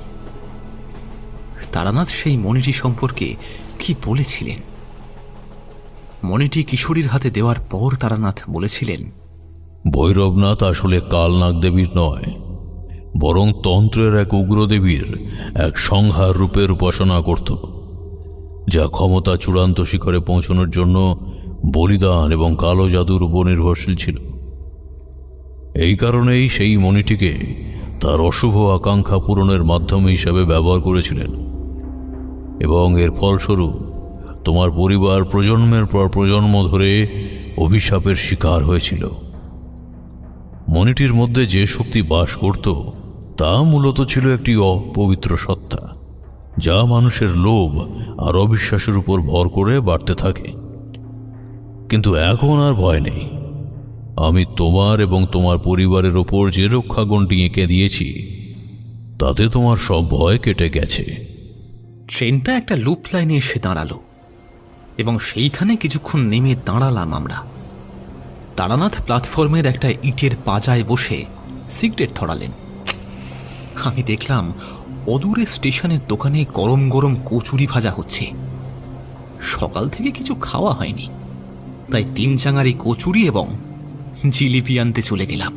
তারানাথ সেই মণিটি সম্পর্কে কি বলেছিলেন। মণিটি কিশোরীর হাতে দেওয়ার পর তারানাথ বলেছিলেন, ভৈরবনাথ আসলে কালনাগ দেবীর নয়, বরং তন্ত্রের এক উগ্রদেবীর এক সংহার রূপের উপাসনা করত, যা ক্ষমতা চূড়ান্ত শিখরে পৌঁছানোর জন্য বলিদান এবং কালো জাদুর উপর নির্ভরশীল ছিল। এই কারণেই সেই মণিটিকে তার অশুভ আকাঙ্ক্ষা পূরণের মাধ্যম হিসাবে ব্যবহার করেছিলেন, এবং এর ফলস্বরূপ তোমার পরিবার প্রজন্মের পর প্রজন্ম ধরে অভিশাপের শিকার হয়েছিল। মণিটির মধ্যে যে শক্তি বাস করত তা মূলত ছিল একটি অপবিত্র সত্তা, যা মানুষের লোভ আর অবিশ্বাসের উপর ভর করে বাড়তে থাকে। কিন্তু এখন আর ভয় নেই। আমি তোমার এবং তোমার পরিবারের ওপর যে রক্ষাগণটি এঁকে দিয়েছি তাতে তোমার সব ভয় কেটে গেছে। ট্রেনটা একটা লুপ লাইনে এসে দাঁড়ালো এবং সেইখানে কিছুক্ষণ নেমে দাঁড়ালাম আমরা। তারানাথ প্ল্যাটফর্মের একটা ইটের পাজায় বসে সিগারেট ধরালেন। আমি দেখলাম অদূরে স্টেশনের দোকানে গরম গরম কচুরি ভাজা হচ্ছে। সকাল থেকে কিছু খাওয়া হয়নি, তাই 3 চাঙারি কচুরি এবং জিলিপি আনতে চলে গেলাম।